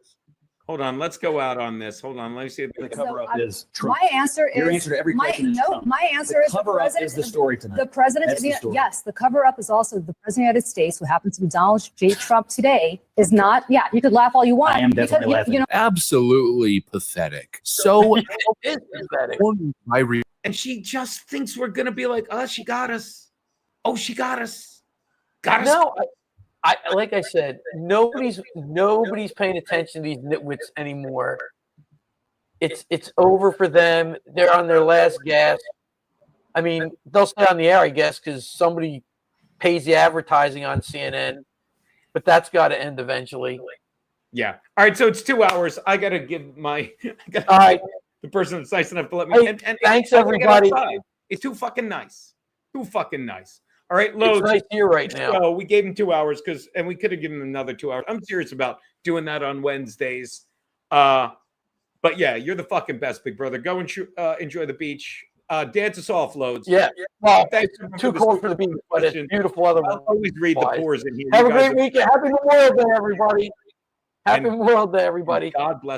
Hold on, let's go out on this. Hold on, let me see if The cover-up is Trump. My answer Your is answer to every my question is no. Trump. My answer The is the cover-up president is the story tonight. The president. That's the story. Yes, the cover-up is also the president of the United States, who happens to be Donald J. Trump today. Is not. Yeah, you could laugh all you want. I am definitely laughing. You know, Absolutely pathetic. So, It is pathetic. and she just thinks we're gonna be like, oh, she got us. Oh, she got us. Got us. No, I like I said, nobody's paying attention to these nitwits anymore. It's over for them. They're on their last gasp. I mean, they'll stay on the air, I guess, because somebody pays the advertising on CNN. But that's got to end eventually. Yeah. All right. So it's 2 hours. I gotta give my. All right. The person that's nice enough to let me. Hey, thanks, everybody. It's too fucking nice. Too fucking nice. All right, Loadzzz. It's nice here right now. So we gave him 2 hours and we could have given him another 2 hours. I'm serious about doing that on Wednesdays. But yeah, you're the fucking best, big brother. Go and enjoy the beach. Dance us off, Loadzzz. Yeah. Well, thanks it's too cold for the beach, but it's beautiful other. I'll always read the pores in here. Have a great weekend. Happy Memorial Day, everybody. Happy Memorial Day, everybody. God bless.